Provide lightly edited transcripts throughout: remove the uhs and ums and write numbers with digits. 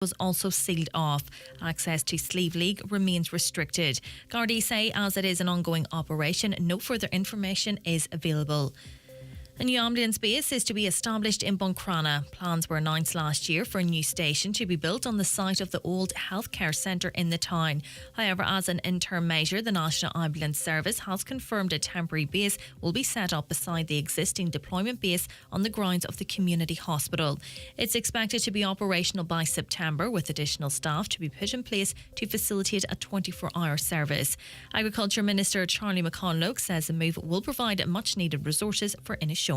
was also sealed off. Access to Sleeve League remains restricted. Garda say as it is an ongoing operation, no further information is available. A new ambulance base is to be established in Buncrana. Plans were announced last year for a new station to be built on the site of the old healthcare centre in the town. However, as an interim measure, the National Ambulance Service has confirmed a temporary base will be set up beside the existing deployment base on the grounds of the community hospital. It's expected to be operational by September, with additional staff to be put in place to facilitate a 24-hour service. Agriculture Minister Charlie McConlogue says the move will provide much needed resources for Inishowen.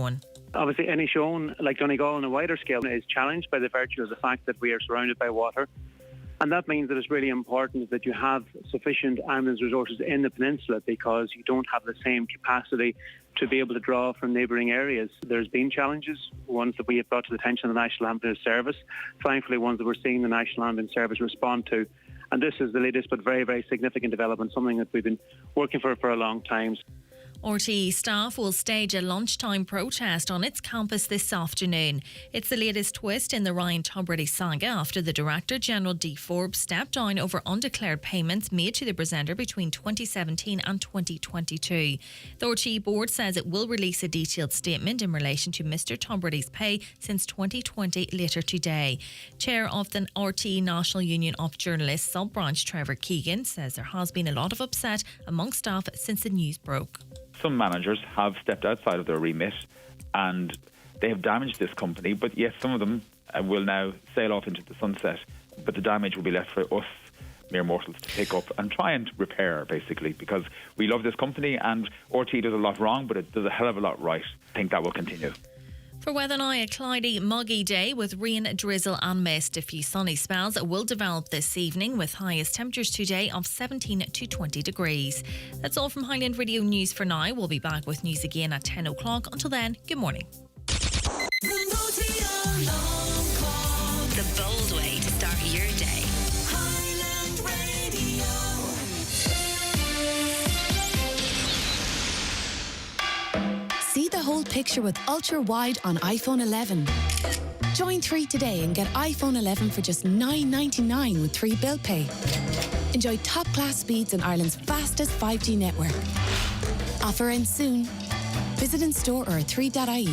Obviously, Inishowen, like Donegal on a wider scale, is challenged by the virtue of the fact that we are surrounded by water. And that means that it's really important that you have sufficient ambulance resources in the peninsula, because you don't have the same capacity to be able to draw from neighbouring areas. There's been challenges, ones that we have brought to the attention of the National Ambulance Service, thankfully ones that we're seeing the National Ambulance Service respond to. And this is the latest but very, very significant development, something that we've been working for a long time. RTE staff will stage a lunchtime protest on its campus this afternoon. It's the latest twist in the Ryan Tubridy saga after the Director General D. Forbes stepped down over undeclared payments made to the presenter between 2017 and 2022. The RTE board says it will release a detailed statement in relation to Mr. Tubridy's pay since 2020 later today. Chair of the RTE National Union of Journalists sub-branch, Trevor Keegan, says there has been a lot of upset among staff since the news broke. Some managers have stepped outside of their remit and they have damaged this company, but yes, some of them will now sail off into the sunset, but the damage will be left for us mere mortals to pick up and try and repair, basically, because we love this company and RT does a lot wrong, but it does a hell of a lot right. I think that will continue. For weather now, a cloudy, muggy day with rain, drizzle and mist. A few sunny spells will develop this evening, with highest temperatures today of 17 to 20 degrees. That's all from Highland Radio News for now. We'll be back with news again at 10 o'clock. Until then, good morning. The bold way to start your day. Highland Radio. See the whole picture with ultra wide on iPhone 11. Join 3 today and get iPhone 11 for just $9.99 with 3 bill pay. Enjoy top class speeds in Ireland's fastest 5G network. Offer ends soon. Visit in store or at 3.ie.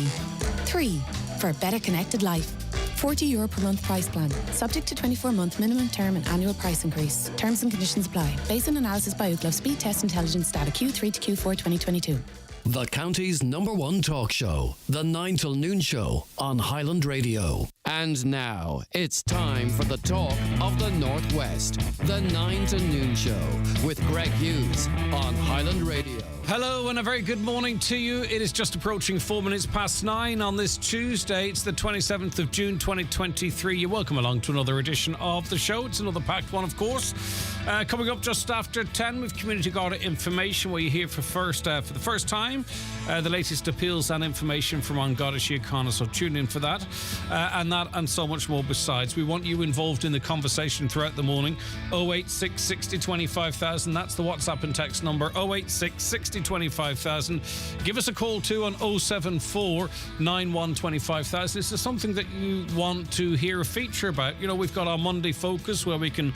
3 for a better connected life. €40 per month price plan. Subject to 24-month minimum term and annual price increase. Terms and conditions apply. Based on analysis by Ookla Speed Test Intelligence data Q3 to Q4 2022. The county's #1 talk show, The 9 till Noon Show on Highland Radio. And now, it's time for the talk of the Northwest, The 9 to Noon Show with Greg Hughes on Highland Radio. Hello and a very good morning to you. It is just approaching 4 minutes past 9 on this Tuesday. It's the 27th of June 2023. You're welcome along to another edition of the show. It's another packed one, of course. Coming up just after 10 with Community Garda information, where you hear for the first time the latest appeals and information from An Garda Síochána, so tune in for that. And that and so much more besides. We want you involved in the conversation throughout the morning. 086 60 25,000. That's the WhatsApp and text number. 086 60 25,000. Give us a call too on 074 91 25,000. Is there something that you want to hear a feature about? You know, we've got our Monday Focus where we can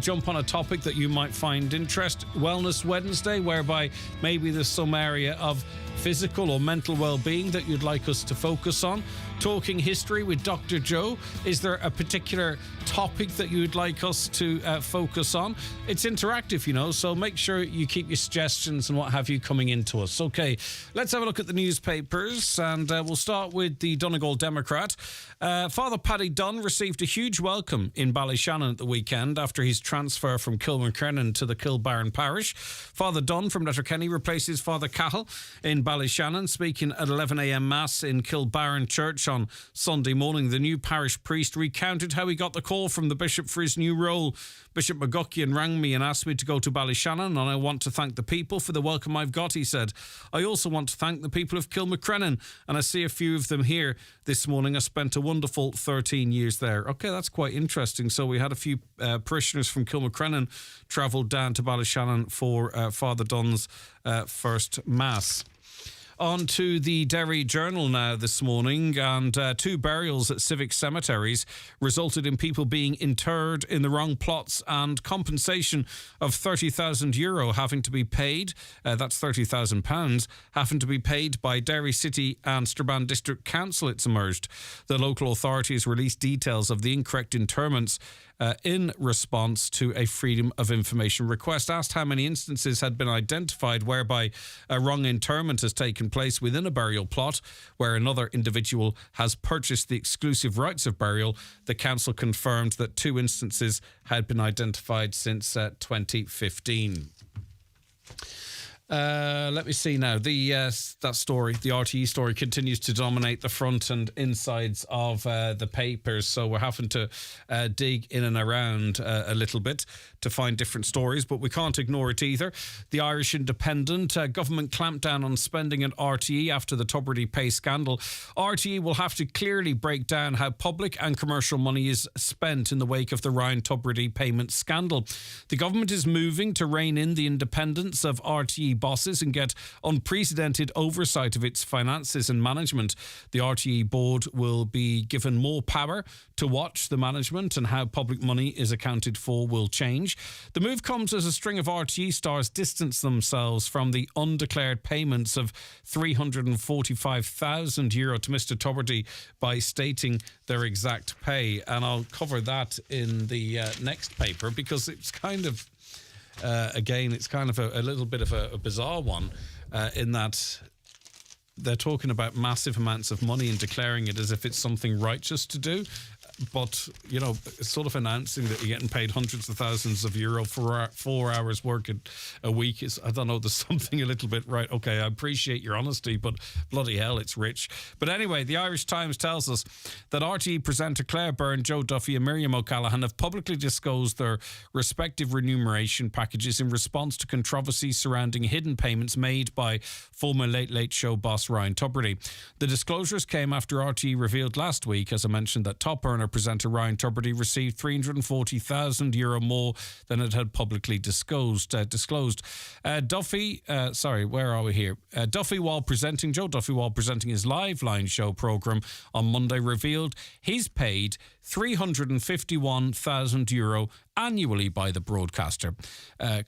jump on a topic that you might find interest. Wellness Wednesday, whereby maybe there's some area of physical or mental well-being that you'd like us to focus on. Talking history with Dr. Joe. Is there a particular topic that you'd like us to focus on? It's interactive, you know, so make sure you keep your suggestions and what have you coming into us. Okay, let's have a look at the newspapers, and we'll start with the Donegal Democrat. Father Paddy Dunn received a huge welcome in Ballyshannon at the weekend after his transfer from Kilmacrennan to the Kilbarron parish. Father Dunn from Letterkenny replaces Father Cahill in Ballyshannon, speaking at 11 a.m. Mass in Kilbarron Church on Sunday morning. The new parish priest recounted how he got the call from the bishop for his new role. Bishop McGuckian rang me and asked me to go to Ballyshannon, and I want to thank the people for the welcome I've got, he said. I also want to thank the people of Kilmacrennan, and I see a few of them here this morning. I spent a wonderful 13 years there. Okay, that's quite interesting. So we had a few parishioners from Kilmacrennan travelled down to Ballyshannon for Father Dunn's first Mass. On to the Derry Journal now this morning, and 2 burials at civic cemeteries resulted in people being interred in the wrong plots and compensation of €30,000 having to be paid, that's £30,000, having to be paid by Derry City and Strabane District Council, it's emerged. The local authorities released details of the incorrect interments in response to a Freedom of Information request. Asked how many instances had been identified whereby a wrong interment has taken place within a burial plot where another individual has purchased the exclusive rights of burial, the council confirmed that 2 instances had been identified since 2015. Let me see now. That story, the RTE story, continues to dominate the front and insides of the papers. So we're having to dig in and around a little bit to find different stories, but we can't ignore it either. The Irish Independent, government clamped down on spending at RTE after the Tubridy pay scandal. RTE will have to clearly break down how public and commercial money is spent in the wake of the Ryan Tubridy payment scandal. The government is moving to rein in the independence of RTE bosses and get unprecedented oversight of its finances and management. The RTE board will be given more power to watch the management, and how public money is accounted for will change. The move comes as a string of RTE stars distance themselves from the undeclared payments of €345,000 to Mr. Tubridy by stating their exact pay. And I'll cover that in the next paper, because it's kind of again, it's kind of a little bit of a bizarre one in that they're talking about massive amounts of money and declaring it as if it's something righteous to do. But, you know, sort of announcing that you're getting paid hundreds of thousands of euro for 4 hours work a week is, I don't know, there's something a little bit right. Okay, I appreciate your honesty, but bloody hell, it's rich. But anyway, the Irish Times tells us that RTE presenter Claire Byrne, Joe Duffy and Miriam O'Callaghan have publicly disclosed their respective remuneration packages in response to controversy surrounding hidden payments made by former Late Late Show boss Ryan Tubridy. The disclosures came after RTE revealed last week, as I mentioned, that top earner presenter Ryan Tubridy received €340,000 more than it had publicly disclosed. Duffy, where are we here? Joe Duffy, while presenting his Live Line show programme on Monday, revealed he's paid €351,000 annually by the broadcaster.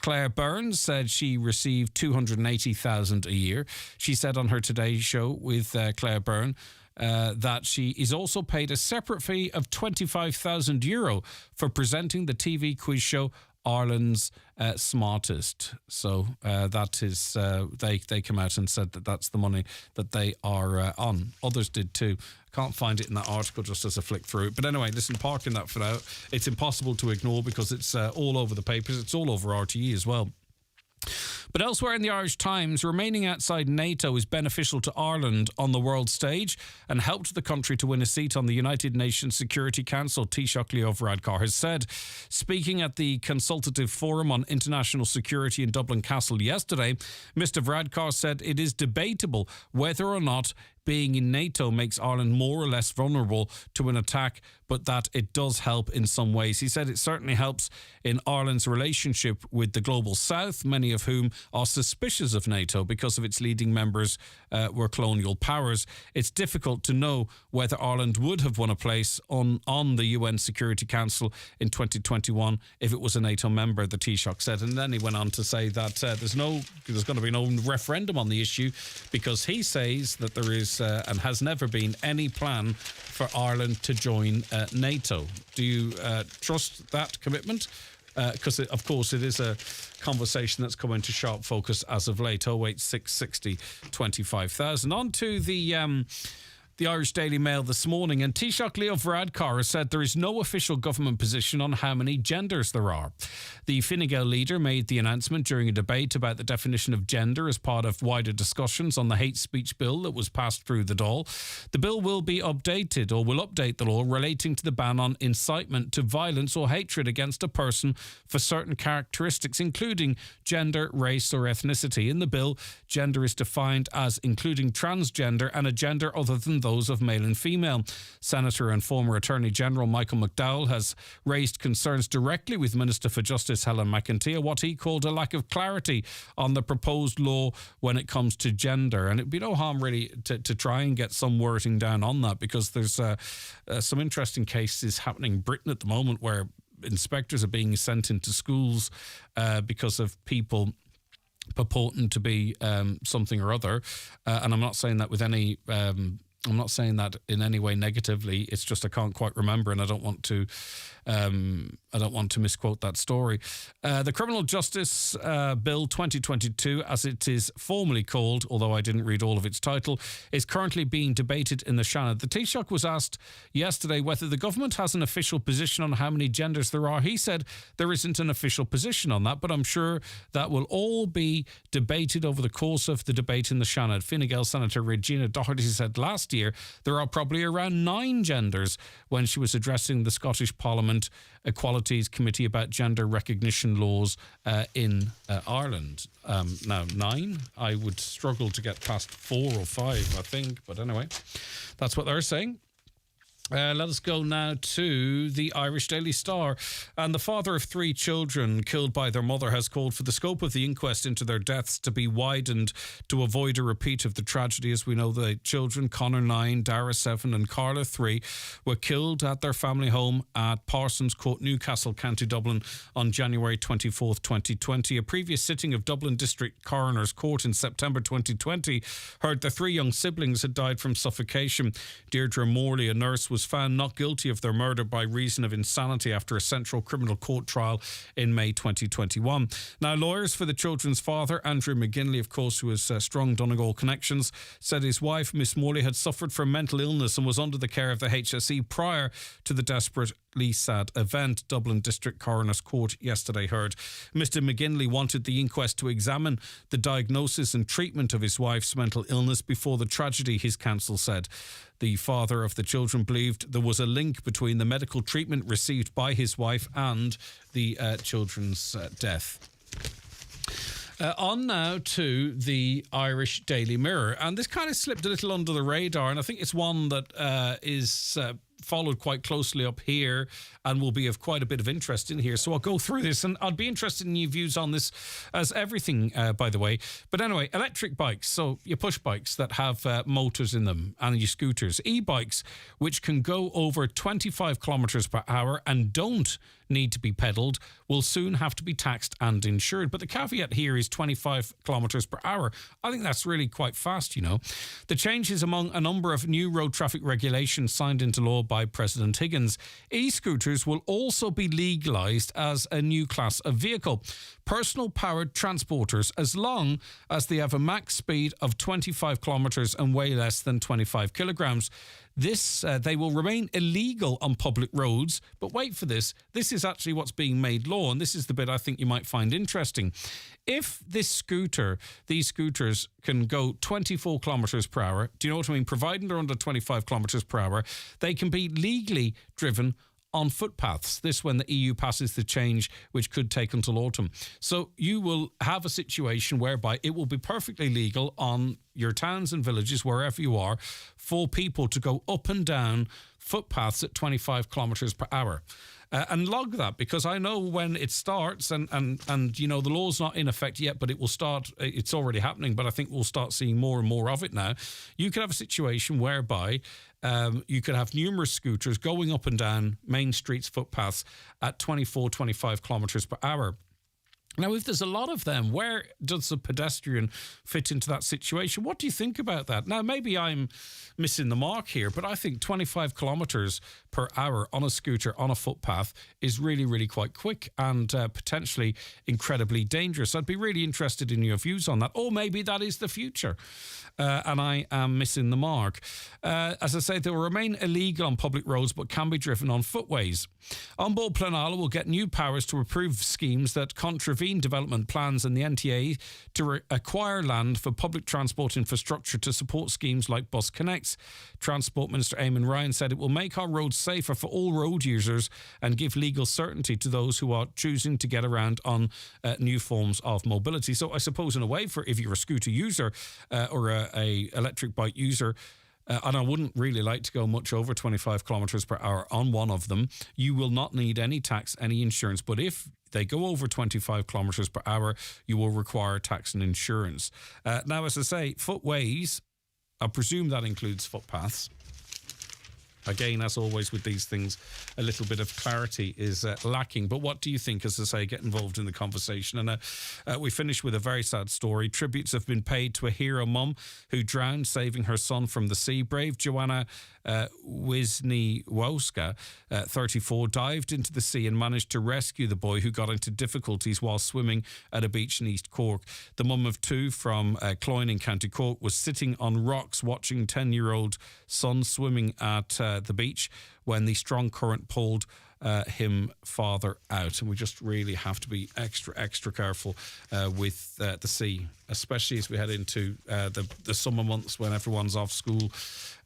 Claire Byrne said she received $280,000 a year. She said on her Today Show with Claire Byrne that she is also paid a separate fee of €25,000 for presenting the TV quiz show Ireland's Smartest. So that is, they come out and said that that's the money that they are on. Others did too. Can't find it in that article just as I flick through it. But anyway, listen, parking that for now. It's impossible to ignore because it's all over the papers. It's all over RTE as well. But elsewhere in the Irish Times, remaining outside NATO is beneficial to Ireland on the world stage and helped the country to win a seat on the United Nations Security Council, Taoiseach Leo Varadkar has said. Speaking at the Consultative Forum on International Security in Dublin Castle yesterday, Mr Varadkar said it is debatable whether or not being in NATO makes Ireland more or less vulnerable to an attack, but that it does help in some ways. He said it certainly helps in Ireland's relationship with the global south, many of whom are suspicious of NATO because of its leading members were colonial powers. It's difficult to know whether Ireland would have won a place on the UN Security Council in 2021 if it was a NATO member, the Taoiseach said. And then he went on to say that there's going to be no referendum on the issue because he says that there is and has never been any plan for Ireland to join NATO. Do you trust that commitment? Because, of course, it is a conversation that's come into sharp focus as of late. 08660 25,000. On to the Irish Daily Mail this morning, and Taoiseach Leo Varadkar has said there is no official government position on how many genders there are. The Fine Gael leader made the announcement during a debate about the definition of gender as part of wider discussions on the hate speech bill that was passed through the Dáil. The bill will update the law relating to the ban on incitement to violence or hatred against a person for certain characteristics, including gender, race or ethnicity. In the bill, gender is defined as including transgender and a gender other than those those of male and female. Senator and former Attorney General Michael McDowell has raised concerns directly with Minister for Justice Helen McEntee, what he called a lack of clarity on the proposed law when it comes to gender. And it'd be no harm really to try and get some wording down on that, because there's some interesting cases happening in Britain at the moment where inspectors are being sent into schools because of people purporting to be something or other, and I'm not saying that with any I'm not saying that in any way negatively. It's just I can't quite remember, and I don't want to misquote that story. The Criminal Justice Bill 2022, as it is formally called, although I didn't read all of its title, is currently being debated in the Seanad. The Taoiseach was asked yesterday whether the government has an official position on how many genders there are. He said there isn't an official position on that, but I'm sure that will all be debated over the course of the debate in the Seanad. Fine Gael Senator Regina Doherty said last year there are probably around 9 genders when she was addressing the Scottish Parliament Equalities Committee about gender recognition laws in Ireland. Now, 9, I would struggle to get past 4 or 5, I think. But anyway, that's what they're saying. Let us go now to the Irish Daily Star. And the father of 3 children killed by their mother has called for the scope of the inquest into their deaths to be widened to avoid a repeat of the tragedy. As we know, the children, Connor 9, Dara 7 and Carla 3, were killed at their family home at Parsons Court, Newcastle, County Dublin on January 24th, 2020. A previous sitting of Dublin District Coroner's Court in September 2020 heard the 3 young siblings had died from suffocation. Deirdre Morley, a nurse, was found not guilty of their murder by reason of insanity after a Central Criminal Court trial in May 2021. Now, lawyers for the children's father, Andrew McGinley, of course, who has strong Donegal connections, said his wife, Miss Morley, had suffered from mental illness and was under the care of the HSE prior to the desperately sad event. Dublin District Coroner's Court yesterday heard Mr. McGinley wanted the inquest to examine the diagnosis and treatment of his wife's mental illness before the tragedy, his counsel said. The father of the children believed there was a link between the medical treatment received by his wife and the children's death. On now to the Irish Daily Mirror. And this kind of slipped a little under the radar, and I think it's one that is followed quite closely up here and will be of quite a bit of interest in here. So I'll go through this, and I'd be interested in your views on this as everything, by the way. But anyway, electric bikes, so your push bikes that have motors in them, and your scooters. E-bikes, which can go over 25 kilometres per hour and don't need to be pedalled, will soon have to be taxed and insured. But the caveat here is 25 kilometres per hour. I think that's really quite fast, you know. The change is among a number of new road traffic regulations signed into law by President Higgins. E-scooters will also be legalised as a new class of vehicle. Personal powered transporters, as long as they have a max speed of 25 kilometres and weigh less than 25 kilograms. They will remain illegal on public roads, but wait for this. This is actually what's being made law, and this is the bit I think you might find interesting. If these scooters can go 24 kilometres per hour, do you know what I mean? Providing they're under 25 kilometres per hour, they can be legally driven on footpaths. This when the EU passes the change, which could take until autumn. So you will have a situation whereby it will be perfectly legal on your towns and villages, wherever you are, for people to go up and down footpaths at 25 kilometres per hour. And log that, because I know when it starts, and you know, the law's not in effect yet, but it will start, it's already happening, but I think we'll start seeing more and more of it now. You could have a situation whereby you could have numerous scooters going up and down main streets, footpaths at 24, 25 kilometres per hour. Now, if there's a lot of them, where does the pedestrian fit into that situation? What do you think about that? Now, maybe I'm missing the mark here, but I think 25 kilometres per hour on a scooter on a footpath is really, really quite quick and potentially incredibly dangerous. I'd be really interested in your views on that. Or maybe that is the future. And I am missing the mark. As I say, they will remain illegal on public roads but can be driven on footways. On Board Pleanála will get new powers to approve schemes that contravene development plans and the NTA to acquire land for public transport infrastructure to support schemes like Bus Connects. Transport Minister Eamon Ryan said it will make our roads safer for all road users and give legal certainty to those who are choosing to get around on new forms of mobility. So I suppose in a way, for if you're a scooter user or a electric bike user, and I wouldn't really like to go much over 25 kilometres per hour on one of them, you will not need any tax, any insurance. But if they go over 25 kilometres per hour, you will require tax and insurance. Now, as I say, footways, I presume that includes footpaths. Again, as always with these things, a little bit of clarity is lacking. But what do you think? As I say, get involved in the conversation. And we finish with a very sad story. Tributes have been paid to a hero mum who drowned, saving her son from the sea. Brave Joanna Wisniewska, 34, dived into the sea and managed to rescue the boy who got into difficulties while swimming at a beach in East Cork. The mum of two from Cloyne in County Cork was sitting on rocks watching 10-year-old son swimming at the beach when the strong current pulled him farther out. And we just really have to be extra careful with the sea, especially as we head into the summer months when everyone's off school.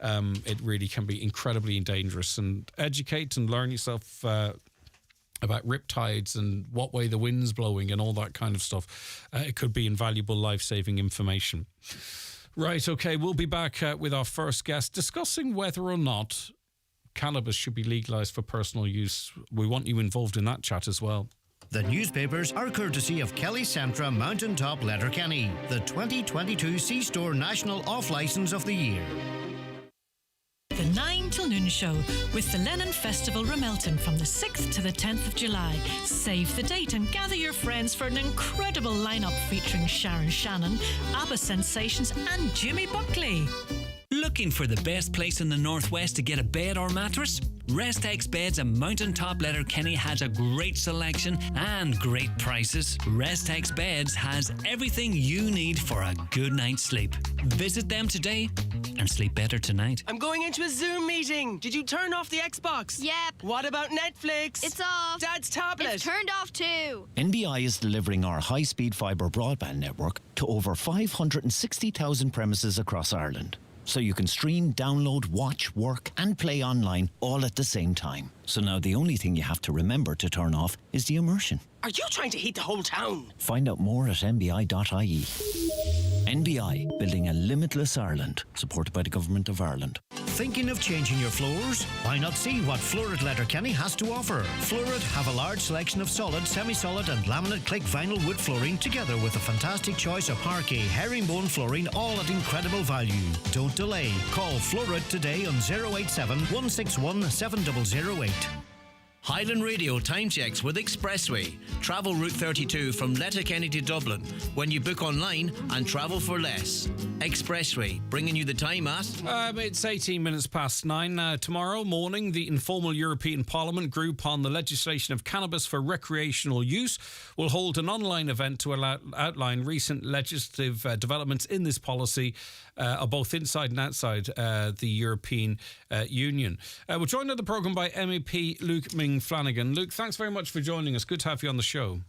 It really can be incredibly dangerous. And educate and learn yourself about riptides and what way the wind's blowing and all that kind of stuff. It could be invaluable life-saving information. Right, okay, we'll be back with our first guest discussing whether or not cannabis should be legalised for personal use. We want you involved in that chat as well. The newspapers are courtesy of Kelly Centra Mountaintop Letterkenny, the 2022 C-Store National Off-Licence of the Year. The 9 till noon show with the Lennon Festival Ramelton from the 6th to the 10th of July. Save the date and gather your friends for an incredible lineup featuring Sharon Shannon, ABBA Sensations and Jimmy Buckley. Looking for the best place in the Northwest to get a bed or mattress? Restex Beds and Mountaintop Letterkenny has a great selection and great prices. Restex Beds has everything you need for a good night's sleep. Visit them today and sleep better tonight. I'm going into a Zoom meeting. Did you turn off the Xbox? Yep. What about Netflix? It's off. Dad's tablet? It's turned off too. NBI is delivering our high-speed fibre broadband network to over 560,000 premises across Ireland. So you can stream, download, watch, work and play online all at the same time. So now the only thing you have to remember to turn off is the immersion. Are you trying to heat the whole town? Find out more at nbi.ie. NBI, building a limitless Ireland, supported by the Government of Ireland. Thinking of changing your floors? Why not see what Florid Letterkenny has to offer? Florid have a large selection of solid, semi-solid and laminate click vinyl wood flooring together with a fantastic choice of parquet, herringbone flooring, all at incredible value. Don't delay. Call Florid today on 087 161 7008. Highland Radio time checks with Expressway. Travel Route 32 from Letterkenny to Dublin when you book online and travel for less. Expressway, bringing you the time at... It's 18 minutes past 9 now. Tomorrow morning, the informal European Parliament group on the legislation of cannabis for recreational use will hold an online event to outline recent legislative developments in this policy, both inside and outside the European Union. We're joined on the programme by MEP Luke Ming Flanagan. Luke, thanks very much for joining us. Good to have you on the show.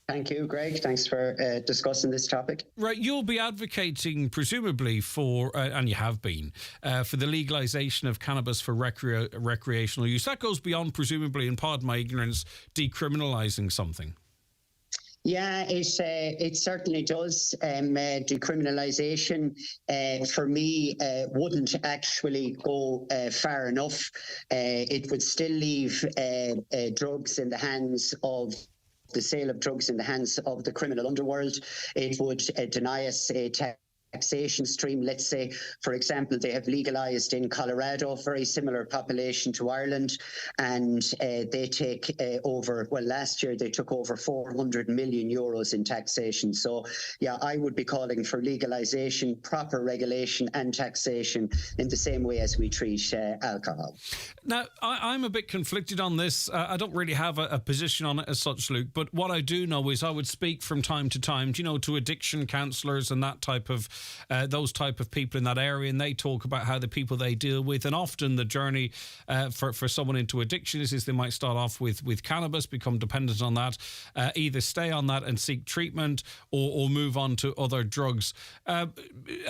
Thank you, Greg. Thanks for discussing this topic. Right, you'll be advocating, presumably, for, and you have been, for the legalisation of cannabis for recreational use. That goes beyond, presumably, and pardon my ignorance, decriminalising something. Yeah, it certainly does. Decriminalisation, for me, wouldn't actually go far enough. It would still leave drugs in the hands of the sale of drugs in the hands of the criminal underworld. It would deny us a taxation stream. Let's say, for example, they have legalised in Colorado, a very similar population to Ireland, and they take last year they took over 400 million euros in taxation. So, yeah, I would be calling for legalisation, proper regulation and taxation in the same way as we treat alcohol. Now, I'm a bit conflicted on this. I don't really have a position on it as such, Luke, but what I do know is I would speak from time to time, to addiction counsellors and that type of those type of people in that area, and they talk about how the people they deal with, and often the journey for someone into addiction is they might start off with cannabis, become dependent on that, either stay on that and seek treatment or move on to other drugs. I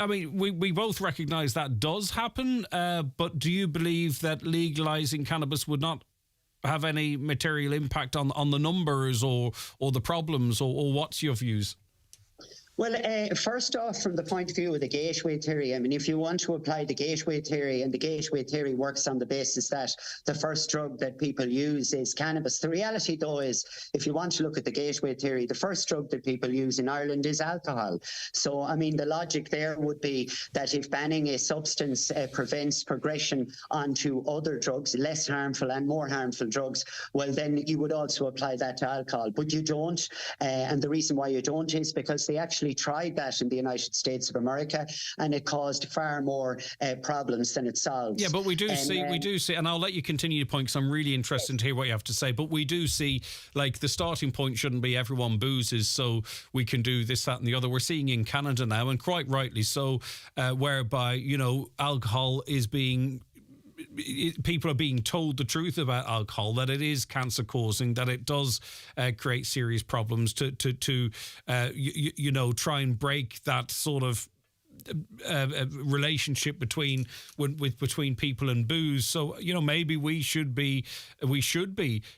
mean, we both recognise that does happen, but do you believe that legalising cannabis would not have any material impact on the numbers or the problems, or what's your views? Well, first off, from the point of view of the gateway theory, I mean, if you want to apply the gateway theory, and the gateway theory works on the basis that the first drug that people use is cannabis. The reality, though, is if you want to look at the gateway theory, the first drug that people use in Ireland is alcohol. So, I mean, the logic there would be that if banning a substance prevents progression onto other drugs, less harmful and more harmful drugs, well, then you would also apply that to alcohol. But you don't. And the reason why you don't is because they actually tried that in the United States of America, and it caused far more problems than it solves. Yeah, but we do see, and I'll let you continue your point because I'm really interested to hear what you have to say. But we do see, like, the starting point shouldn't be everyone boozes, so we can do this, that, and the other. We're seeing in Canada now, and quite rightly so, whereby, you know, alcohol is being. People are being told the truth about alcohol, that it is cancer causing, that it does create serious problems to you know, try and break that sort of relationship between people and booze. So, you know, maybe we should be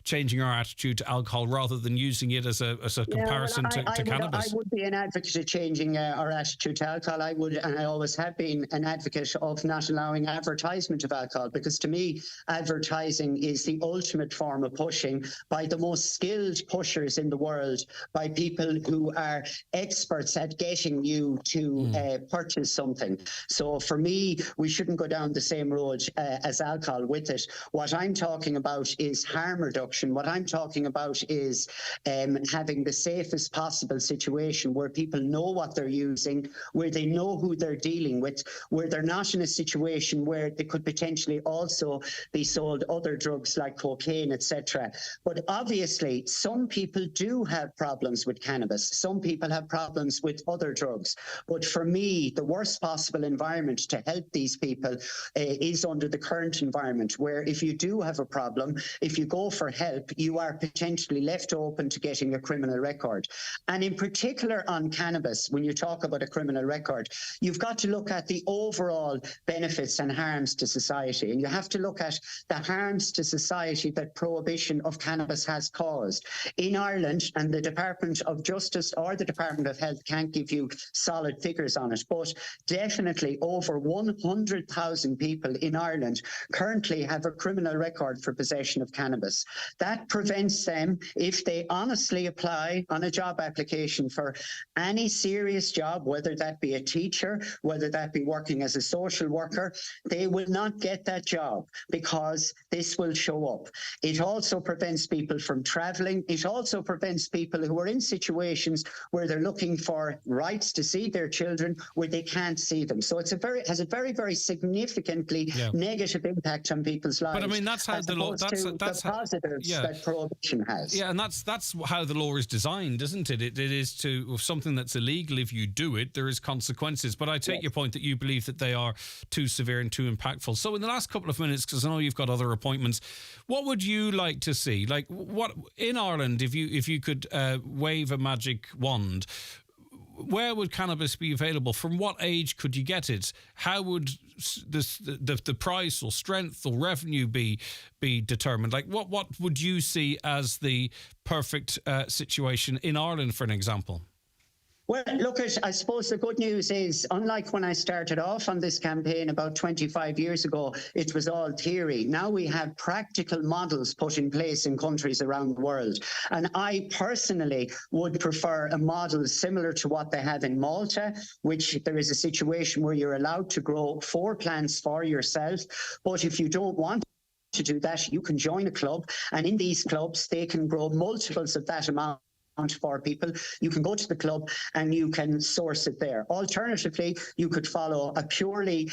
changing our attitude to alcohol rather than using it as a comparison to cannabis. I would be an advocate of changing our attitude to alcohol. I would, and I always have been an advocate of not allowing advertisement of alcohol, because to me, advertising is the ultimate form of pushing by the most skilled pushers in the world, by people who are experts at getting you to purchase something. So for me, we shouldn't go down the same road as alcohol with it. What I'm talking about is harm reduction. What I'm talking about is having the safest possible situation where people know what they're using, where they know who they're dealing with, where they're not in a situation where they could potentially also be sold other drugs like cocaine, etc. But obviously, some people do have problems with cannabis. Some people have problems with other drugs. But for me, the worst possible environment to help these people is under the current environment, where if you do have a problem, if you go for help, you are potentially left open to getting a criminal record. And in particular on cannabis, when you talk about a criminal record, you've got to look at the overall benefits and harms to society. And you have to look at the harms to society that prohibition of cannabis has caused. In Ireland, and the Department of Justice or the Department of Health can't give you solid figures on it, but definitely over 100,000 people in Ireland currently have a criminal record for possession of cannabis. That prevents them, if they honestly apply on a job application for any serious job, whether that be a teacher, whether that be working as a social worker, they will not get that job because this will show up. It also prevents people from travelling. It also prevents people who are in situations where they're looking for rights to see their children where they can't see them. So it's has a very, very significantly negative impact on people's lives. But I mean, that's how the law. That's the positives that prohibition has. Yeah, and that's how the law is designed, isn't it? It is to something that's illegal. If you do it, there is consequences. But I take your point that you believe that they are too severe and too impactful. So in the last couple of minutes, because I know you've got other appointments, what would you like to see? Like, what in Ireland, if you could wave a magic wand, where would cannabis be available? From what age could you get it? How would the price or strength or revenue be determined? Like, what would you see as the perfect situation in Ireland, for an example? Well, look, I suppose the good news is, unlike when I started off on this campaign about 25 years ago, it was all theory. Now we have practical models put in place in countries around the world. And I personally would prefer a model similar to what they have in Malta, which there is a situation where you're allowed to grow 4 plants for yourself. But if you don't want to do that, you can join a club. And in these clubs, they can grow multiples of that amount for people. You can go to the club and you can source it there. Alternatively, you could follow a purely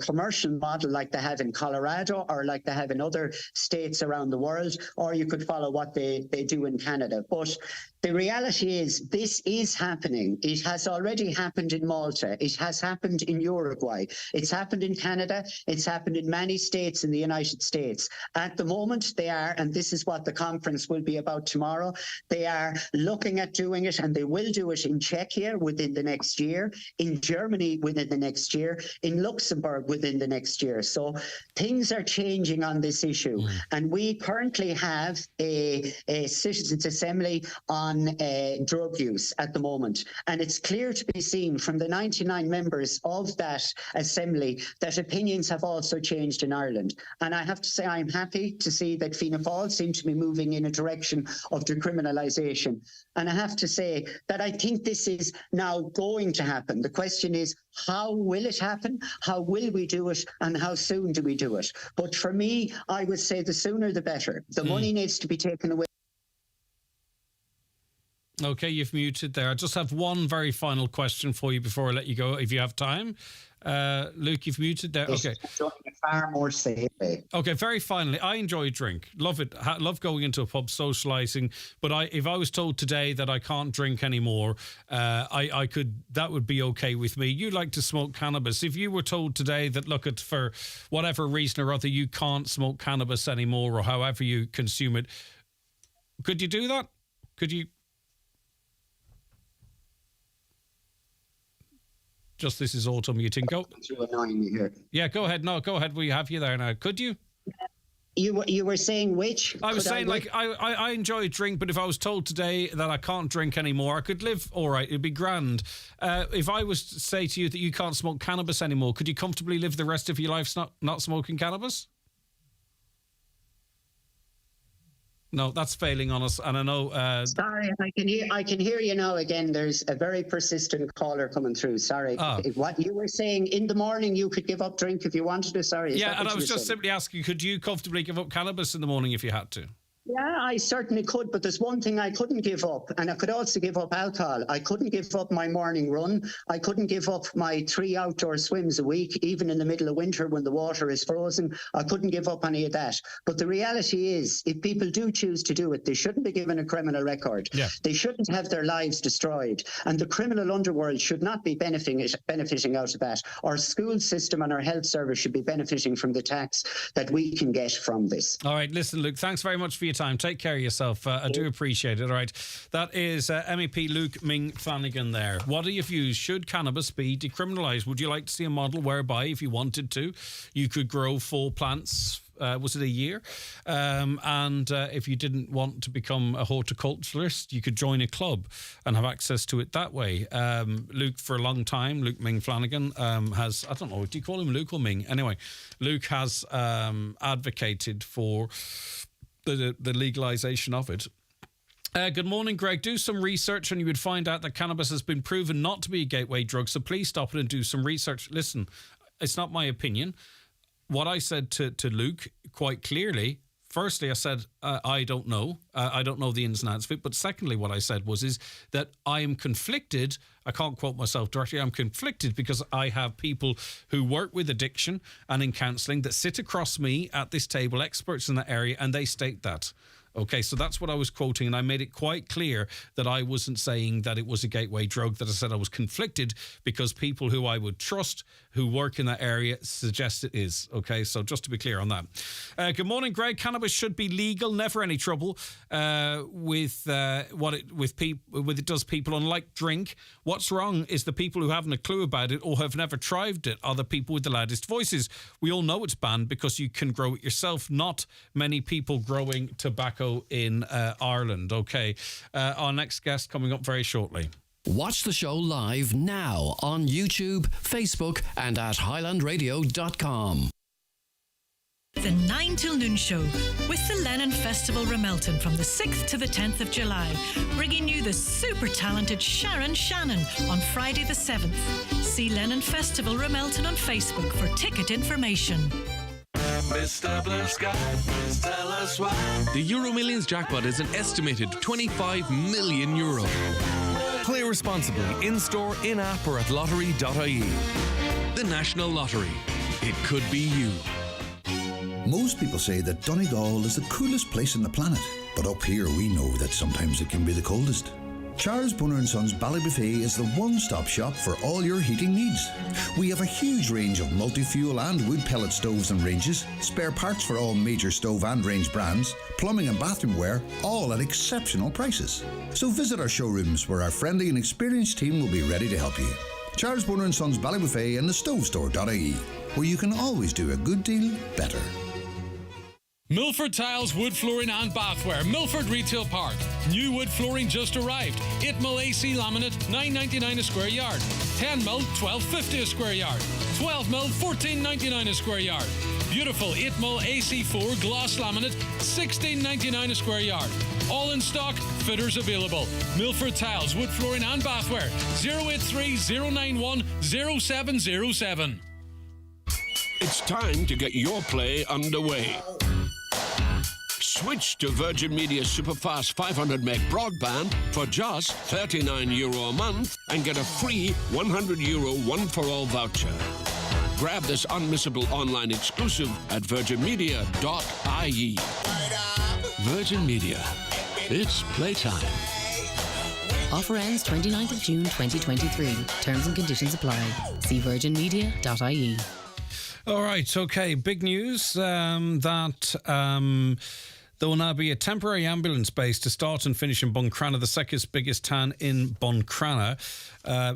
commercial model like they have in Colorado or like they have in other states around the world, or you could follow what they do in Canada. But the reality is this is happening. It has already happened in Malta. It has happened in Uruguay. It's happened in Canada. It's happened in many states in the United States. At the moment, they are, and this is what the conference will be about tomorrow, they are looking at doing it, and they will do it in Czechia within the next year, in Germany within the next year, in Luxembourg within the next year. So things are changing on this issue. And we currently have a citizens' assembly on on drug use at the moment. And it's clear to be seen from the 99 members of that assembly that opinions have also changed in Ireland. And I have to say I'm happy to see that Fianna Fáil seem to be moving in a direction of decriminalisation. And I have to say that I think this is now going to happen. The question is, how will it happen? How will we do it? And how soon do we do it? But for me, I would say the sooner the better. The money needs to be taken away. Okay, you've muted there. I just have one very final question for you before I let you go, if you have time. Luke, you've muted there. Okay. Far more safely. Okay, very finally, I enjoy a drink. Love it. Love going into a pub, socialising. But if I was told today that I can't drink anymore, I could. That would be okay with me. You like to smoke cannabis. If you were told today that, look, for whatever reason or other, you can't smoke cannabis anymore, or however you consume it, could you do that? Could you? Just this is auto muting. Go. Yeah, go ahead. No, go ahead. We have you there now. Could you? You were saying which? I was saying, I enjoy a drink, but if I was told today that I can't drink anymore, I could live all right. It'd be grand. If I was to say to you that you can't smoke cannabis anymore, could you comfortably live the rest of your life not smoking cannabis? No, that's failing on us, and I know. Sorry, I can hear you now again. There's a very persistent caller coming through. Sorry, what you were saying in the morning, you could give up drink if you wanted to. Sorry, yeah, and I was just simply asking, could you comfortably give up cannabis in the morning if you had to? Yeah, I certainly could, but there's one thing I couldn't give up, and I could also give up alcohol. I couldn't give up my morning run. I couldn't give up my 3 outdoor swims a week, even in the middle of winter when the water is frozen. I couldn't give up any of that. But the reality is, if people do choose to do it, they shouldn't be given a criminal record. Yeah. They shouldn't have their lives destroyed. And the criminal underworld should not be benefiting out of that. Our school system and our health service should be benefiting from the tax that we can get from this. All right, listen, Luke, thanks very much for your time. Take care of yourself. I do appreciate it. All right. That is MEP Luke Ming Flanagan there. What are your views? Should cannabis be decriminalised? Would you like to see a model whereby, if you wanted to, you could grow 4 plants, was it a year? And if you didn't want to become a horticulturalist, you could join a club and have access to it that way. Luke, for a long time, Luke Ming Flanagan has, I don't know, do you call him Luke or Ming? Anyway, Luke has advocated for the legalisation of it. Good morning, Greg. Do some research and you would find out that cannabis has been proven not to be a gateway drug, so please stop it and do some research. Listen, it's not my opinion. What I said to Luke quite clearly, firstly, I said, I don't know. I don't know the ins and outs of it. But secondly, what I said is that I am conflicted. I can't quote myself directly. I'm conflicted because I have people who work with addiction and in counselling that sit across me at this table, experts in that area, and they state that. Okay, so that's what I was quoting, and I made it quite clear that I wasn't saying that it was a gateway drug, that I said I was conflicted because people who I would trust who work in that area suggest it is. Okay, so just to be clear on that. Good morning, Greg. Cannabis should be legal, never any trouble with what it does people. Unlike drink, what's wrong is the people who haven't a clue about it or have never tried it are the people with the loudest voices. We all know it's banned because you can grow it yourself. Not many people growing tobacco in Ireland. Okay, our next guest coming up very shortly. Watch the show live now on YouTube, Facebook and at highlandradio.com. The 9 till noon show with the Lennon Festival Remelton from the 6th to the 10th of July, bringing you the super talented Sharon Shannon on Friday the 7th. See Lennon Festival Remelton on Facebook for ticket information. Mr. Blue Sky, please tell us why. The Euro Millions jackpot is an estimated 25 million euro. Play responsibly in-store, in-app or at lottery.ie. The National Lottery. It could be you. Most people say that Donegal is the coolest place on the planet, but up here we know that sometimes it can be the coldest. Charles Brunner & Sons Ballybuffet is the one-stop shop for all your heating needs. We have a huge range of multi-fuel and wood pellet stoves and ranges, spare parts for all major stove and range brands, plumbing and bathroom ware, all at exceptional prices. So visit our showrooms where our friendly and experienced team will be ready to help you. Charles Brunner & Sons Ballybuffet and the stovestore.ie, where you can always do a good deal better. Milford Tiles, wood flooring and bathware. Milford Retail Park. New wood flooring just arrived. 8mm AC laminate, $9.99 a square yard. 10mm, $12.50 a square yard. 12mm, $14.99 a square yard. Beautiful 8mm AC4 gloss laminate, $16.99 a square yard. All in stock, fitters available. Milford Tiles, wood flooring and bathware. 083 091 0707. It's time to get your play underway. Switch to Virgin Media Superfast 500 meg broadband for just €39 a month and get a free €100 one-for-all voucher. Grab this unmissable online exclusive at virginmedia.ie. Virgin Media. It's playtime. Offer ends 29th of June 2023. Terms and conditions apply. See virginmedia.ie. All right, okay. Big news that there will now be a temporary ambulance base to start and finish in Buncrana, the second biggest town in Buncrana.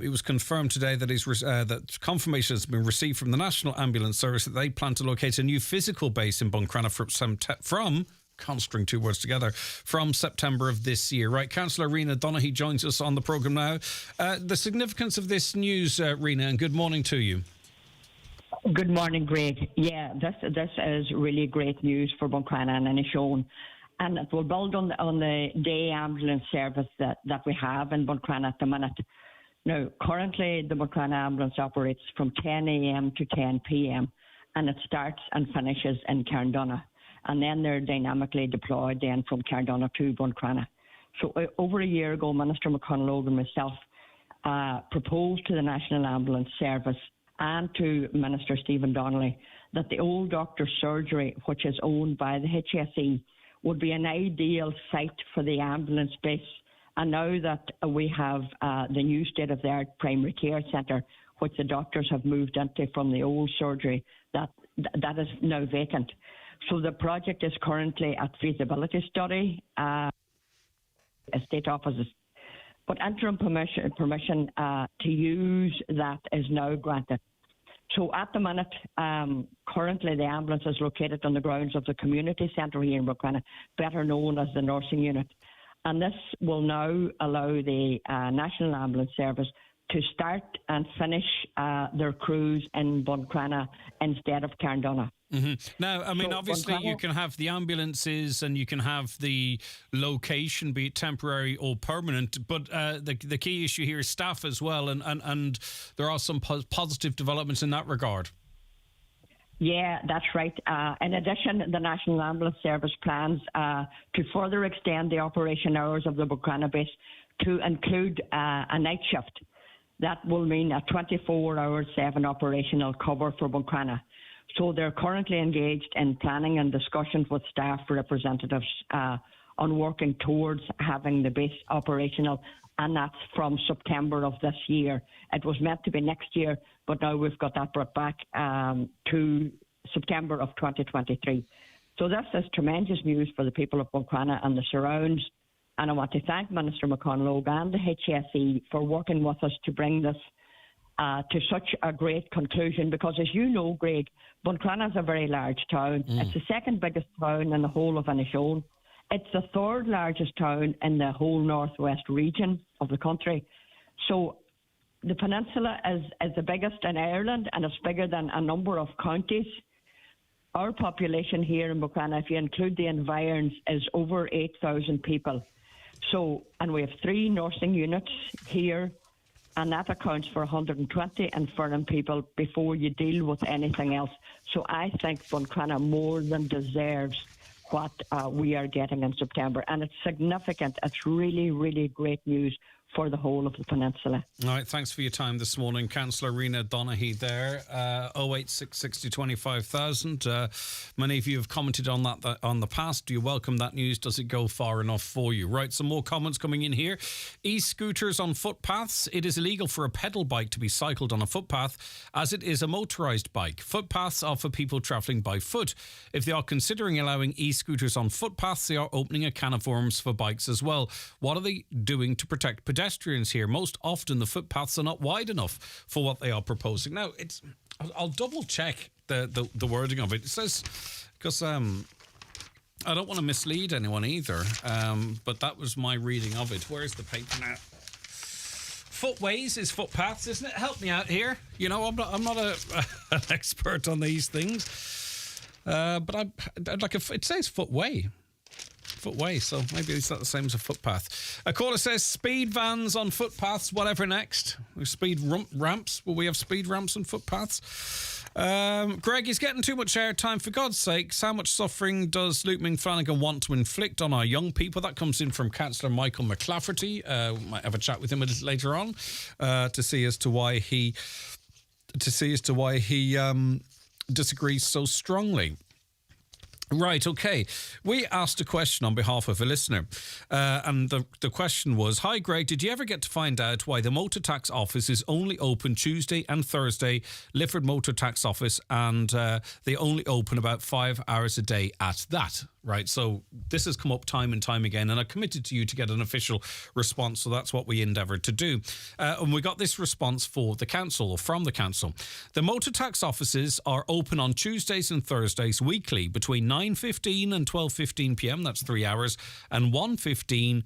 It was confirmed today that that confirmation has been received from the National Ambulance Service that they plan to locate a new physical base in Buncrana from can't string two words together, from September of this year. Right, Councillor Rena Donaghy joins us on the programme now. The significance of this news, Rena, and good morning to you. Good morning, Greg. Yeah, this is really great news for Buncrana and Inishowen, and it will build on the day ambulance service that we have in Buncrana at the minute. Now, currently the Buncrana ambulance operates from 10 a.m. to 10 p.m. and it starts and finishes in Carndonagh, and then they're dynamically deployed then from Carndonagh to Buncrana. So over a year ago, Minister McConnell and myself proposed to the National Ambulance Service and to Minister Stephen Donnelly that the old doctor's surgery, which is owned by the HSE, would be an ideal site for the ambulance base. And now that we have the new state-of-the-art primary care centre, which the doctors have moved into from the old surgery, that is now vacant. So the project is currently at feasibility study, state offices. But interim permission to use that is now granted. So at the minute, currently the ambulance is located on the grounds of the community centre here in Buncrana, better known as the nursing unit. And this will now allow the National Ambulance Service to start and finish their cruise in Buncrana instead of Carndonagh. Mm-hmm. Now, I mean, So obviously Buncrana- you can have the ambulances and you can have the location, be it temporary or permanent, but the key issue here is staff as well, and there are some positive developments in that regard. Yeah, that's right. In addition, the National Ambulance Service plans to further extend the operation hours of the Buncrana base to include a night shift. That will mean a 24-hour 7 operational cover for Buncrana. So they're currently engaged in planning and discussions with staff representatives on working towards having the base operational, and that's from September of this year. It was meant to be next year, but now we've got that brought back to September of 2023. So this is tremendous news for the people of Buncrana and the surrounds. And I want to thank Minister McConnell and the HSE for working with us to bring this to such a great conclusion, because as you know, Greg, Buncrana is a very large town. It's the second biggest town in the whole of Inishowen. It's the third largest town in the whole northwest region of the country. So the peninsula is the biggest in Ireland, and it's bigger than a number of counties. Our population here in Buncrana, if you include the environs, is over 8,000 people. So, and we have 3 nursing units here, and that accounts for 120 infirm people before you deal with anything else. So I think Buncrana more than deserves what we are getting in September. And it's significant. It's really, really great news for the whole of the peninsula. All right, thanks for your time this morning, Councillor Rena Donaghy there. 086 60 25,000. Many of you have commented on that on the past. Do you welcome that news? Does it go far enough for you? Right, some more comments coming in here. E-scooters on footpaths. It is illegal for a pedal bike to be cycled on a footpath, as it is a motorised bike. Footpaths are for people travelling by foot. If they are considering allowing e-scooters on footpaths, they are opening a can of worms for bikes as well. What are they doing to protect pedestrians here? Most often the footpaths are not wide enough for what they are proposing. Now, I'll double check the wording of it. It says, because I don't want to mislead anyone either, but that was my reading of it. Where's the paper now? Footways is footpaths, isn't it? Help me out here. You know, I'm not an expert on these things, but I'd like it says footway. Footway, so maybe it's not the same as a footpath. A caller says speed vans on footpaths, whatever next. Speed ramps. Will we have speed ramps and footpaths? Greg is getting too much airtime. For God's sakes, how much suffering does Luke Flanagan want to inflict on our young people? That comes in from Councillor Michael McClafferty. Might have a chat with him a little later on to see as to why he disagrees so strongly. Right, okay. We asked a question on behalf of a listener, and the question was, hi Greg, did you ever get to find out why the motor tax office is only open Tuesday and Thursday, Lifford Motor Tax Office, and they only open about 5 hours a day at that? Right, so this has come up time and time again, and I committed to you to get an official response, so that's what we endeavoured to do. And we got this response for the council, or from the council. The motor tax offices are open on Tuesdays and Thursdays weekly between 9:15 and 12:15 p.m, that's 3 hours, and 1:15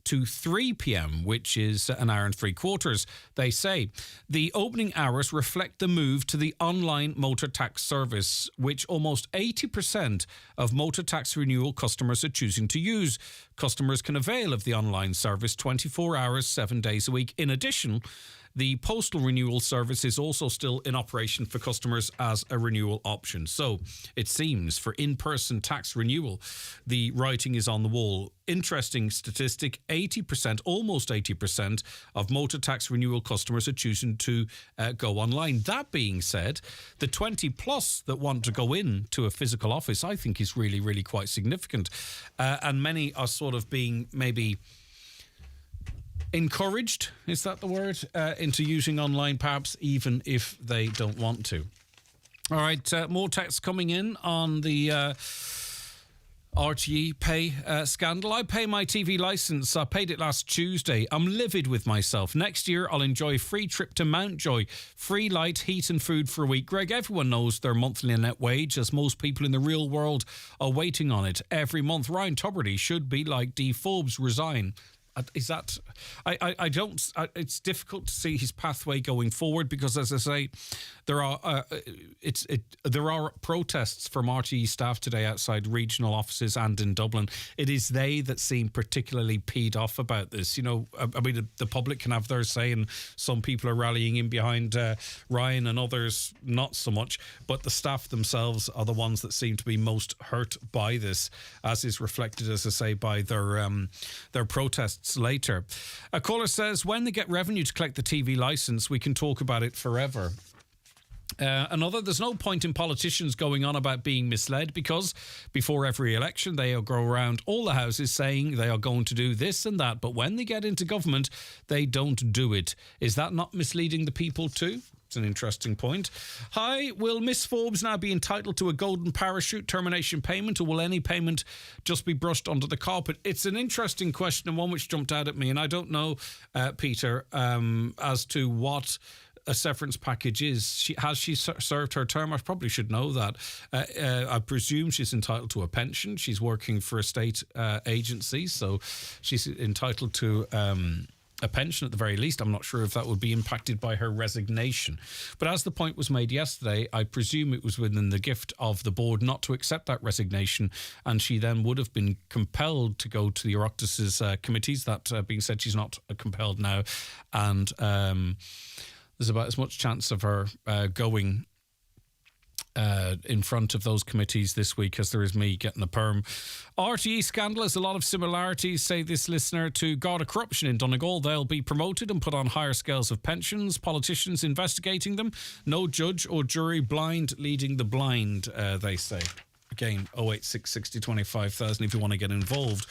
to 3 p.m, which is an hour and 3/4. They say the opening hours reflect the move to the online motor tax service, which almost 80% of motor tax renewal customers are choosing to use. Customers can avail of the online service 24 hours, 7 days a week. In addition, the postal renewal service is also still in operation for customers as a renewal option. So it seems for in-person tax renewal, the writing is on the wall. Interesting statistic, 80%, almost 80% of motor tax renewal customers are choosing to go online. That being said, the 20 plus that want to go in to a physical office, I think is really, really quite significant. And many are sort of being maybe encouraged, is that the word, into using online perhaps even if they don't want to. All right, more texts coming in on the RTE pay scandal. I pay my TV licence. I paid it last Tuesday. I'm livid with myself. Next year I'll enjoy free trip to Mountjoy, free light, heat and food for a week. Greg, everyone knows their monthly net wage, as most people in the real world are waiting on it every month. Ryan Tubridy should be like D. Forbes, resign. Is that... I don't... it's difficult to see his pathway going forward because, as I say, there are protests from RTE staff today outside regional offices and in Dublin. It is they that seem particularly peed off about this. You know, I mean, the public can have their say, and some people are rallying in behind Ryan and others not so much. But the staff themselves are the ones that seem to be most hurt by this, as is reflected, as I say, by their protests later. A caller says, when they get revenue to collect the TV licence, we can talk about it forever. Another, there's no point in politicians going on about being misled, because before every election they go around all the houses saying they are going to do this and that, but when they get into government they don't do it. Is that not misleading the people too? It's an interesting point. Hi, will Miss Forbes now be entitled to a golden parachute termination payment, or will any payment just be brushed under the carpet? It's an interesting question, and one which jumped out at me, and I don't know, Peter, as to what a severance package is. Has she served her term? I probably should know that. I presume she's entitled to a pension. She's working for a state agency, so she's entitled to a pension at the very least. I'm not sure if that would be impacted by her resignation. But as the point was made yesterday, I presume it was within the gift of the board not to accept that resignation, and she then would have been compelled to go to the Oireachtas's committees. That being said, she's not compelled now, and there's about as much chance of her going in front of those committees this week as there is me getting a perm. RTE scandal has a lot of similarities, say this listener, to Garda corruption in Donegal. They'll be promoted and put on higher scales of pensions, politicians investigating them, no judge or jury, blind leading the blind, they say. Again, 086 60 25,000 if you want to get involved.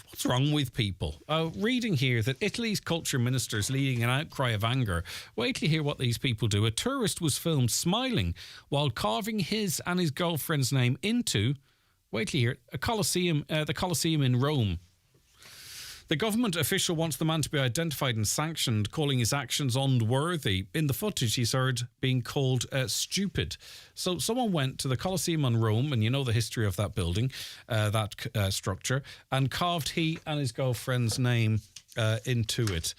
What's wrong with people? Reading here that Italy's culture minister is leading an outcry of anger. Wait till you hear what these people do. A tourist was filmed smiling while carving his and his girlfriend's name into, wait till you hear it, the Colosseum in Rome. The government official wants the man to be identified and sanctioned, calling his actions unworthy. In the footage, he's heard being called stupid. So someone went to the Colosseum in Rome, and you know the history of that building, that structure, and carved he and his girlfriend's name into it.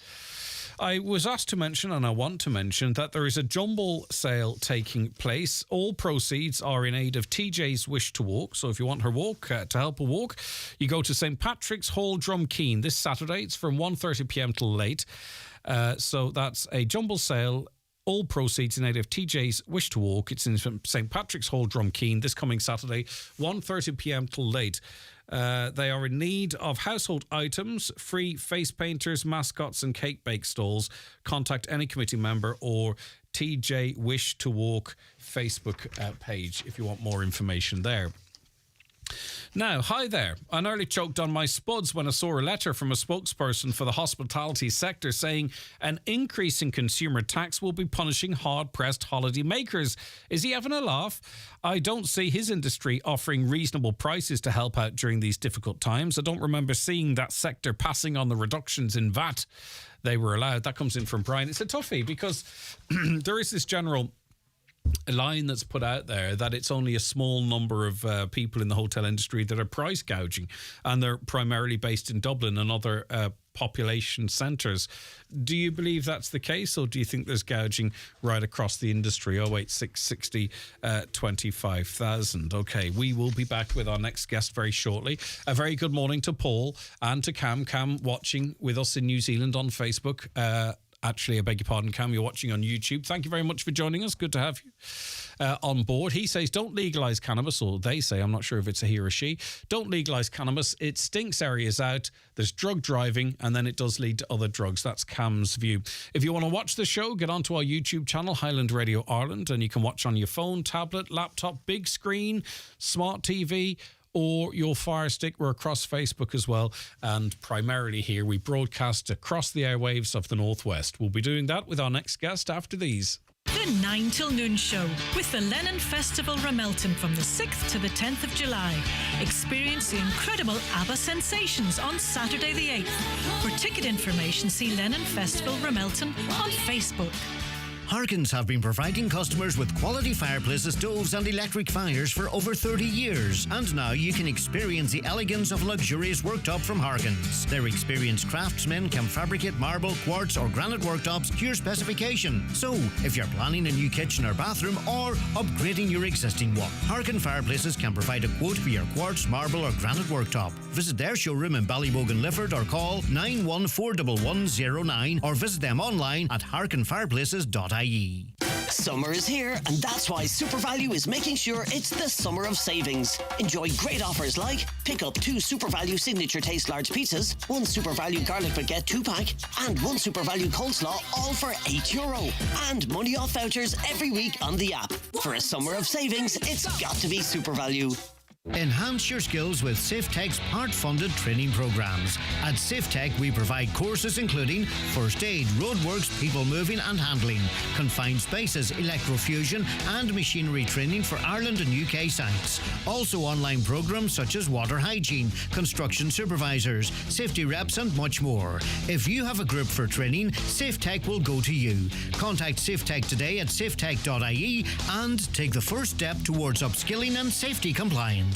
I was asked to mention, and I want to mention, that there is a jumble sale taking place. All proceeds are in aid of TJ's Wish to Walk. So if you want her walk, to help her walk, you go to St. Patrick's Hall, Drumkeen this Saturday. It's from 1:30pm till late. So that's a jumble sale. All proceeds in aid of TJ's Wish to Walk. It's in St. Patrick's Hall, Drumkeen this coming Saturday, 1:30pm till late. They are in need of household items, free face painters, mascots and cake bake stalls. Contact any committee member or TJ Wish to Walk Facebook page if you want more information there. Now, hi there. I nearly choked on my spuds when I saw a letter from a spokesperson for the hospitality sector saying an increase in consumer tax will be punishing hard-pressed holiday makers. Is he having a laugh? I don't see his industry offering reasonable prices to help out during these difficult times. I don't remember seeing that sector passing on the reductions in VAT they were allowed. That comes in from Brian. It's a toughie because there is this general line that's put out there that it's only a small number of people in the hotel industry that are price gouging, and they're primarily based in Dublin and other population centres. Do you believe that's the case, or do you think there's gouging right across the industry? 08660 25,000. Okay, we will be back with our next guest very shortly. A very good morning to Paul and to Cam. Cam watching with us in New Zealand on Facebook. Actually, I beg your pardon, Cam, you're watching on YouTube. Thank you very much for joining us. Good to have you on board. He says, don't legalise cannabis, or they say, I'm not sure if it's a he or a she. Don't legalise cannabis. It stinks areas out. There's drug driving, and then it does lead to other drugs. That's Cam's view. If you want to watch the show, get onto our YouTube channel, Highland Radio Ireland, and you can watch on your phone, tablet, laptop, big screen, smart TV, or your Fire Stick. We're across Facebook as well, and primarily here we broadcast across the airwaves of the Northwest. We'll be doing that with our next guest after these. The 9 till noon show with the Lennon Festival Ramelton from the 6th to the 10th of July. Experience the incredible ABBA sensations on Saturday the 8th. For ticket information, see Lennon Festival Ramelton on Facebook. Harkins have been providing customers with quality fireplaces, stoves and electric fires for over 30 years. And now you can experience the elegance of luxurious worktop from Harkins. Their experienced craftsmen can fabricate marble, quartz or granite worktops to your specification. So, if you're planning a new kitchen or bathroom or upgrading your existing one, Harkin Fireplaces can provide a quote for your quartz, marble or granite worktop. Visit their showroom in Ballybogan, Lifford, or call 9141109 or visit them online at harkinfireplaces.ie. Summer is here, and that's why Super Value is making sure it's the summer of savings. Enjoy great offers like pick up 2 Super Value Signature Taste Large Pizzas, 1 Super Value Garlic Baguette 2-pack, and 1 Super Value Coleslaw, all for €8. And money off vouchers every week on the app. For a summer of savings, it's got to be Super Value. Enhance your skills with SafeTech's part-funded training programs. At SafeTech, we provide courses including first aid, roadworks, people moving and handling, confined spaces, electrofusion and machinery training for Ireland and UK sites. Also online programs such as water hygiene, construction supervisors, safety reps and much more. If you have a group for training, SafeTech will go to you. Contact SafeTech today at safetech.ie and take the first step towards upskilling and safety compliance.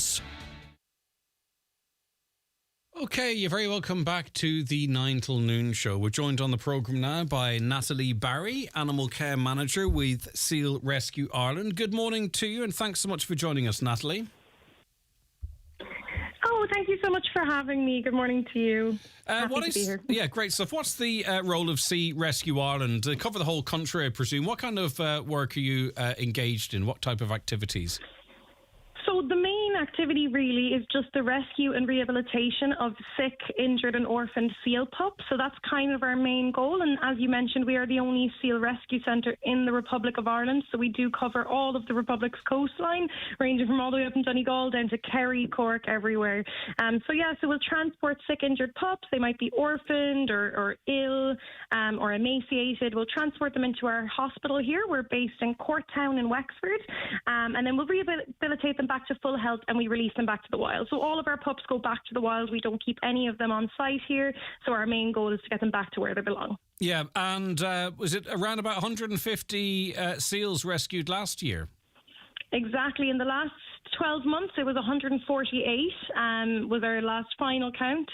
Okay, you're very welcome back to the 9 till noon show. We're joined on the programme now by Natalie Barry, Animal Care Manager with Seal Rescue Ireland. Good morning to you, and thanks so much for joining us, Natalie. Oh, thank you so much for having me. Good morning to you. Happy to be here. Yeah, great stuff. What's the role of Sea Rescue Ireland? They cover the whole country, I presume. What kind of work are you engaged in? What type of activities? So the main activity really is just the rescue and rehabilitation of sick, injured and orphaned seal pups. So that's kind of our main goal. And as you mentioned, we are the only seal rescue centre in the Republic of Ireland. So we do cover all of the Republic's coastline, ranging from all the way up in Donegal down to Kerry, Cork, everywhere. So we'll transport sick, injured pups. They might be orphaned or ill or emaciated. We'll transport them into our hospital here. We're based in Courtown in Wexford. And then we'll rehabilitate them back to full health and we release them back to the wild. So all of our pups go back to the wild. We don't keep any of them on site here. So our main goal is to get them back to where they belong. Yeah, and was it around about 150 seals rescued last year? Exactly. In the last 12 months, it was 148 was our last final count.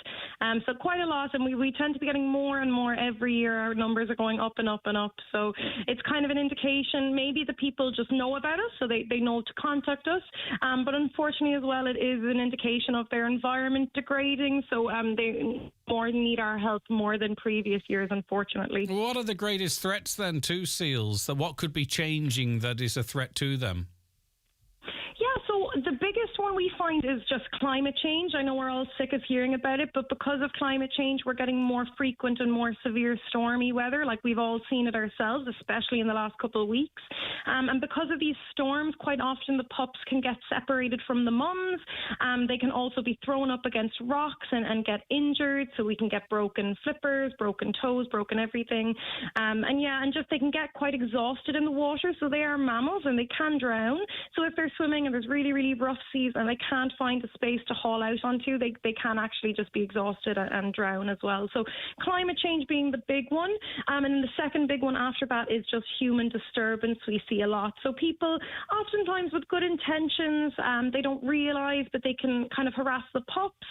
So quite a lot, and we tend to be getting more and more every year. Our numbers are going up and up and up. So it's kind of an indication. Maybe the people just know about us, so they know to contact us. But unfortunately as well, it is an indication of their environment degrading. So they more need our help more than previous years, unfortunately. What are the greatest threats then to seals? What could be changing that is a threat to them? Yeah, so the biggest one we find is just climate change. I know we're all sick of hearing about it, but because of climate change, we're getting more frequent and more severe stormy weather, like we've all seen it ourselves, especially in the last couple of weeks. And because of these storms, quite often the pups can get separated from the mums. They can also be thrown up against rocks and get injured, so we can get broken flippers, broken toes, broken everything. And just they can get quite exhausted in the water, so they are mammals and they can drown. So if they're swimming and there's really, really rough seas and they can't find a space to haul out onto, they can actually just be exhausted and drown as well. So climate change being the big one. And the second big one after that is just human disturbance. We see a lot. So people, oftentimes with good intentions, they don't realise, but they can kind of harass the pups,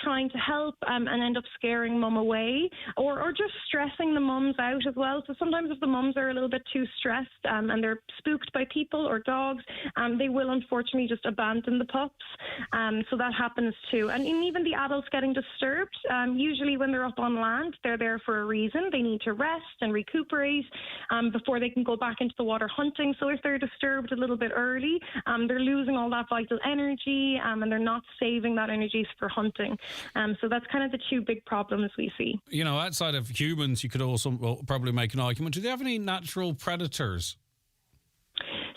trying to help and end up scaring mum away, or just stressing the mums out as well. So sometimes if the mums are a little bit too stressed and they're spooked by people or dogs, they will unfortunately just abandon the pups. So that happens too. And even the adults getting disturbed, usually when they're up on land, they're there for a reason. They need to rest and recuperate before they can go back into the water hunting. So if they're disturbed a little bit early, they're losing all that vital energy and they're not saving that energy for hunting. So that's kind of the two big problems we see. You know, outside of humans, you could also probably make an argument. Do they have any natural predators?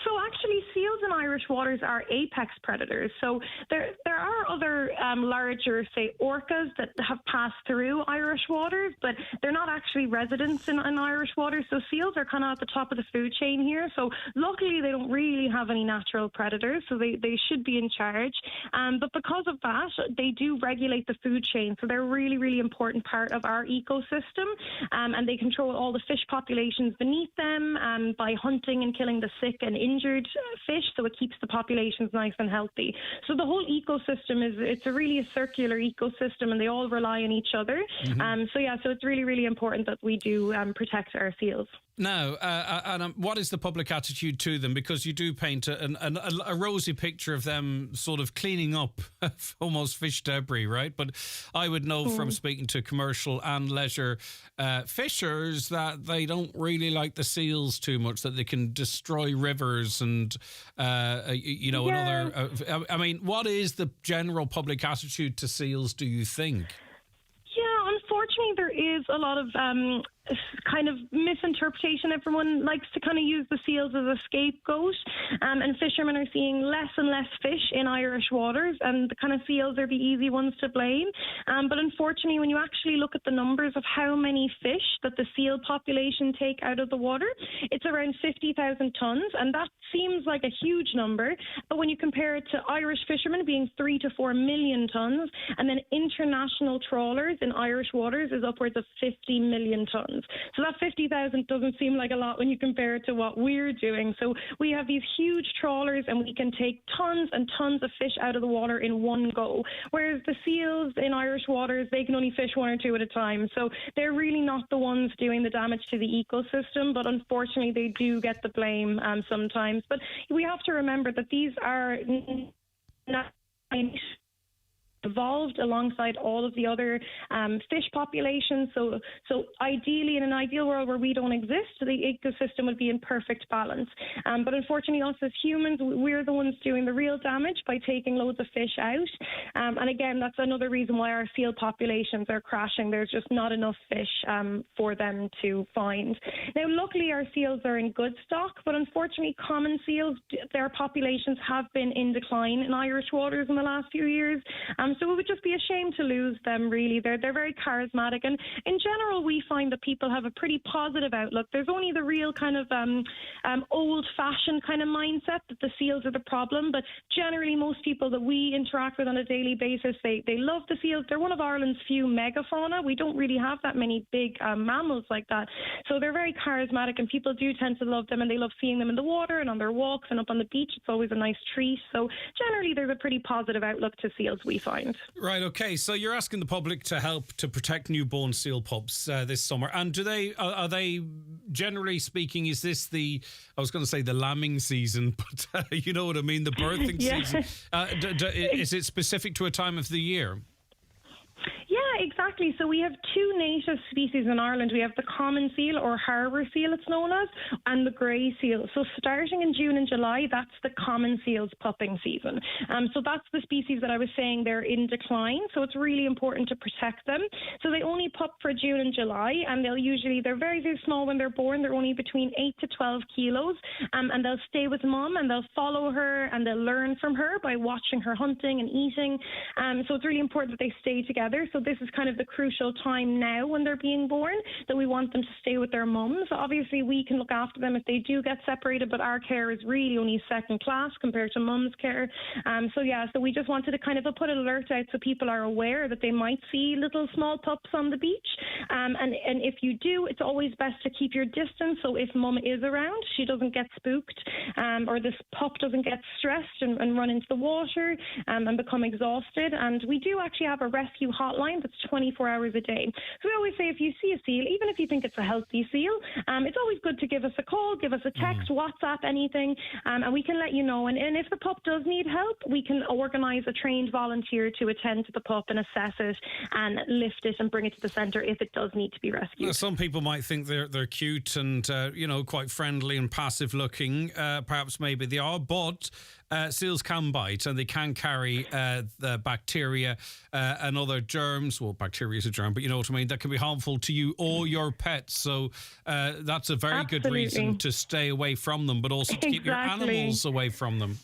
So actually, seals in Irish waters are apex predators. So there are other larger, say, orcas that have passed through Irish waters, but they're not actually residents in Irish waters. So seals are kind of at the top of the food chain here. So luckily, they don't really have any natural predators, so they should be in charge. But because of that, they do regulate the food chain. So they're a really, really important part of our ecosystem, and they control all the fish populations beneath them by hunting and killing the sick and injured fish, so it keeps the populations nice and healthy. So the whole ecosystem it's a really circular ecosystem, and they all rely on each other. Mm-hmm. So it's really, really important that we do protect our seals. Now, what is the public attitude to them? Because you do paint a rosy picture of them sort of cleaning up almost fish debris, right? But I would know from speaking to commercial and leisure fishers that they don't really like the seals too much, that they can destroy rivers and, another... I mean, what is the general public attitude to seals, do you think? Yeah, unfortunately, there is a lot of kind of misinterpretation. Everyone likes to kind of use the seals as a scapegoat, and fishermen are seeing less and less fish in Irish waters, and the kind of seals are the easy ones to blame. But unfortunately, when you actually look at the numbers of how many fish that the seal population take out of the water, it's around 50,000 tonnes, and that seems like a huge number. But when you compare it to Irish fishermen being 3 to 4 million tonnes, and then international trawlers in Irish waters is upwards of 50 million tonnes. So that 50,000 doesn't seem like a lot when you compare it to what we're doing. So we have these huge trawlers and we can take tons and tons of fish out of the water in one go. Whereas the seals in Irish waters, they can only fish one or two at a time. So they're really not the ones doing the damage to the ecosystem, but unfortunately they do get the blame sometimes. But we have to remember that these are not evolved alongside all of the other fish populations. So ideally, in an ideal world where we don't exist, the ecosystem would be in perfect balance. But unfortunately, us as humans, we're the ones doing the real damage by taking loads of fish out. And again, that's another reason why our seal populations are crashing. There's just not enough fish for them to find. Now, luckily, our seals are in good stock, but unfortunately, common seals, their populations have been in decline in Irish waters in the last few years. So it would just be a shame to lose them, really. They're very charismatic. And in general, we find that people have a pretty positive outlook. There's only the real kind of old-fashioned kind of mindset that the seals are the problem. But generally, most people that we interact with on a daily basis, they love the seals. They're one of Ireland's few megafauna. We don't really have that many big mammals like that. So they're very charismatic, and people do tend to love them, and they love seeing them in the water and on their walks and up on the beach. It's always a nice treat. So generally, there's a pretty positive outlook to seals, we find. Right, okay. So you're asking the public to help to protect newborn seal pups this summer. And are they, generally speaking, is this I was going to say the lambing season, but you know what I mean, the birthing season. Is it specific to a time of the year? Yeah, exactly. So we have two native species in Ireland. We have the common seal, or harbour seal it's known as, and the grey seal. So starting in June and July, that's the common seal's pupping season. So that's the species that I was saying they're in decline. So it's really important to protect them. So they only pup for June and July, and they're very, very small when they're born. They're only between 8 to 12 kilos, and they'll stay with mum, and they'll follow her, and they'll learn from her by watching her hunting and eating. So it's really important that they stay together. So this is kind of the crucial time now when they're being born, that we want them to stay with their mums. Obviously, we can look after them if they do get separated, but our care is really only second class compared to mum's care. So we just wanted to kind of put an alert out so people are aware that they might see little small pups on the beach. And if you do, it's always best to keep your distance. So if mum is around, she doesn't get spooked, or this pup doesn't get stressed and run into the water and become exhausted. And we do actually have a rescue hotline that's 24 hours a day. So we always say, if you see a seal, even if you think it's a healthy seal, it's always good to give us a call, give us a text, WhatsApp, anything, and we can let you know. And if the pup does need help, we can organise a trained volunteer to attend to the pup and assess it and lift it and bring it to the centre if it does need to be rescued. Now, some people might think they're cute and quite friendly and passive looking. Perhaps maybe they are, but seals can bite, and they can carry the bacteria and other germs. Well, bacteria is a germ, but you know what I mean. That can be harmful to you or your pets. So that's a very good reason to stay away from them, but also to keep your animals away from them.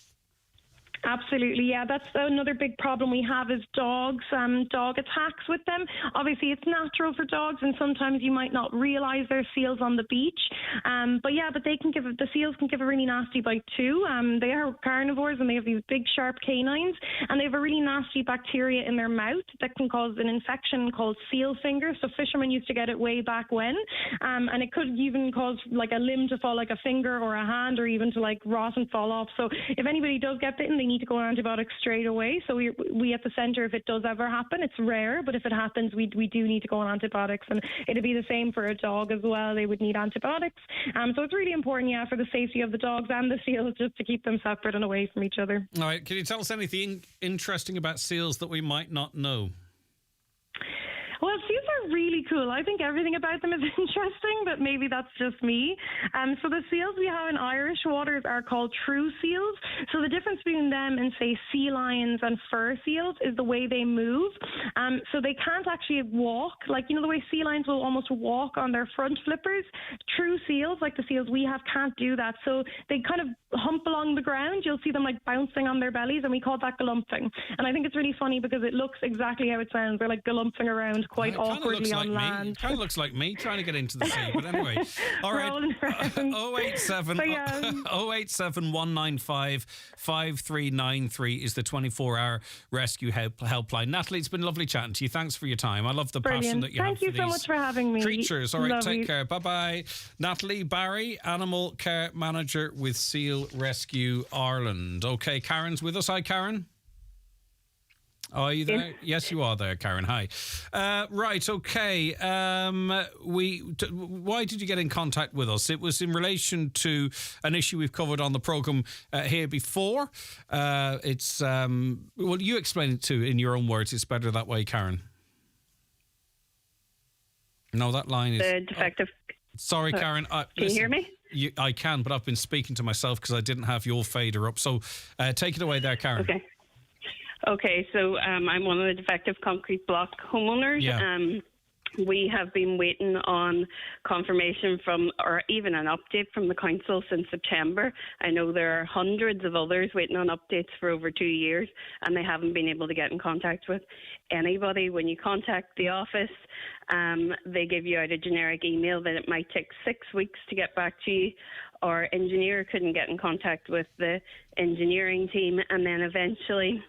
Absolutely, yeah. That's another big problem we have is dogs, dog attacks with them. Obviously, it's natural for dogs, and sometimes you might not realise there's seals on the beach. But the seals can give a really nasty bite too. They are carnivores, and they have these big sharp canines, and they have a really nasty bacteria in their mouth that can cause an infection called seal finger. So fishermen used to get it way back when, and it could even cause like a limb to fall, like a finger or a hand, or even to like rot and fall off. So if anybody does get bitten, they need to go on antibiotics straight away. So we at the centre, if it does ever happen, it's rare, but if it happens, we do need to go on antibiotics, and it'd be the same for a dog as well. They would need antibiotics. So it's really important, for the safety of the dogs and the seals, just to keep them separate and away from each other. All right, can you tell us anything interesting about seals that we might not know? Well, seals are really cool. I think everything about them is interesting, but maybe that's just me. So the seals we have in Irish waters are called true seals. So the difference between them and, say, sea lions and fur seals is the way they move. So they can't actually walk. Like, the way sea lions will almost walk on their front flippers. True seals, like the seals we have, can't do that. So they kind of hump along the ground. You'll see them like bouncing on their bellies, and we call that galumphing. And I think it's really funny because it looks exactly how it sounds. They're like galumphing around quite awkwardly on land. It kind of looks like me trying to get into the sea, but anyway. All right. 087 195 5393 is the 24-hour rescue helpline. Natalie, it's been lovely chatting to you. Thanks for your time. I love the passion that you have for these Thank you so much for having me. Creatures. All right, take care. Bye-bye. Natalie Barry, Animal Care Manager with Seal Rescue Ireland. Okay, Karen's with us. Hi, Karen. Oh, are you there? Yes, you are there, Karen. Hi. Right, okay. Why did you get in contact with us? It was in relation to an issue we've covered on the programme here before. Well, you explain it too in your own words. It's better that way, Karen. No, that line is... The defective... Sorry, Karen. Can you hear me? I can, but I've been speaking to myself because I didn't have your fader up. So take it away there, Karen. Okay, so I'm one of the defective concrete block homeowners. Yeah. We have been waiting on confirmation from, or even an update from the council since September. I know there are hundreds of others waiting on updates for over 2 years, and they haven't been able to get in contact with anybody. When you contact the office, they give you out a generic email that it might take 6 weeks to get back to you. Our engineer couldn't get in contact with the engineering team, and then eventually,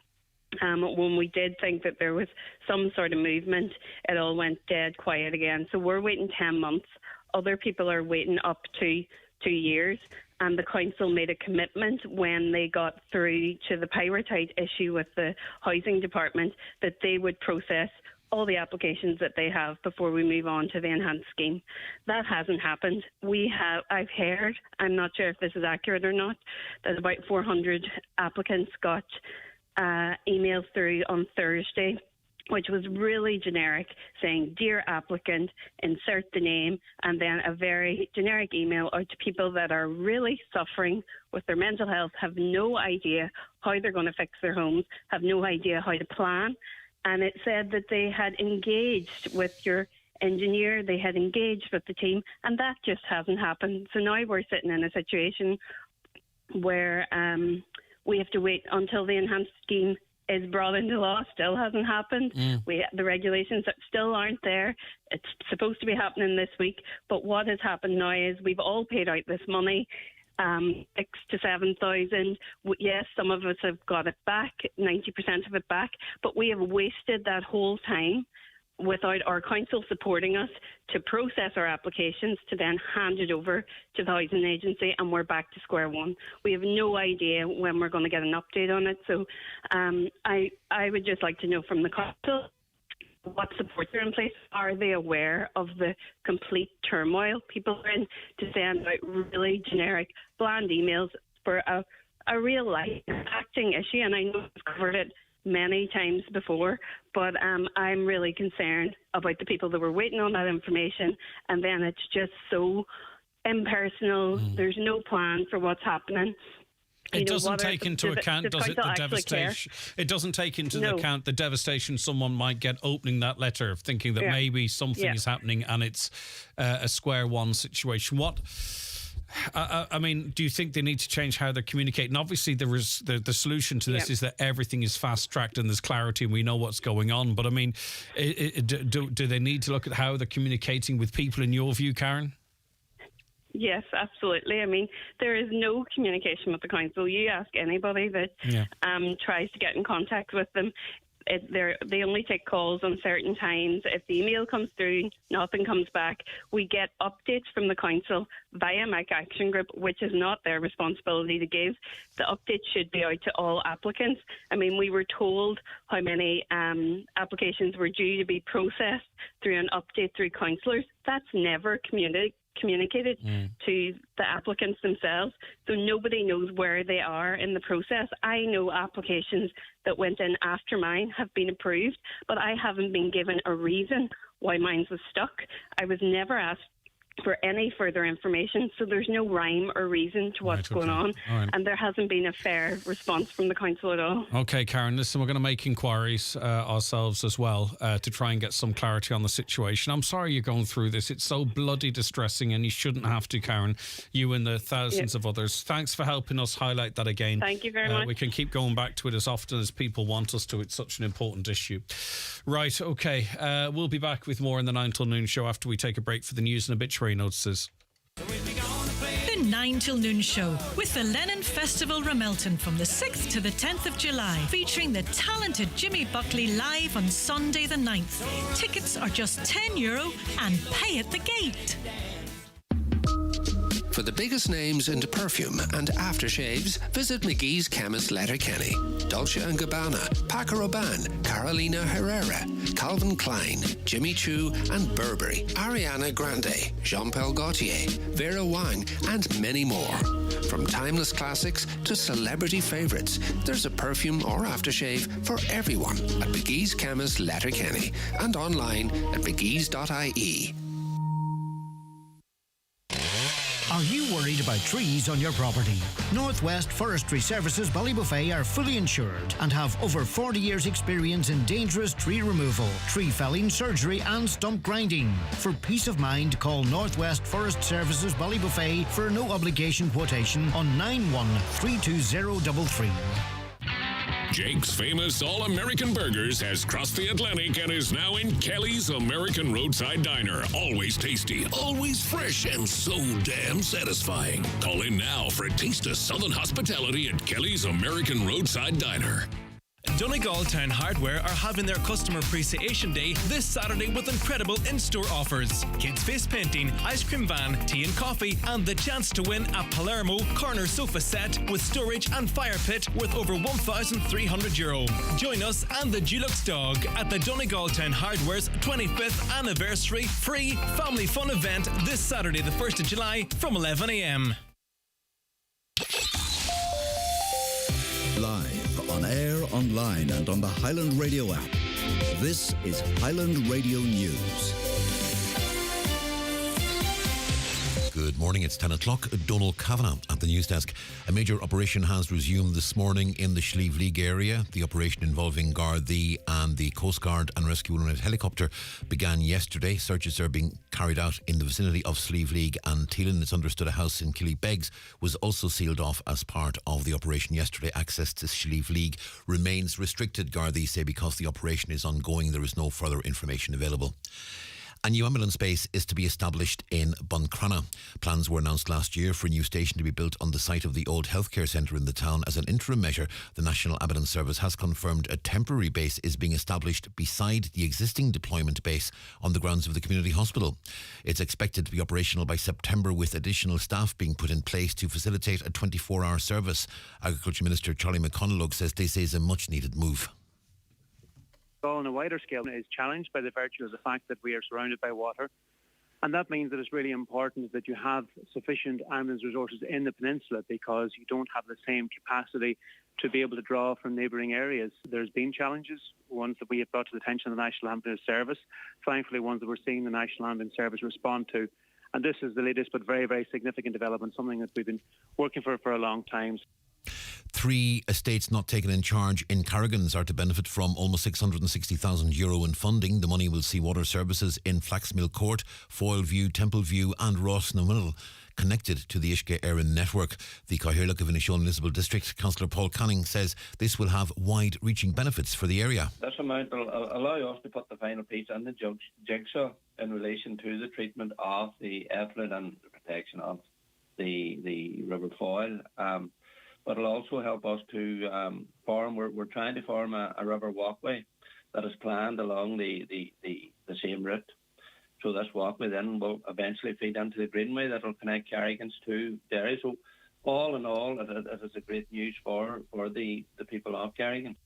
when we did think that there was some sort of movement, it all went dead quiet again. So we're waiting 10 months. Other people are waiting up to 2 years. And the council made a commitment when they got through to the pyrite issue with the housing department that they would process all the applications that they have before we move on to the enhanced scheme. That hasn't happened. I've heard, I'm not sure if this is accurate or not, that about 400 applicants got emails through on Thursday, which was really generic, saying, "Dear applicant, insert the name," and then a very generic email out to people that are really suffering with their mental health, have no idea how they're going to fix their homes, have no idea how to plan. And it said that they had engaged with your engineer, they had engaged with the team, and that just hasn't happened. So now we're sitting in a situation where we have to wait until the enhanced scheme is brought into law. Still hasn't happened. The regulations still aren't there. It's supposed to be happening this week. But what has happened now is we've all paid out this money, 6,000 to 7,000. Yes, some of us have got it back, 90% of it back. But we have wasted that whole time without our council supporting us to process our applications, to then hand it over to the housing agency, and we're back to square one. We have no idea when we're going to get an update on it. So I would just like to know from the council what supports are in place. Are they aware of the complete turmoil people are in to send out really generic, bland emails for a real life acting issue? And I know we've covered it many times before, but I'm really concerned about the people that were waiting on that information, and then it's just so impersonal. There's no plan for what's happening. It doesn't take into account, does it, the devastation? It doesn't take into account the devastation someone might get opening that letter, thinking that maybe something is happening and it's a square one situation. What? I mean, do you think they need to change how they're communicating? Obviously, there is the solution to this is that everything is fast-tracked and there's clarity and we know what's going on. But, I mean, do they need to look at how they're communicating with people, in your view, Karen? Yes, absolutely. I mean, there is no communication with the council. You ask anybody that tries to get in contact with them, they only take calls on certain times. If the email comes through, nothing comes back. We get updates from the council via Mike Action Group, which is not their responsibility to give. The updates should be out to all applicants. I mean, we were told how many applications were due to be processed through an update through councillors. That's never communicated to the applicants themselves, so nobody knows where they are in the process. I know applications that went in after mine have been approved, but I haven't been given a reason why mine was stuck. I was never asked for any further information, so there's no rhyme or reason to what's going on, and there hasn't been a fair response from the council at all. Okay, Karen, listen, we're going to make inquiries ourselves as well to try and get some clarity on the situation. I'm sorry you're going through this. It's so bloody distressing, and you shouldn't have to, Karen, you and the thousands of others. Thanks for helping us highlight that again. Thank you very much. We can keep going back to it as often as people want us to. It's such an important issue. Right, okay. We'll be back with more in the 9 till noon show after we take a break for the news and obituary notices. The 9 till noon show with the Lennon Festival Ramelton from the 6th to the 10th of July, featuring the talented Jimmy Buckley live on Sunday the 9th. Tickets are just €10 and pay at the gate. For the biggest names in perfume and aftershaves, visit McGee's Chemist Letterkenny. Dolce & Gabbana, Paco Rabanne, Carolina Herrera, Calvin Klein, Jimmy Choo and Burberry, Ariana Grande, Jean-Paul Gaultier, Vera Wang and many more. From timeless classics to celebrity favourites, there's a perfume or aftershave for everyone at McGee's Chemist Letterkenny and online at mcgees.ie. Are you worried about trees on your property? Northwest Forestry Services Ballybuffet are fully insured and have over 40 years experience in dangerous tree removal, tree felling, surgery and stump grinding. For peace of mind, call Northwest Forest Services Ballybuffet for a no obligation quotation on 913233. Jake's famous All-American Burgers has crossed the Atlantic and is now in Kelly's American Roadside Diner. Always tasty, always fresh, and so damn satisfying. Call in now for a taste of Southern hospitality at Kelly's American Roadside Diner. Donegal Town Hardware are having their Customer Appreciation Day this Saturday with incredible in-store offers. Kids face painting, ice cream van, tea and coffee, and the chance to win a Palermo corner sofa set with storage and fire pit worth over €1,300. Join us and the Dulux dog at the Donegal Town Hardware's 25th anniversary free family fun event this Saturday the 1st of July from 11 a.m. Live, on air, online and on the Highland Radio app. This is Highland Radio News. Good morning, it's 10 o'clock. Donal Kavanagh at the news desk. A major operation has resumed this morning in the Slieve League area. The operation involving Garda and the Coast Guard and Rescue Unit helicopter began yesterday. Searches are being carried out in the vicinity of Slieve League and Teelan. It's understood a house in Killybegs was also sealed off as part of the operation yesterday. Access to Slieve League remains restricted, Garda say, because the operation is ongoing. There is no further information available. A new ambulance base is to be established in Buncrana. Plans were announced last year for a new station to be built on the site of the old healthcare centre in the town. As an interim measure, the National Ambulance Service has confirmed a temporary base is being established beside the existing deployment base on the grounds of the community hospital. It's expected to be operational by September, with additional staff being put in place to facilitate a 24-hour service. Agriculture Minister Charlie McConalogue says this is a much-needed move. On a wider scale is challenged by the virtue of the fact that we are surrounded by water, and that means that it's really important that you have sufficient ambulance resources in the peninsula, because you don't have the same capacity to be able to draw from neighbouring areas. There's been challenges, ones that we have brought to the attention of the National Ambulance Service, thankfully ones that we're seeing the National Ambulance Service respond to, and this is the latest but very, very significant development, something that we've been working for a long time. 3 estates not taken in charge in Carrigans are to benefit from almost €660,000 in funding. The money will see water services in Flaxmill Court, Foylview, Templeview and Rossnawill connected to the Ishke Erin network. The Cathaoirleach of Inishowen Municipal District, Councillor Paul Canning, says this will have wide-reaching benefits for the area. This amount will allow us to put the final piece on the jigsaw in relation to the treatment of the effluent and the protection of the River Foyle. But it'll also help us to form. We're trying to form a river walkway that is planned along the same route. So this walkway then will eventually feed into the greenway that will connect Carrigans to Derry. So all in all, it is a great news for the people of Carrigan.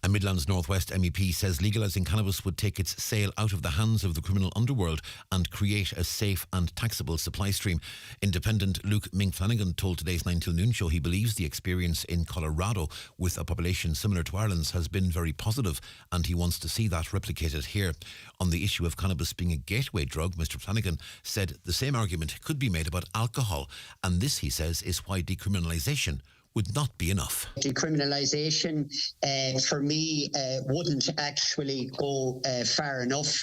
A Midlands North West MEP says legalising cannabis would take its sale out of the hands of the criminal underworld and create a safe and taxable supply stream. Independent Luke Ming-Flanagan told today's 9 till noon show he believes the experience in Colorado with a population similar to Ireland's has been very positive, and he wants to see that replicated here. On the issue of cannabis being a gateway drug, Mr Flanagan said the same argument could be made about alcohol, and this, he says, is why decriminalisation would not be enough. Decriminalisation, for me, wouldn't actually go far enough.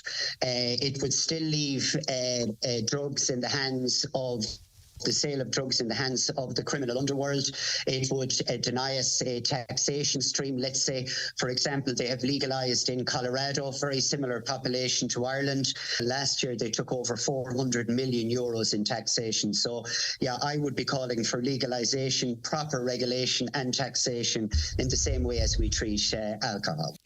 It would still leave drugs in the hands of the sale of drugs in the hands of the criminal underworld. It would deny us a taxation stream. Let's say, for example, they have legalised in Colorado, very similar population to Ireland. Last year they took over €400 million in taxation. So yeah, I would be calling for legalisation, proper regulation and taxation in the same way as we treat alcohol.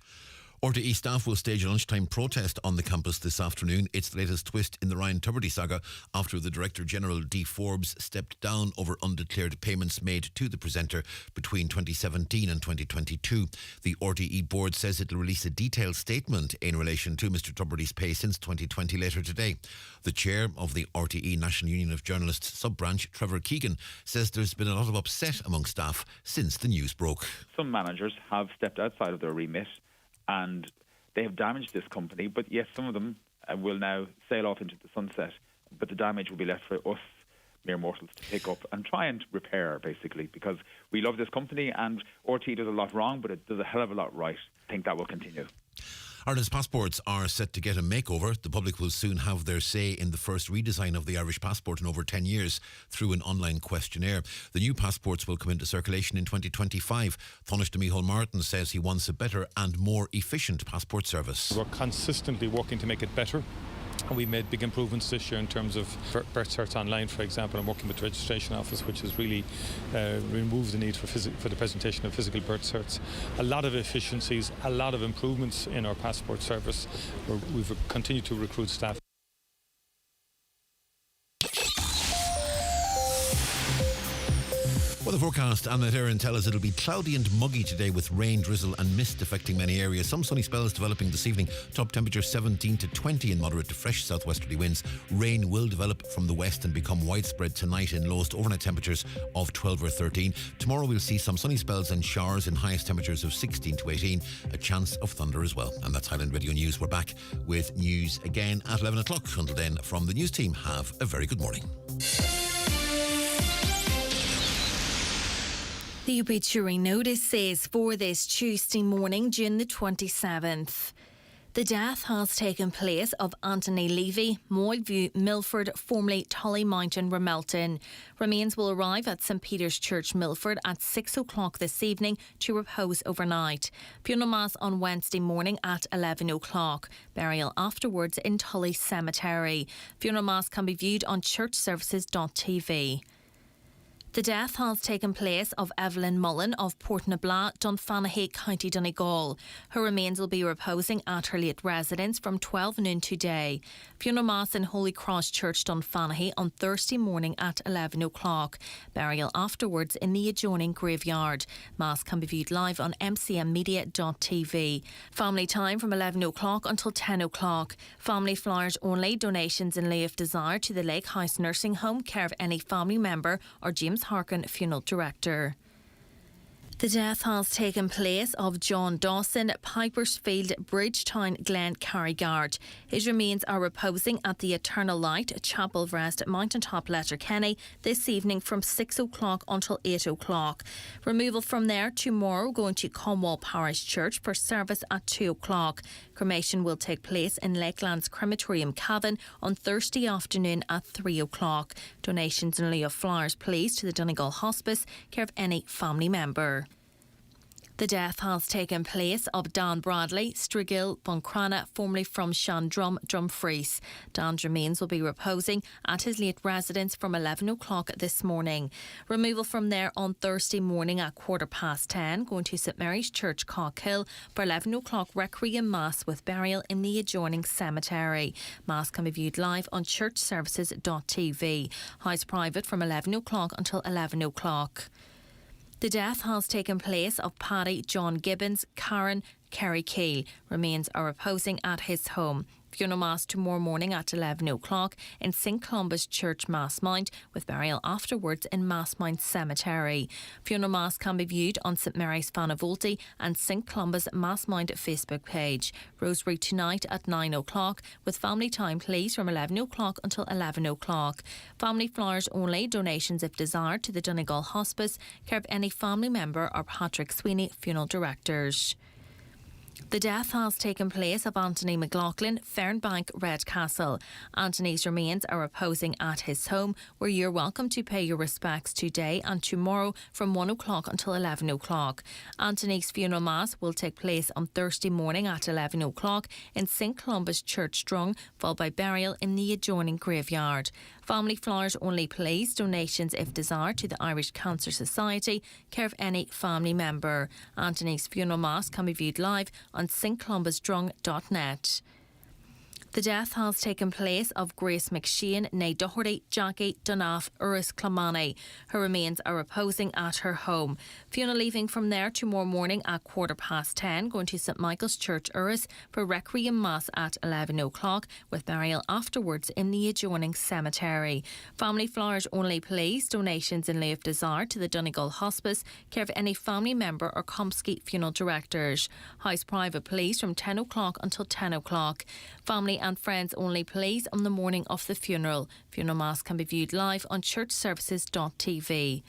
RTE staff will stage a lunchtime protest on the campus this afternoon. It's the latest twist in the Ryan Tubridy saga after the Director General Dee Forbes stepped down over undeclared payments made to the presenter between 2017 and 2022. The RTE board says it will release a detailed statement in relation to Mr Tubridy's pay since 2020 later today. The chair of the RTE National Union of Journalists sub-branch, Trevor Keegan, says there's been a lot of upset among staff since the news broke. Some managers have stepped outside of their remit and they have damaged this company, but yes, some of them will now sail off into the sunset, but the damage will be left for us mere mortals to pick up and try and repair, basically, because we love this company and RT does a lot wrong, but it does a hell of a lot right. I think that will continue. Ireland's passports are set to get a makeover. The public will soon have their say in the first redesign of the Irish passport in over 10 years through an online questionnaire. The new passports will come into circulation in 2025. Taoiseach Micheál Martin says he wants a better and more efficient passport service. We're consistently working to make it better. We made big improvements this year in terms of birth certs online, for example, and working with the registration office, which has really removed the need for the presentation of physical birth certs. A lot of efficiencies, a lot of improvements in our passport service. We've continued to recruit staff. Well, the forecast, Annette Erin tell us it'll be cloudy and muggy today with rain, drizzle and mist affecting many areas. Some sunny spells developing this evening. Top temperature 17 to 20 in moderate to fresh southwesterly winds. Rain will develop from the west and become widespread tonight in lowest overnight temperatures of 12 or 13. Tomorrow we'll see some sunny spells and showers in highest temperatures of 16 to 18. A chance of thunder as well. And that's Highland Radio News. We're back with news again at 11 o'clock. Until then, from the news team, have a very good morning. The obituary notice says for this Tuesday morning, June the 27th. The death has taken place of Anthony Levy, Moylview, Milford, formerly Tully Mountain, Ramelton. Remains will arrive at St Peter's Church, Milford at 6 o'clock this evening to repose overnight. Funeral Mass on Wednesday morning at 11 o'clock. Burial afterwards in Tully Cemetery. Funeral Mass can be viewed on churchservices.tv. The death has taken place of Evelyn Mullen of Portnabla, Dunfanaghy, County Donegal. Her remains will be reposing at her late residence from 12 noon today. Funeral Mass in Holy Cross Church, Dunfanaghy on Thursday morning at 11 o'clock. Burial afterwards in the adjoining graveyard. Mass can be viewed live on mcmmedia.tv. Family time from 11 o'clock until 10 o'clock. Family flowers only. Donations in lieu of desire to the Lake House Nursing Home, care of any family member or James Harkin, Funeral Director. The death has taken place of John Dawson, Pipersfield, Bridgetown, Glen Carrigard. His remains are reposing at the Eternal Light, Chapel Rest, Mountaintop, Letterkenny this evening from 6 o'clock until 8 o'clock. Removal from there tomorrow going to Cornwall Parish Church for service at 2 o'clock. Cremation will take place in Lakelands Crematorium, Cavan on Thursday afternoon at 3 o'clock. Donations in lieu of flowers please to the Donegal Hospice, care of any family member. The death has taken place of Dan Bradley, Strigill, Buncrana, formerly from Shandrum, Dumfries. Dan's remains will be reposing at his late residence from 11 o'clock this morning. Removal from there on Thursday morning at 10:15, going to St Mary's Church, Cockhill, for 11 o'clock Requiem Mass with burial in the adjoining cemetery. Mass can be viewed live on churchservices.tv. House private from 11 o'clock until 11 o'clock. The death has taken place of Paddy John Gibbons, Karen Kerry Keel. Remains are reposing at his home. Funeral Mass tomorrow morning at 11 o'clock in St Columba's Church, Massmount, with burial afterwards in Massmount Cemetery. Funeral Mass can be viewed on St Mary's Fanavolti and St Columba's Massmount Facebook page. Rosary tonight at 9 o'clock, with family time please from 11 o'clock until 11 o'clock. Family flowers only, donations if desired to the Donegal Hospice, care of any family member or Patrick Sweeney, Funeral Directors. The death has taken place of Anthony McLaughlin, Fernbank, Redcastle. Anthony's remains are reposing at his home, where you're welcome to pay your respects today and tomorrow from 1 o'clock until 11 o'clock. Anthony's funeral mass will take place on Thursday morning at 11 o'clock in St Columba's Church, Strung, followed by burial in the adjoining graveyard. Family flowers only please, donations if desired to the Irish Cancer Society, care of any family member. Anthony's funeral mass can be viewed live on stcolumbusstrung.net. The death has taken place of Grace McShane, née Doherty, Jackie Dunaff, Uris Clamani. Her remains are reposing at her home. Fiona leaving from there tomorrow morning at 10:15, going to St Michael's Church, Uris, for Requiem Mass at 11 o'clock, with burial afterwards in the adjoining cemetery. Family flowers only please, donations in lieu of desire to the Donegal Hospice, care of any family member or Comsky Funeral Directors. House private please from 10 o'clock until 10 o'clock. Family and friends only, please, on the morning of the funeral. Funeral mass can be viewed live on churchservices.tv.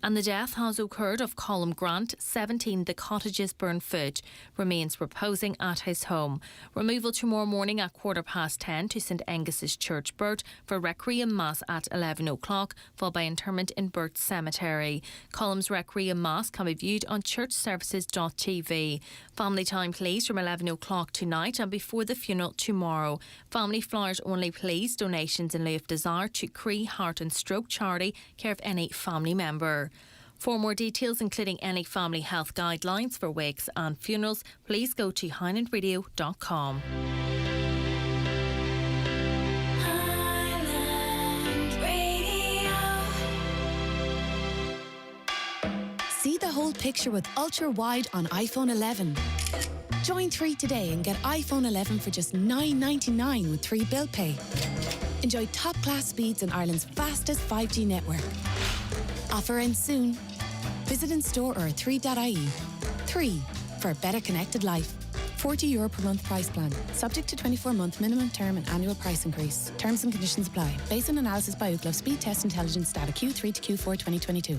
And the death has occurred of Colm Grant, 17, the Cottages, Burnfoot. Remains reposing at his home. Removal tomorrow morning at 10:15 to St Angus's Church, Burt, for Requiem Mass at 11 o'clock, followed by interment in Burt Cemetery. Colm's Requiem Mass can be viewed on churchservices.tv. Family time, please, from 11 o'clock tonight and before the funeral tomorrow. Family flowers only, please. Donations in lieu of desire to Cree Heart and Stroke Charity, care of any family member. For more details, including any family health guidelines for wakes and funerals, please go to highlandradio.com. See the whole picture with ultra wide on iPhone 11. Join 3 today and get iPhone 11 for just $9.99 with 3 bill pay. Enjoy top class speeds in Ireland's fastest 5G network. Offer ends soon. Visit in store or at 3.ie. 3 for a better connected life. €40 per month price plan. Subject to 24-month minimum term and annual price increase. Terms and conditions apply. Based on analysis by Ookla Speed Test Intelligence data Q3 to Q4 2022.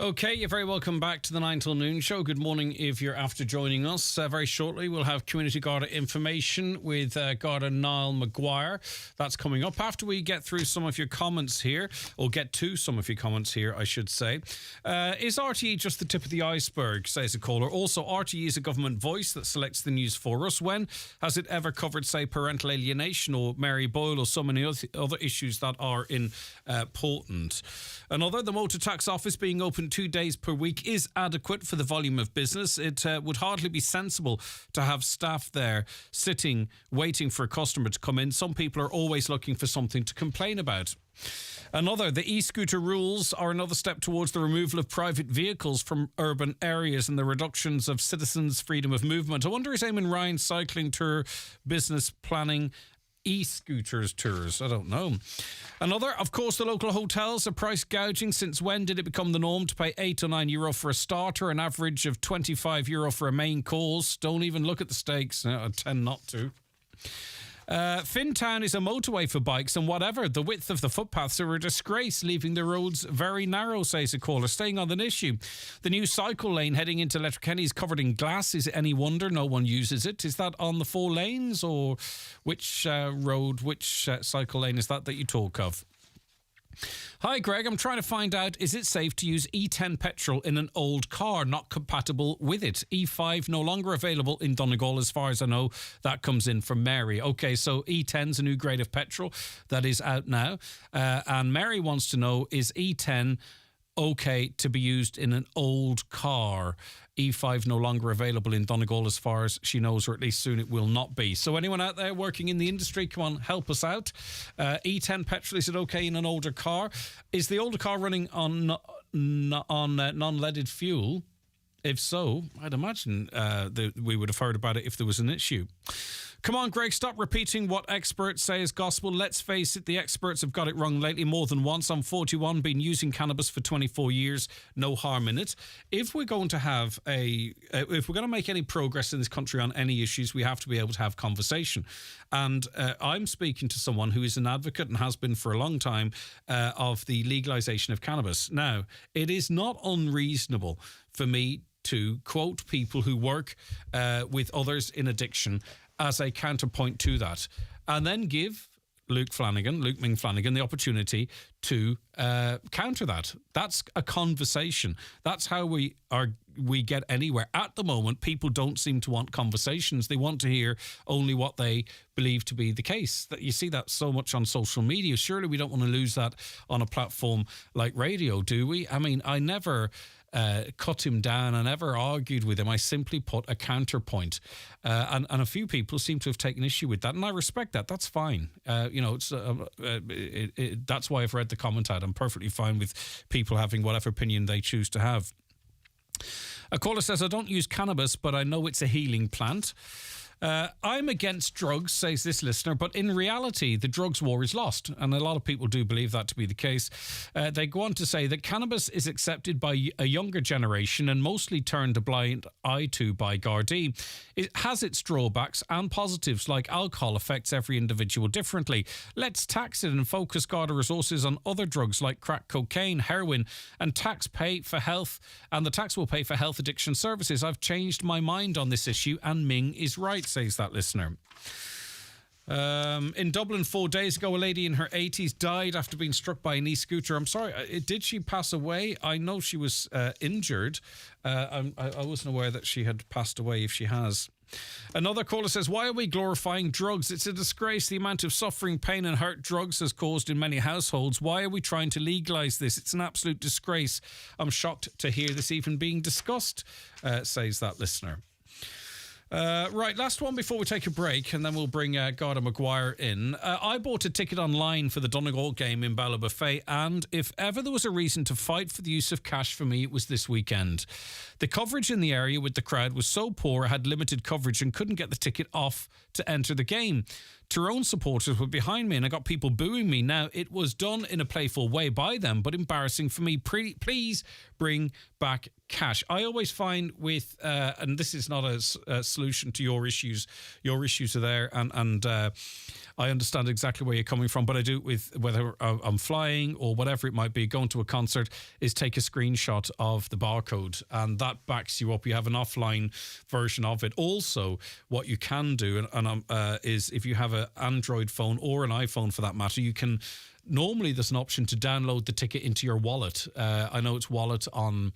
Okay, you're very welcome back to the 9 till noon show. Good morning if you're after joining us. Very shortly, we'll have Community Garda information with Garda Niall Maguire. That's coming up after we get through some of your comments here, or get to some of your comments here, I should say. Is RTE just the tip of the iceberg, says a caller. Also, RTE is a government voice that selects the news for us. When has it ever covered, say, parental alienation or Mary Boyle or so many other issues that are important? Another, the motor tax office being open 2 days per week is adequate for the volume of business. It would hardly be sensible to have staff there sitting, waiting for a customer to come in. Some people are always looking for something to complain about. Another, the e-scooter rules are another step towards the removal of private vehicles from urban areas and the reductions of citizens' freedom of movement. I wonder, is Eamon Ryan's cycling tour business planning e-scooters tours? I don't know. Another, of course, the local hotels are price gouging. Since when did it become the norm to pay €8 or €9 for a starter, an average of €25 for a main course? Don't even look at the stakes. I tend not to. Fintown is a motorway for bikes and whatever. The width of the footpaths are a disgrace, leaving the roads very narrow, says a caller. Staying on the issue, the new cycle lane heading into Letterkenny is covered in glass. Is it any wonder no one uses it? Is that on the 4 lanes, or which cycle lane is that you talk of? Hi Greg, I'm trying to find out, is it safe to use E10 petrol in an old car not compatible with it? E5 no longer available in Donegal as far as I know. That comes in from Mary. Okay, so E10's a new grade of petrol that is out now. And Mary wants to know, is E10 okay to be used in an old car? E5 no longer available in Donegal as far as she knows, or at least soon it will not be. So anyone out there working in the industry, come on, help us out. E10 petrol, is it okay in an older car? Is the older car running on non-leaded fuel? If so, I'd imagine we would have heard about it if there was an issue. Come on, Greg, stop repeating what experts say is gospel. Let's face it, the experts have got it wrong lately more than once. I'm 41, been using cannabis for 24 years, no harm in it. If we're going to have if we're going to make any progress in this country on any issues, we have to be able to have conversation. And I'm speaking to someone who is an advocate and has been for a long time of the legalization of cannabis. Now, it is not unreasonable for me to quote people who work with others in addiction as a counterpoint to that, and then give Luke Ming Flanagan, the opportunity to counter that. That's a conversation. That's how we get anywhere. At the moment, people don't seem to want conversations. They want to hear only what they believe to be the case. That you see that so much on social media. Surely we don't want to lose that on a platform like radio, do we? I mean, I never cut him down. I never argued with him. I simply put a counterpoint. And a few people seem to have taken issue with that. And I respect that. That's fine. That's why I've read the comment out. I'm perfectly fine with people having whatever opinion they choose to have. A caller says, I don't use cannabis, but I know it's a healing plant. I'm against drugs, says this listener, but in reality, the drugs war is lost. And a lot of people do believe that to be the case. They go on to say that cannabis is accepted by a younger generation and mostly turned a blind eye to by Garda. It has its drawbacks and positives, like alcohol affects every individual differently. Let's tax it and focus Garda resources on other drugs like crack cocaine, heroin, and the tax will pay for health addiction services. I've changed my mind on this issue and Ming is right, says that listener. In Dublin 4 days ago, a lady in her 80s died after being struck by an e-scooter. I'm sorry, did she pass away? I know she was injured. I wasn't aware that she had passed away, if she has. Another caller says, why are we glorifying drugs? It's a disgrace the amount of suffering, pain and hurt drugs has caused in many households. Why are we trying to legalise this? It's an absolute disgrace. I'm shocked to hear this even being discussed, says that listener. Right, last one before we take a break, and then we'll bring Garda Maguire in. I bought a ticket online for the Donegal game in Ballybofey, and if ever there was a reason to fight for the use of cash for me, it was this weekend. The coverage in the area with the crowd was so poor I had limited coverage and couldn't get the ticket off to enter the game. Tyrone supporters were behind me and I got people booing me. Now, it was done in a playful way by them, but embarrassing for me. Please bring back cash. I always find with, and this is not a solution to your issues are there, and I understand exactly where you're coming from, but I do it with whether I'm flying or whatever it might be, going to a concert, is take a screenshot of the barcode and that backs you up. You have an offline version of it. Also, what you can do is if you have an Android phone or an iPhone for that matter, you can... Normally, there's an option to download the ticket into your wallet. I know it's wallet on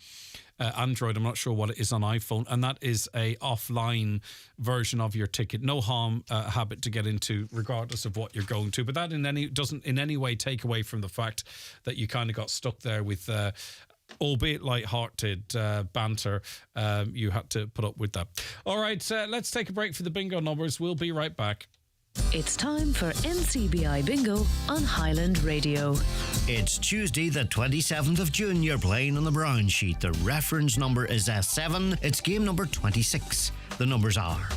Android. I'm not sure what it is on iPhone. And that is a offline version of your ticket. No harm habit to get into, regardless of what you're going to. But that doesn't in any way take away from the fact that you kind of got stuck there with... albeit light-hearted banter, you had to put up with that. All right, let's take a break for the bingo numbers. We'll be right back. It's time for NCBI Bingo on Highland Radio. It's Tuesday, the 27th of June. You're playing on the brown sheet. The reference number is S7. It's game number 26. The numbers are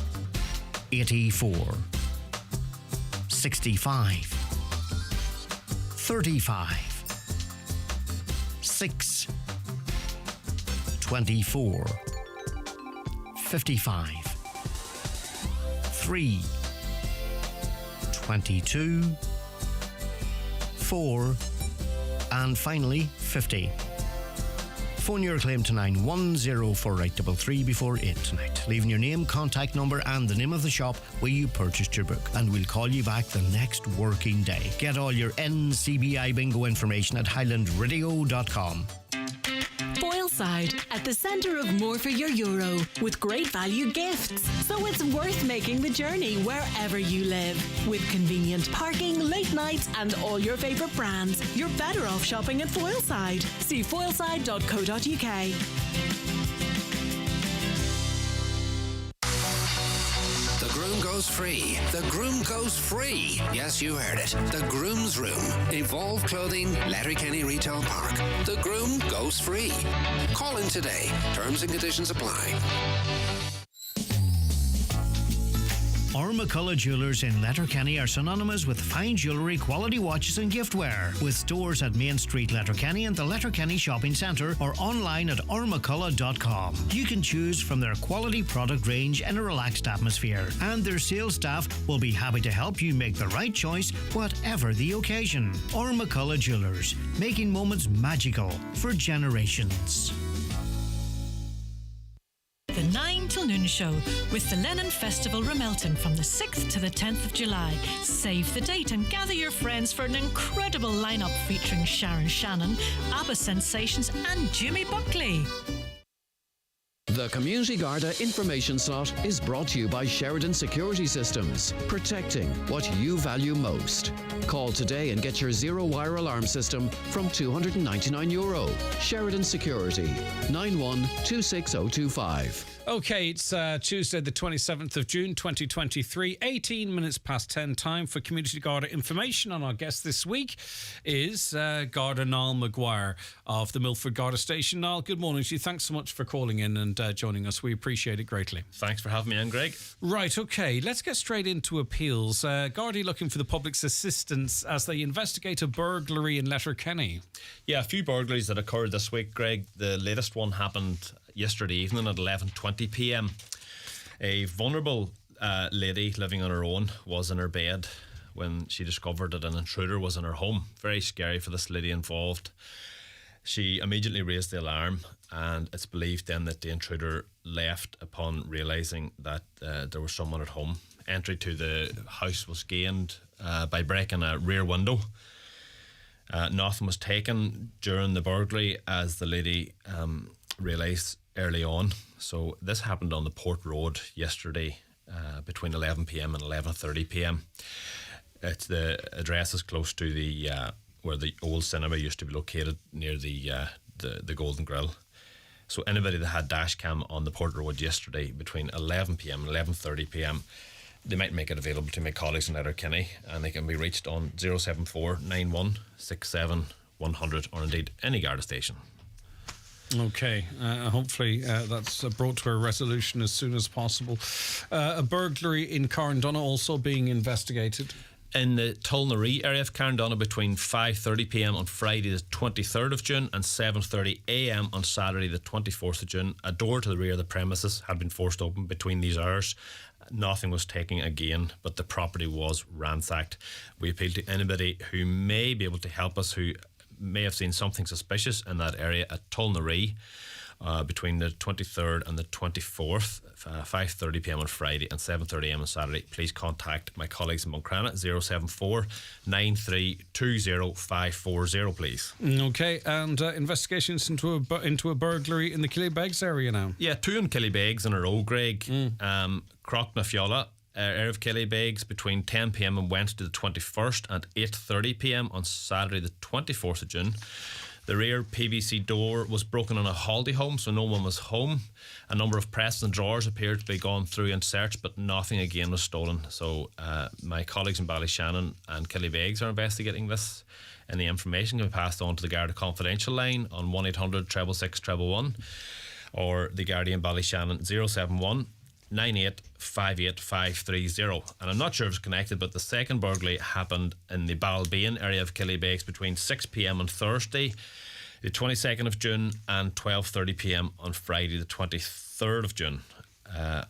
84, 65, 35, 6, 24, 55, 3, 22, 4, and finally 50. Phone your claim to 9104833 before 8 tonight, leaving your name, contact number and the name of the shop where you purchased your book, and we'll call you back the next working day. Get all your NCBI bingo information at highlandradio.com. Foyleside, at the centre of more for your euro, with great value gifts. So it's worth making the journey wherever you live. With convenient parking, late nights and all your favourite brands, you're better off shopping at Foyleside. See foyleside.co.uk. The groom goes free. The groom goes free. Yes, you heard it. The Groom's Room. Evolve Clothing, Letterkenny Retail Park. The groom goes free. Call in today. Terms and conditions apply. McCullough Jewellers in Letterkenny are synonymous with fine jewellery, quality watches and giftware. With stores at Main Street, Letterkenny and the Letterkenny Shopping Centre, or online at ormccullough.com. You can choose from their quality product range in a relaxed atmosphere, and their sales staff will be happy to help you make the right choice, whatever the occasion. McCullough Jewellers, making moments magical for generations. The 9 till noon show with the Lennon Festival Ramelton from the 6th to the 10th of July. Save the date and gather your friends for an incredible lineup featuring Sharon Shannon, ABBA Sensations and Jimmy Buckley. The Community Garda information slot is brought to you by Sheridan Security Systems, protecting what you value most. Call today and get your zero-wire alarm system from €299. Sheridan Security, 91-26025. Okay, it's Tuesday the 27th of June 2023, 18 minutes past 10, time for Community Garda information. And our guest this week is Garda Niall Maguire of the Milford Garda Station. Niall, good morning to you. Thanks so much for calling in and joining us. We appreciate it greatly. Thanks for having me on, Greg. Right, okay, let's get straight into appeals. Garda looking for the public's assistance as they investigate a burglary in Letterkenny. Yeah, a few burglaries that occurred this week, Greg. The latest one happened yesterday evening at 11:20 p.m. A vulnerable lady living on her own was in her bed when she discovered that an intruder was in her home. Very scary for this lady involved. She immediately raised the alarm, and it's believed then that the intruder left upon realising that there was someone at home. Entry to the house was gained by breaking a rear window. Nothing was taken during the burglary, as the lady realised early on. So this happened on the Port Road yesterday between 11 p.m. and 11:30 p.m. It's the address is close to the where the old cinema used to be located, near the Golden Grill. So anybody that had dash cam on the Port Road yesterday between 11 p.m. and 11:30 p.m, they might make it available to my colleagues in Letterkenny, and they can be reached on 074 91 67 100, or indeed any Garda station. Okay, hopefully that's brought to a resolution as soon as possible. A burglary in Carndonagh also being investigated. In the Tulnaree area of Carndonagh between 5:30 p.m. on Friday the 23rd of June and 7:30 a.m. on Saturday the 24th of June, a door to the rear of the premises had been forced open between these hours. Nothing was taken again, but the property was ransacked. We appeal to anybody who may be able to help us, who may have seen something suspicious in that area at Tulnaree between the 23rd and the 24th, 5:30 p.m. on Friday and 7:30 a.m. on Saturday. Please contact my colleagues in Buncrana, 074 9320 540, please. Okay, and investigations into a burglary in the Killybegs area now. Yeah, two in Killybegs in a row, Greg. Crocknafiola, area of Killybegs between 10 p.m. on Wednesday the 21st and 8:30 p.m. on Saturday the 24th of June. The rear PVC door was broken on a holiday home, so no one was home. A number of presses and drawers appeared to be gone through and searched, but nothing again was stolen. So my colleagues in Ballyshannon and Killybegs are investigating this, and the information can be passed on to the Garda confidential line on 1800 666 111, or the Garda in Ballyshannon 071 98 58 530. And I'm not sure if it's connected, but the second burglary happened in the Ballybane area of Killybegs between 6 p.m. on Thursday the 22nd of June and 12:30 p.m. on Friday the 23rd of June.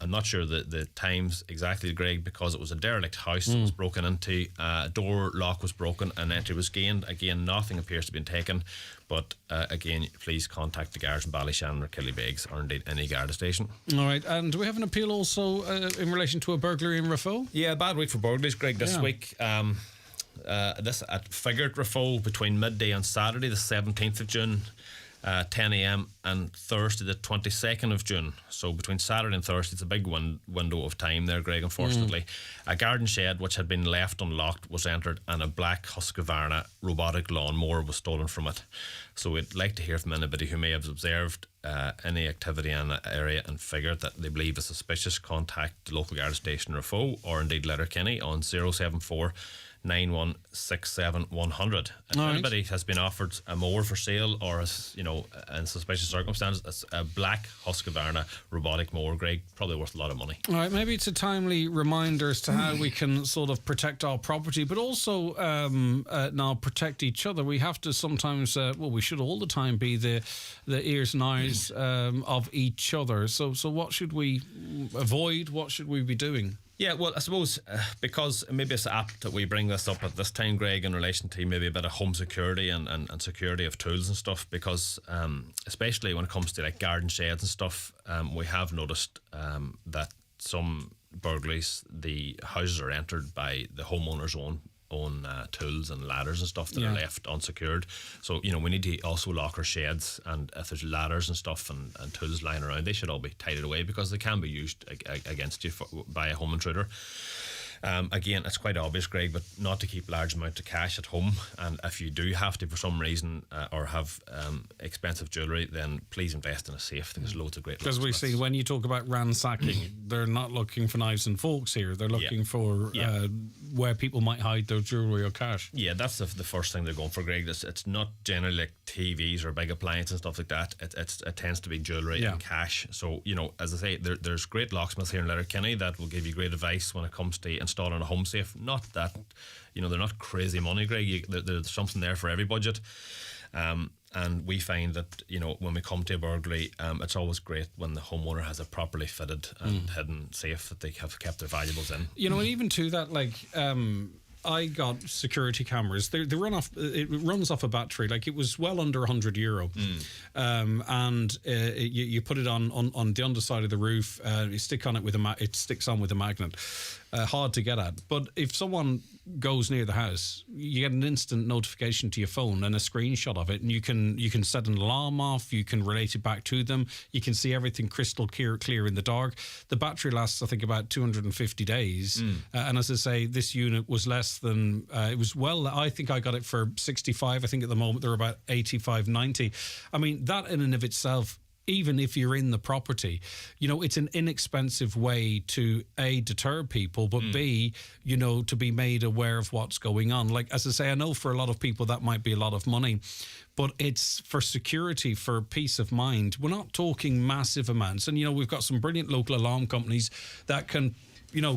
I'm not sure the times exactly, Greg, because it was a derelict house that was broken into. Door lock was broken and entry was gained. Again, nothing appears to have been taken, but again, please contact the guards in Ballyshannon or Killybegs, or indeed any Garda station. All right, and do we have an appeal also in relation to a burglary in Raphoe? Yeah, bad week for burglaries, Greg, this week. This at Figart, Raphoe, between midday on Saturday the 17th of June, 10 a.m. and Thursday the 22nd of June. So between Saturday and Thursday, it's a big window of time there, Greg, unfortunately. A garden shed which had been left unlocked was entered, and a black Husqvarna robotic lawnmower was stolen from it. So we'd like to hear from anybody who may have observed any activity in that area and figured that they believe is suspicious. Contact the local Garda station in Raphoe, or indeed Letterkenny on 074 9167 100. If anybody has been offered a mower for sale, or is, in suspicious circumstances, it's a black Husqvarna robotic mower, Greg, probably worth a lot of money. All right, maybe it's a timely reminder as to how we can sort of protect our property, but also now protect each other. We have to sometimes, we should all the time be the ears and eyes of each other. So what should we avoid? What should we be doing? Yeah, well, I suppose because maybe it's apt that we bring this up at this time, Greg, in relation to maybe a bit of home security and security of tools and stuff, because especially when it comes to like garden sheds and stuff, we have noticed that some burglaries, the houses are entered by the homeowner's own tools and ladders and stuff that are left unsecured. So we need to also lock our sheds, and if there's ladders and stuff and tools lying around, they should all be tidied away, because they can be used against you by a home intruder. Again, it's quite obvious, Greg, but not to keep large amounts of cash at home. And if you do have to, for some reason, or have expensive jewellery, then please invest in a safe. There's loads of great. Because we see when you talk about ransacking, they're not looking for knives and forks here. They're looking for where people might hide their jewellery or cash. Yeah, that's the first thing they're going for, Greg. It's not generally like TVs or big appliances and stuff like that. It tends to be jewellery and cash. So, as I say, there's great locksmiths here in Letterkenny that will give you great advice when it comes to installing a home safe. Not that, they're not crazy money, Greg. There's something there for every budget. And we find that, when we come to a burglary, it's always great when the homeowner has a properly fitted and hidden safe that they have kept their valuables in. And even to that, I got security cameras. They run off. It runs off a battery. It was well under €100, and you put it on the underside of the roof. You stick on it it sticks on with a magnet. Hard to get at. But if someone goes near the house, you get an instant notification to your phone and a screenshot of it, and you can set an alarm off. You can relate it back to them. You can see everything crystal clear in the dark. The battery lasts, I think, about 250 days. And as I say, this unit was less than it was. Well, I think I got it for 65. I think at the moment they're about 85, 90. I mean, that in and of itself, even if you're in the property, it's an inexpensive way to A, deter people, but B, to be made aware of what's going on. As I say, I know for a lot of people that might be a lot of money, but it's for security, for peace of mind. We're not talking massive amounts. And, we've got some brilliant local alarm companies that can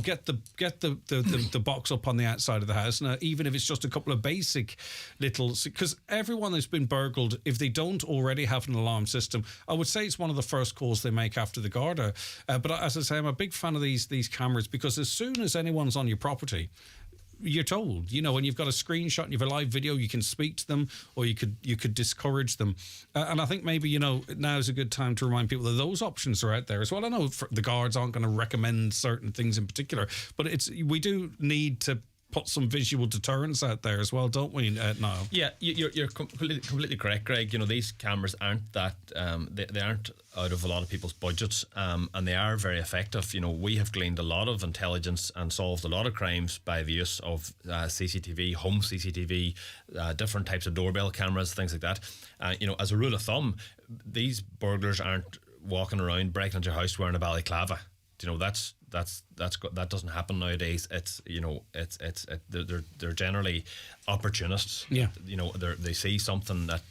get the box up on the outside of the house. Now, even if it's just a couple of basic little, because everyone that's been burgled, if they don't already have an alarm system, I would say it's one of the first calls they make after the Garda. But as I say, I'm a big fan of these cameras, because as soon as anyone's on your property, you're told, and you've got a screenshot and you've a live video, you can speak to them, or you could discourage them. And I think maybe, now is a good time to remind people that those options are out there as well. I know the guards aren't going to recommend certain things in particular, but we do need to put some visual deterrence out there as well, don't we, Niall? Yeah, you're completely correct, Greg. These cameras aren't that they aren't out of a lot of people's budgets, and they are very effective. We have gleaned a lot of intelligence and solved a lot of crimes by the use of CCTV, home CCTV, different types of doorbell cameras, things like that. As a rule of thumb, these burglars aren't walking around breaking into your house wearing a balaclava. That doesn't happen nowadays. They're generally opportunists. Yeah. They see something that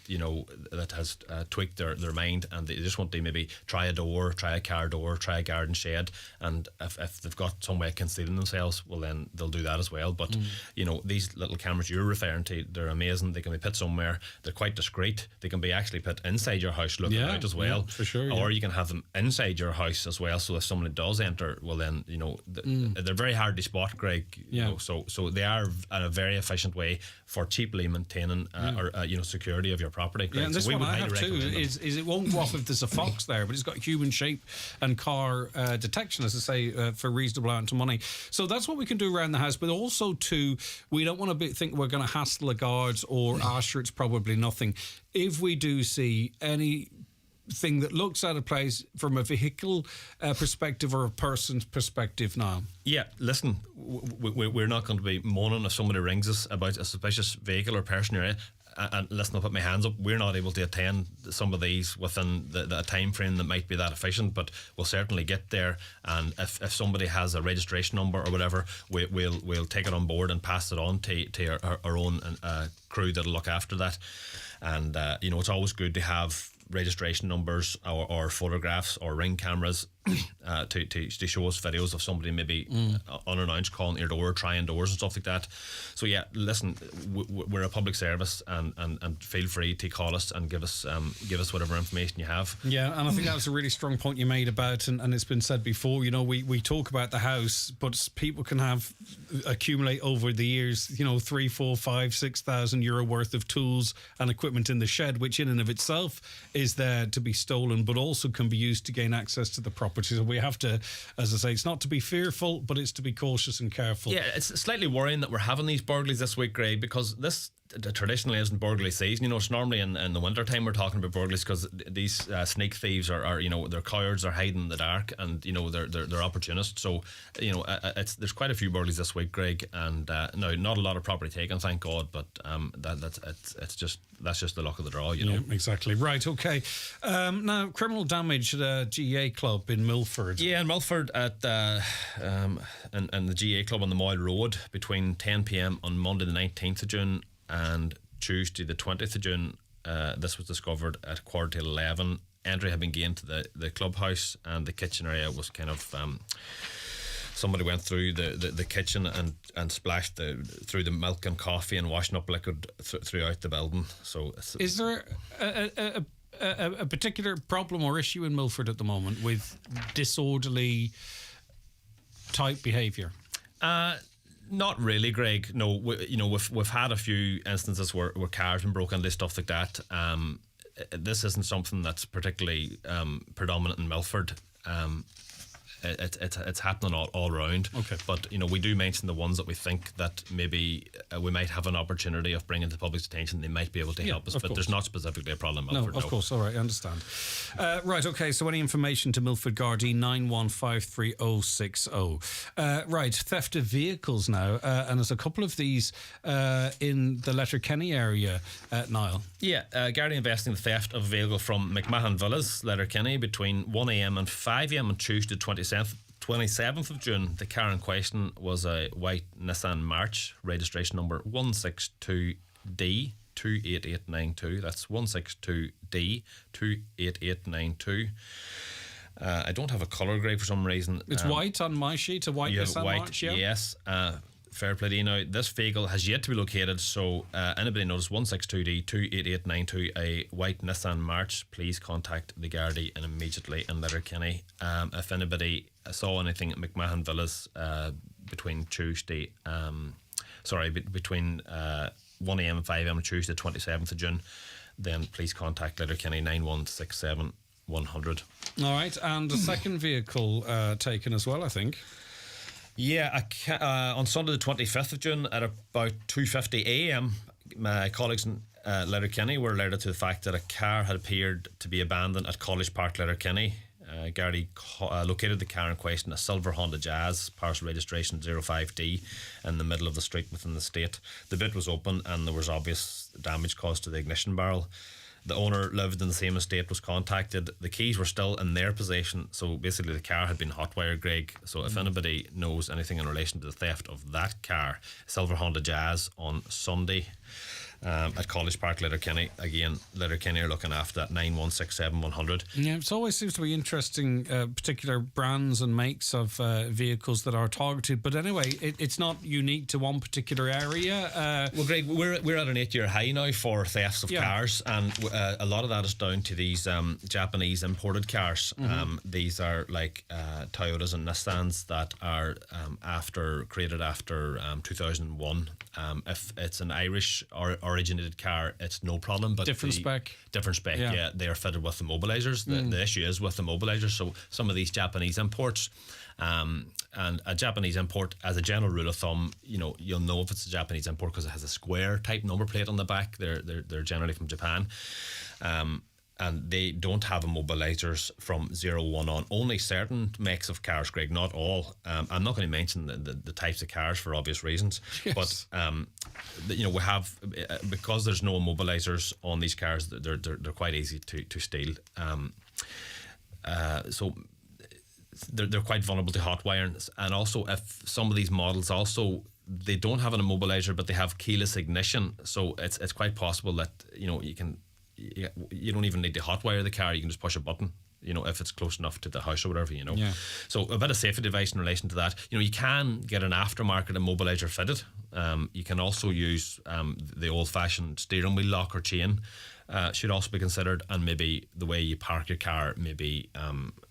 that has tweaked their mind, and they just want to maybe try a door, try a car door, try a garden shed, and if they've got some way of concealing themselves, well, then they'll do that as well. But these little cameras you're referring to, they're amazing. They can be put somewhere. They're quite discreet. They can be actually put inside your house looking out as well. Yeah, for sure. Or you can have them inside your house as well. So if somebody does enter, well, then they're very hard to spot, Greg. So they are a very efficient way for cheaply maintaining security of your property, Greg. Yeah, and this one I have too is it won't go off if there's a fox there, but it's got human shape and car detection, as I say, for a reasonable amount of money. So that's what we can do around the house. But also too, we don't want to think we're going to hassle the guards or sure it's probably nothing. If we do see any thing that looks out of place from a vehicle perspective or a person's perspective now. Yeah, listen, we're not going to be moaning if somebody rings us about a suspicious vehicle or person area. And listen, I'll put my hands up. We're not able to attend some of these within the time frame that might be that efficient, but we'll certainly get there. And if somebody has a registration number or whatever, we'll take it on board and pass it on to our own crew that'll look after that. And it's always good to have registration numbers or photographs or ring cameras to show us videos of somebody maybe unannounced calling your door, trying doors and stuff like that. So yeah, listen, we're a public service, and feel free to call us and give us whatever information you have. Yeah, and I think that was a really strong point you made about, and it's been said before, we talk about the house, but people can accumulate over the years, 3, 4, 5, 6,000 euro worth of tools and equipment in the shed, which in and of itself is there to be stolen, but also can be used to gain access to the property. So we have to, as I say, it's not to be fearful, but it's to be cautious and careful. Yeah, it's slightly worrying that we're having these burglaries this week, Greg, because this traditionally isn't burglary season. You know, it's normally in the winter time we're talking about burglaries, because these sneak thieves are you know, they're cowards, they're hiding in the dark, and you know, they're opportunists. So you know, there's quite a few burglaries this week, Greg, and no, not a lot of property taken, thank God, but that's just the luck of the draw, you know. Yeah, exactly. Right, okay. Now, criminal damage at a GA club in Milford. Yeah, in Milford at and the GA club on the Moyle Road between 10 p.m. on Monday the 19th of June and Tuesday the 20th of June. This was discovered at 11:15. Entry had been gained to the clubhouse, and the kitchen area was kind of... somebody went through the kitchen and splashed through the milk and coffee and washing up liquid throughout the building. So, is there a particular problem or issue in Milford at the moment with disorderly type behaviour? Not really, Greg. No, we've had a few instances where cars have been broken into, stuff like that. This isn't something that's particularly predominant in Milford. It's happening all around. Okay. But you know, we do mention the ones that we think that maybe we might have an opportunity of bringing to the public's attention. They might be able to help us, but there's not specifically a problem in Milford. No, of course. All right, I understand. Right, okay. So any information to Milford Gardaí 9153060. Right, theft of vehicles now, and there's a couple of these in the Letterkenny area, Niall. Yeah, Garda investing the theft of a vehicle from McMahon Villas, Letterkenny, between 1 a.m. and 5 a.m. on Tuesday, 27th of June. The car in question was a white Nissan March, registration number 162D28892. That's 162D28892. I don't have a colour, Greg, for some reason. It's white on my sheet, a white Nissan March, yeah? Yes. Fair play to you. Now, this vehicle has yet to be located, so anybody knows 162D28892, a white Nissan March, please contact the Gardaí and immediately in Letterkenny. If anybody saw anything at McMahon Villas between between 1 a.m. and 5 a.m. on Tuesday, 27th of June, then please contact Letterkenny 9167 100. All right, and a second vehicle taken as well, I think. Yeah, on Sunday the 25th of June at about 2:50 a.m, my colleagues in Letterkenny were alerted to the fact that a car had appeared to be abandoned at College Park, Letterkenny. Gardaí located the car in question, a silver Honda Jazz, parcel registration 05D, in the middle of the street within the estate. The boot was open and there was obvious damage caused to the ignition barrel. The owner lived in the same estate, was contacted. The keys were still in their possession, so basically the car had been hotwired, Greg. So if anybody knows anything in relation to the theft of that car, silver Honda Jazz, on Sunday at College Park, Letterkenny. Again, Letterkenny are looking after that 9167 100. Yeah, it always seems to be interesting, particular brands and makes of vehicles that are targeted. But anyway, it's not unique to one particular area. Well, Greg, we're at an 8-year high now for thefts of cars, and a lot of that is down to these Japanese imported cars. These are like Toyotas and Nissans that are created after 2001. If it's an Irish or originated car, it's no problem. But different spec, yeah, they are fitted with immobilizers. The issue is with immobilizers. So some of these Japanese imports, and a Japanese import, as a general rule of thumb, you'll know if it's a Japanese import because it has a square type number plate on the back. They're generally from Japan. And they don't have immobilizers from 01 on. Only certain makes of cars, Greg, not all. I'm not going to mention the types of cars for obvious reasons. Yes. But we have, because there's no immobilizers on these cars, they're quite easy to steal. So they're quite vulnerable to hot wiring. And also, if some of these models also, they don't have an immobilizer, but they have keyless ignition. So it's quite possible that you don't even need to hotwire the car. You can just push a button, if it's close enough to the house or whatever, Yeah. So a bit of safety advice in relation to that. You can get an aftermarket immobilizer fitted. You can also use the old-fashioned steering wheel lock or chain. Should also be considered, and maybe the way you park your car, maybe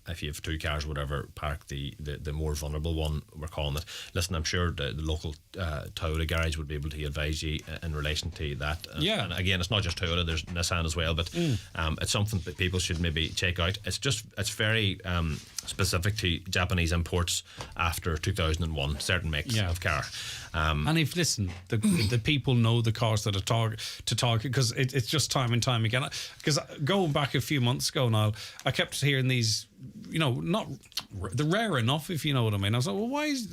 if you have two cars or whatever, park the more vulnerable one, we're calling it. Listen, I'm sure the local Toyota garage would be able to advise you in relation to that. And again, it's not just Toyota, there's Nissan as well, but it's something that people should maybe check out. It's very specific to Japanese imports after 2001, certain makes of car. Any listen, the people know the cars that are to target, because it's just time and time again. Because going back a few months ago now, I kept hearing these, not the rare enough, if you know what I mean. I was like, well,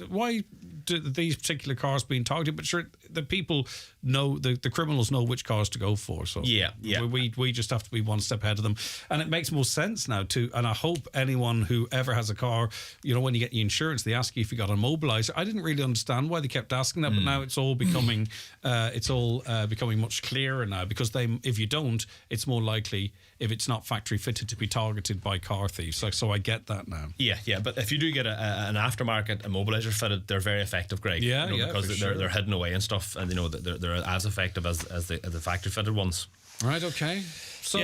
why do these particular cars being targeted? But sure, the people know, the criminals know which cars to go for. So yeah. We just have to be one step ahead of them, and it makes more sense now too. And I hope anyone who ever has a car, when you get your insurance, they ask you if you got a mobiliser. I didn't really understand why they kept asking that, but now it's all becoming becoming much clearer now, because if you don't, it's more likely, if it's not factory fitted, to be targeted by car thieves. So I get that now. Yeah. But if you do get an aftermarket immobiliser fitted, they're very effective, Greg. Because they're hidden away and stuff, and they're as effective as the factory fitted ones. Right. Okay. So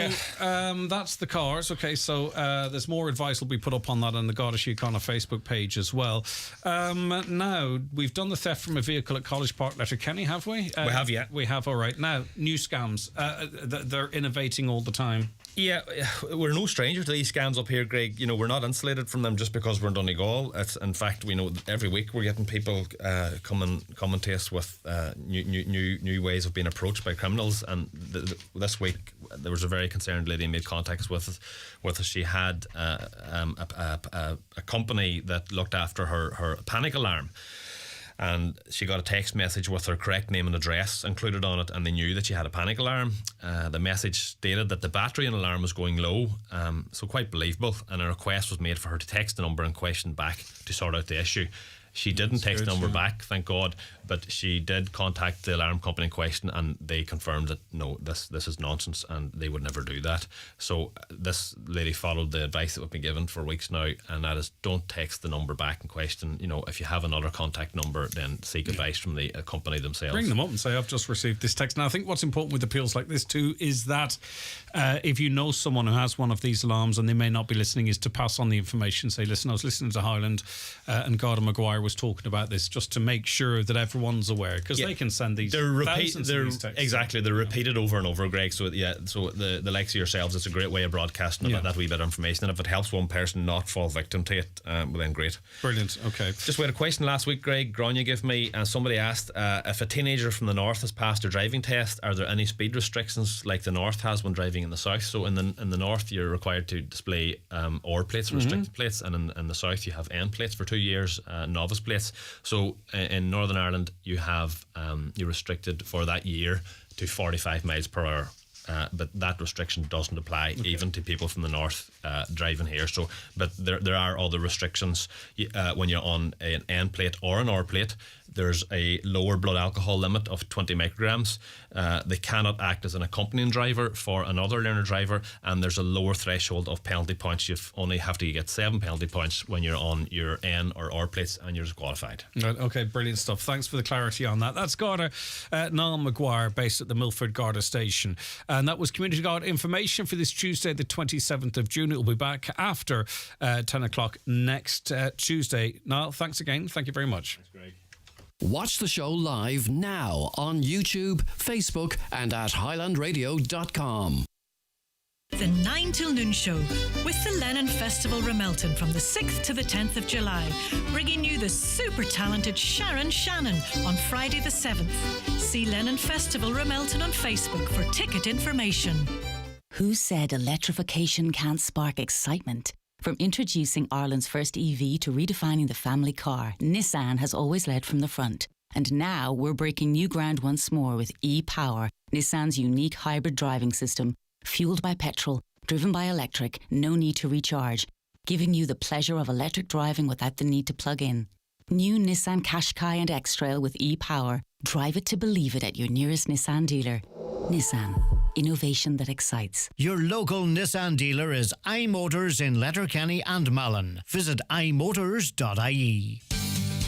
that's the cars. Okay, so there's more advice will be put up on that on the Garda Síochána Facebook page as well. Now, we've done the theft from a vehicle at College Park, Letterkenny, have we? We have, yeah. We have, all right. Now, new scams. They're innovating all the time. Yeah, we're no stranger to these scams up here, Greg. We're not insulated from them just because we're in Donegal. In fact, we know every week we're getting people coming to us with new ways of being approached by criminals. And this week there was a very concerned lady who made contact with us. She had a company that looked after her panic alarm. And she got a text message with her correct name and address included on it, and they knew that she had a panic alarm. The message stated that the battery in the alarm was going low, so quite believable, and a request was made for her to text the number in question back to sort out the issue. She didn't text the number back, thank God, but she did contact the alarm company in question, and they confirmed that no, this is nonsense, and they would never do that. So this lady followed the advice that we've been given for weeks now, and that is, don't text the number back in question. If you have another contact number, then seek advice from the company themselves. Bring them up and say, I've just received this text. Now, I think what's important with appeals like this too is that if you know someone who has one of these alarms and they may not be listening, is to pass on the information. Say, listen, I was listening to Highland and Garda Maguire was talking about this, just to make sure that everyone's aware, because they can send these thousands of these texts. Exactly, they're repeated over and over, Greg. So the likes of yourselves, it's a great way of broadcasting that wee bit of information, and if it helps one person not fall victim to it, well then great. Brilliant. Okay. Just we had a question last week, Greg, Grania gave me, and somebody asked if a teenager from the north has passed their driving test, are there any speed restrictions like the north has when driving in the south? So in the north you're required to display OR plates, restricted plates, and in the south you have N plates for 2 years, novice plates. So in Northern Ireland you have you're restricted for that year to 45 miles per hour. But that restriction doesn't apply even to people from the north driving here. So, but there are other restrictions when you're on an N plate or an R plate. There's a lower blood alcohol limit of 20 micrograms. They cannot act as an accompanying driver for another learner driver, and there's a lower threshold of penalty points. You only have to get 7 penalty points when you're on your N or R plates and you're disqualified. Right, okay, brilliant stuff. Thanks for the clarity on that. That's Garda Niall Maguire, based at the Milford Garda station. And that was Community Guard information for this Tuesday, the 27th of June. It will be back after 10 o'clock next Tuesday. Niall, thanks again. Thank you very much. Thanks, Greg. Watch the show live now on YouTube, Facebook, and at highlandradio.com. The 9 till noon show with the Lennon Festival Ramelton from the 6th to the 10th of July, bringing you the super talented Sharon Shannon on Friday the 7th. See Lennon Festival Ramelton on Facebook for ticket information. Who said electrification can't spark excitement? From introducing Ireland's first EV to redefining the family car, Nissan has always led from the front. And now we're breaking new ground once more with e-Power, Nissan's unique hybrid driving system, fueled by petrol, driven by electric, no need to recharge, giving you the pleasure of electric driving without the need to plug in. New Nissan Qashqai and X-Trail with e-Power. Drive it to believe it at your nearest Nissan dealer. Nissan. Innovation that excites. Your local Nissan dealer is iMotors in Letterkenny and Malin. Visit imotors.ie.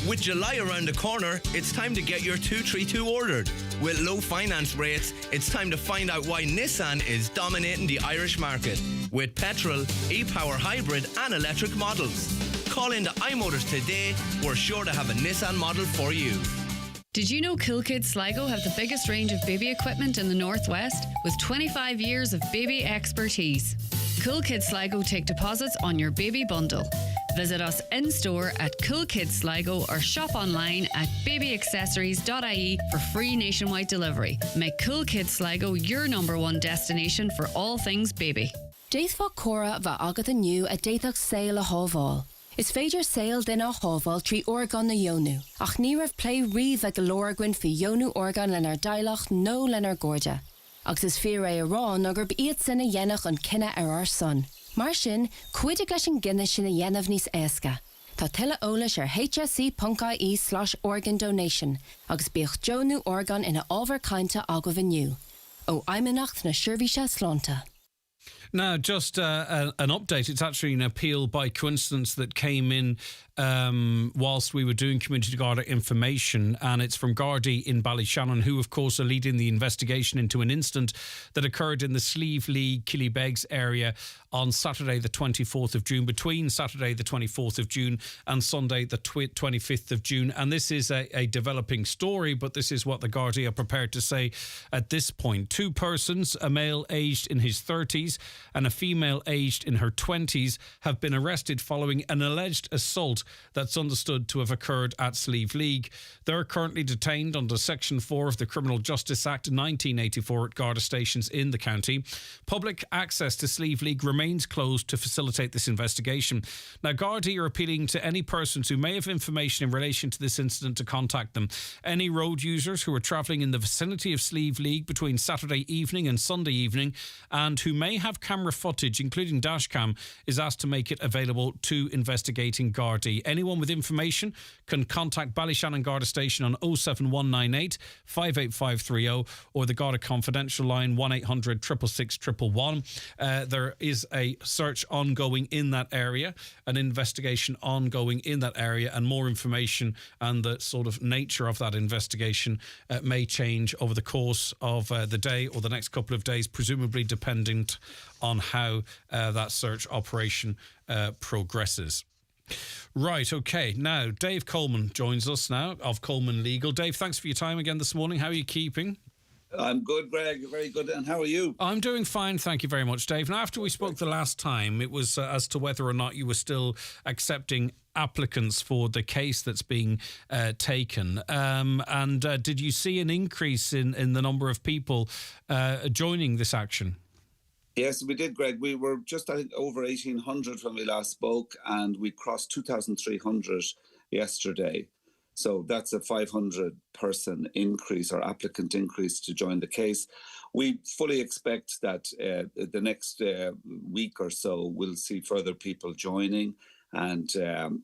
With July around the corner, it's time to get your 232 ordered. With low finance rates, it's time to find out why Nissan is dominating the Irish market. With petrol, e-Power hybrid and electric models. Call into iMotors today. We're sure to have a Nissan model for you. Did you know Cool Kids Sligo have the biggest range of baby equipment in the Northwest with 25 years of baby expertise? Cool Kids Sligo take deposits on your baby bundle. Visit us in-store at Cool Kids Sligo or shop online at babyaccessories.ie for free nationwide delivery. Make Cool Kids Sligo your number one destination for all things baby. Déithfá córa bheith agat aniu a déithach saoil a hábháil. Is féidir saoil den a hábháil trí orgán na Jónú, ach ní raibh plé riomh a golóirgwin fi Jónú orgán lenar dailach nó lenar górda. Agus is fi ré arán a gurb iad sin a dhéanach an cinenne ar son. Mar sin, cuidig leis an gcinne sin a dhéanamh níos éasca. Tá tuile eolais ar hsc.ie/organ donation, agus bíoch Jónú orgán ina ábhar cainte agah aniu. Ó aimimenacht na Seirbhíse Slánta. Now, just an update. It's actually an appeal by coincidence that came in whilst we were doing Community Garda information, and it's from Garda in Ballyshannon, who, of course, are leading the investigation into an incident that occurred in the Slieve League, Killybegs area on Saturday the 24th of June, between Saturday the 24th of June and Sunday the 25th of June. And this is a developing story, but this is what the Garda are prepared to say at this point. 2 persons, a male aged in his 30s and a female aged in her 20s, have been arrested following an alleged assault that's understood to have occurred at Slieve League. They're currently detained under Section 4 of the Criminal Justice Act 1984 at Garda stations in the county. Public access to Slieve League remains closed to facilitate this investigation. Now, Garda are appealing to any persons who may have information in relation to this incident to contact them. Any road users who are travelling in the vicinity of Slieve League between Saturday evening and Sunday evening and who may have camera footage, including dashcam, is asked to make it available to investigating Garda. Anyone with information can contact Ballyshannon Garda Station on 07198 58530 or the Garda Confidential line 1800 666 111. There is a search ongoing in that area, an investigation ongoing in that area, and more information and the sort of nature of that investigation may change over the course of the day or the next couple of days, presumably dependent on how that search operation progresses. Right, okay. Now, Dave Coleman joins us now of Coleman Legal. Dave, thanks for your time again this morning. How are you keeping? I'm good, Greg. Very good. And how are you? I'm doing fine. Thank you very much, Dave. Now, after we spoke the last time, it was as to whether or not you were still accepting applicants for the case that's being taken. And did you see an increase in the number of people joining this action? Yes, we did, Greg. We were just, I think, over 1,800 when we last spoke, and we crossed 2,300 yesterday. So that's a 500-person increase or applicant increase to join the case. We fully expect that the next week or so we'll see further people joining. And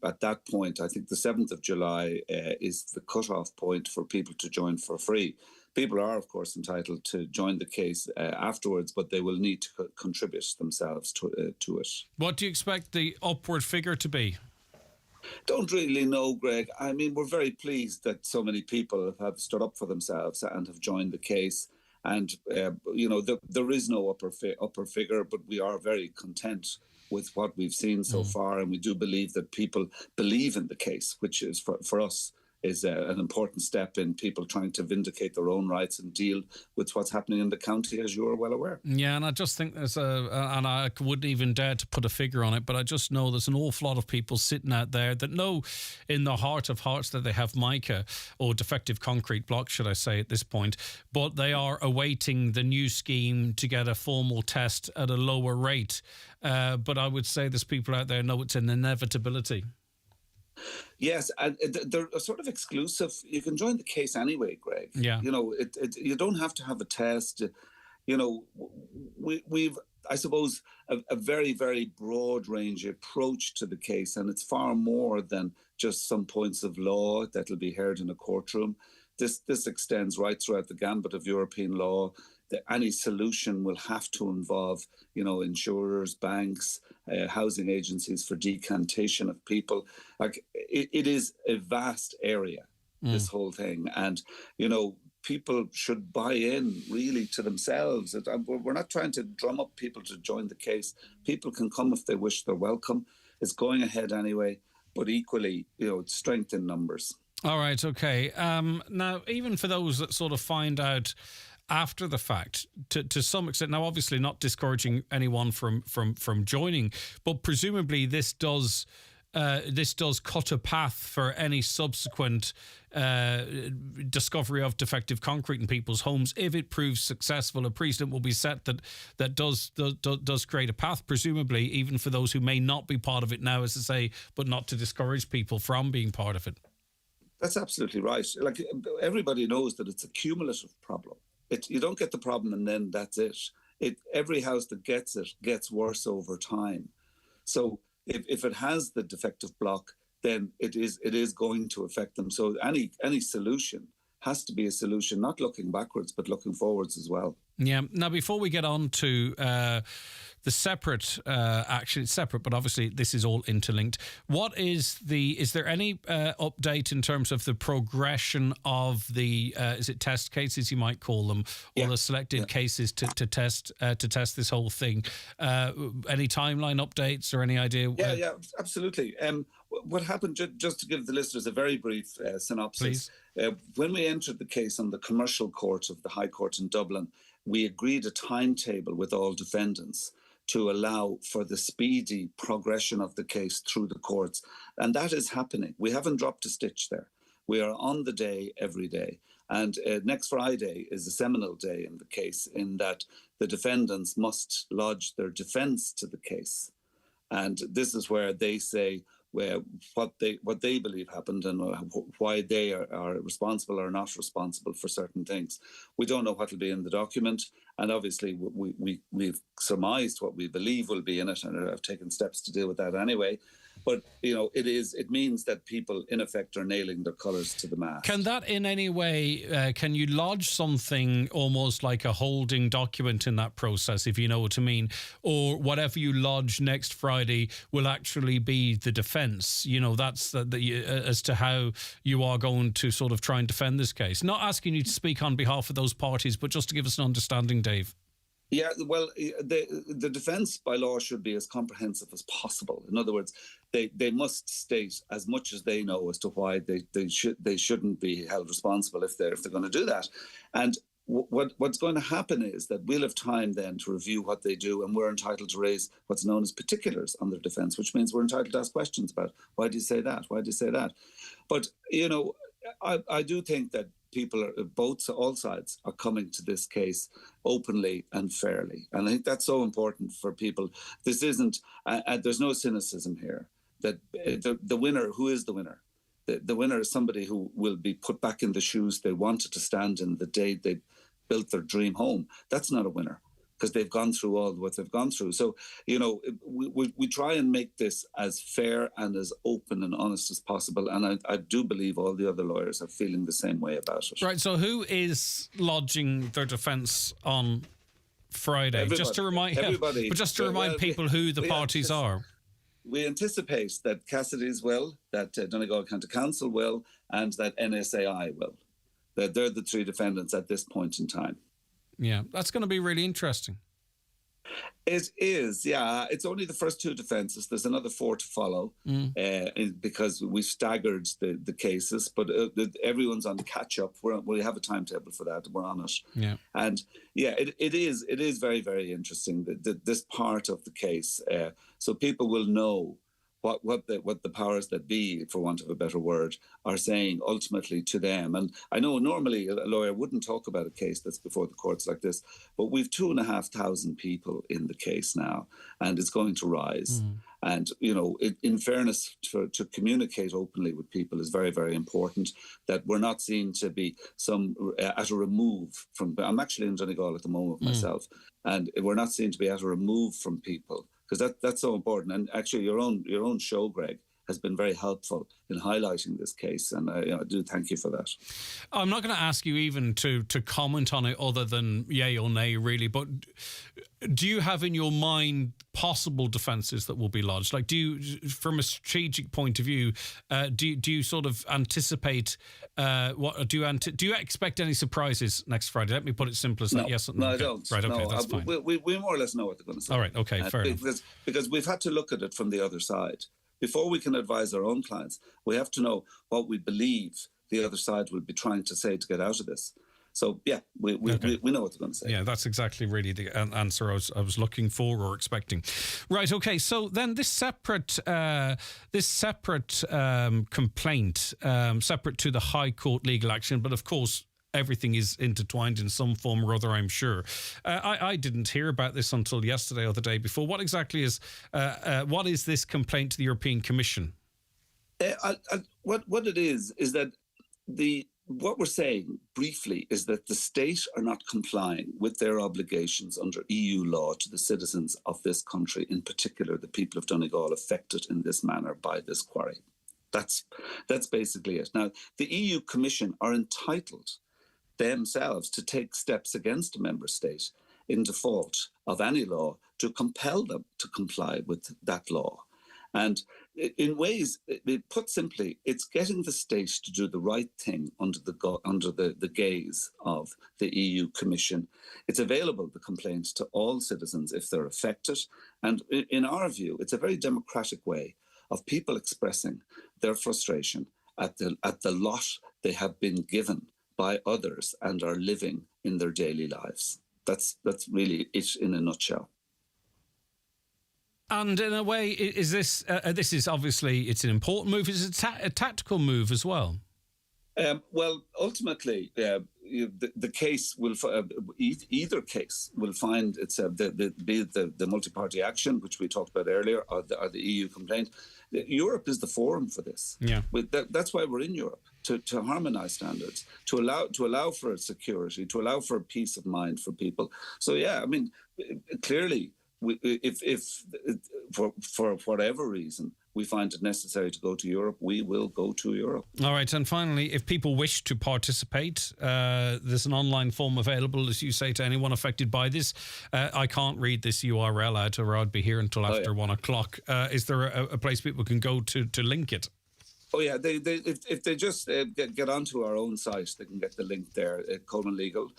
at that point, I think the 7th of July is the cutoff point for people to join for free. People are, of course, entitled to join the case afterwards, but they will need to contribute themselves to it. What do you expect the upward figure to be? Don't really know, Greg. I mean, we're very pleased that so many people have stood up for themselves and have joined the case. And, there is no upper figure, but we are very content with what we've seen so far. And we do believe that people believe in the case, which is for us is an important step in people trying to vindicate their own rights and deal with what's happening in the county, as you're well aware. Yeah, and I just think there's and I wouldn't even dare to put a figure on it, but I just know there's an awful lot of people sitting out there that know in the heart of hearts that they have mica or defective concrete blocks, should I say at this point, but they are awaiting the new scheme to get a formal test at a lower rate. But I would say there's people out there know it's an inevitability. Yes, and they're sort of exclusive. You can join the case anyway, Greg. Yeah. You don't have to have a test. We've, I suppose, a very, very broad range approach to the case, and it's far more than just some points of law that'll be heard in a courtroom. This extends right throughout the gambit of European law. Any solution will have to involve, insurers, banks, housing agencies for decantation of people. Like it is a vast area, this whole thing. And, people should buy in really to themselves. We're not trying to drum up people to join the case. People can come if they wish. They're welcome. It's going ahead anyway, but equally, strength in numbers. All right. Okay. Now, even for those that sort of find out after the fact, to some extent, now obviously not discouraging anyone from joining, but presumably this does this does cut a path for any subsequent discovery of defective concrete in people's homes. If it proves successful, a precedent will be set that does create a path, presumably, even for those who may not be part of it now, as I say, but not to discourage people from being part of it. That's absolutely right. Like, everybody knows that it's a cumulative problem. You don't get the problem and then that's it. Every house that gets it gets worse over time. So if it has the defective block, then it is going to affect them. So any solution has to be a solution, not looking backwards, but looking forwards as well. Yeah. Now, before we get on to the separate action, it's separate, but obviously this is all interlinked. Is there any update in terms of the progression of the is it test cases, you might call them, or the selected cases to test this whole thing? Any timeline updates or any idea? Yeah, absolutely. What happened, just to give the listeners a very brief synopsis, when we entered the case on the commercial court of the High Court in Dublin, we agreed a timetable with all defendants to allow for the speedy progression of the case through the courts. And that is happening. We haven't dropped a stitch there. We are on the day every day. And next Friday is a seminal day in the case, in that the defendants must lodge their defence to the case. And this is where they say what they believe happened and why they are responsible or not responsible for certain things. We don't know what will be in the document, and obviously we've surmised what we believe will be in it, and have taken steps to deal with that anyway. But it means that people in effect are nailing their colours to the mast. Can that in any way, can you lodge something almost like a holding document in that process, if you know what I mean, or whatever you lodge next Friday will actually be the defence? That's as to how you are going to sort of try and defend this case. Not asking you to speak on behalf of those parties, but just to give us an understanding, Dave. Yeah, well, the defence by law should be as comprehensive as possible. In other words, they must state as much as they know as to why they shouldn't be held responsible if they're going to do that. And what's going to happen is that we'll have time then to review what they do, and we're entitled to raise what's known as particulars on their defence, which means we're entitled to ask questions about why do you say that, why do you say that. But I do think that people, all sides, are coming to this case openly and fairly. And I think that's so important for people. This isn't, there's no cynicism here. That the winner, who is the winner? The winner is somebody who will be put back in the shoes they wanted to stand in the day they built their dream home. That's not a winner, because they've gone through all what they've gone through. So, we try and make this as fair and as open and honest as possible. And I do believe all the other lawyers are feeling the same way about it. Right, so who is lodging their defence on Friday? Everybody. Just to remind everybody. But just to remind people who the parties are. We anticipate that Cassidy's will, that Donegal County Council will, and that NSAI will. That they're the three defendants at this point in time. Yeah, that's going to be really interesting. It is, yeah. It's only the first two defences. There's another 4 to follow because we've staggered the cases, but everyone's on catch-up. We have a timetable for that. We're on it. Yeah. And, yeah, it is very, very interesting, this part of the case. So people will know what the powers that be, for want of a better word, are saying ultimately to them. And I know normally a lawyer wouldn't talk about a case that's before the courts like this, but we've 2,500 people in the case now, and it's going to rise. And, in fairness, to communicate openly with people is very, very important, that we're not seen to be at a remove from... I'm actually in Donegal at the moment myself, and we're not seen to be at a remove from people, because that's so important. And actually, your own show, Greg, has been very helpful in highlighting this case, and I do thank you for that. I'm not going to ask you even to comment on it other than yay or nay, really, but do you have in your mind possible defences that will be lodged? Like, do you, from a strategic point of view, do you sort of anticipate, do you expect any surprises next Friday? Let me put it simple as that. Yes or no? No, I don't. Right, okay, no, that's fine. We more or less know what they're going to say. All right, okay, fair enough. Because we've had to look at it from the other side. Before we can advise our own clients, we have to know what we believe the other side will be trying to say to get out of this. So, yeah, we know what they're going to say. Yeah, that's exactly really the answer I was looking for or expecting. Right, okay, so then this separate complaint, separate to the High Court legal action, but of course, everything is intertwined in some form or other, I'm sure. I didn't hear about this until yesterday or the day before. What exactly is this complaint to the European Commission? What it is that what we're saying briefly is that the state are not complying with their obligations under EU law to the citizens of this country, in particular the people of Donegal affected in this manner by this quarry. That's basically it. Now, the EU Commission are entitled themselves to take steps against a member state in default of any law to compel them to comply with that law. And in ways, put simply, it's getting the state to do the right thing under the gaze of the EU Commission. It's available, the complaint, to all citizens if they're affected. And in our view, it's a very democratic way of people expressing their frustration at the lot they have been given by others and are living in their daily lives. That's really it in a nutshell. And in a way, is this is obviously, it's an important move. Is it a tactical move as well? Well, ultimately, the case will either case will find it's the multi-party action, which we talked about earlier, or the EU complaint. Europe is the forum for this. Yeah, that's why we're in Europe, to harmonise standards, to allow for security, to allow for peace of mind for people. So yeah, I mean, clearly, if for whatever reason we find it necessary to go to Europe, we will go to Europe. All right, and finally, if people wish to participate, there's an online form available, as you say, to anyone affected by this. I can't read this URL out, or I'd be here until after 1 o'clock. Is there a place people can go to link it? Oh yeah, if they just get onto our own site, they can get the link there at Coleman Legal.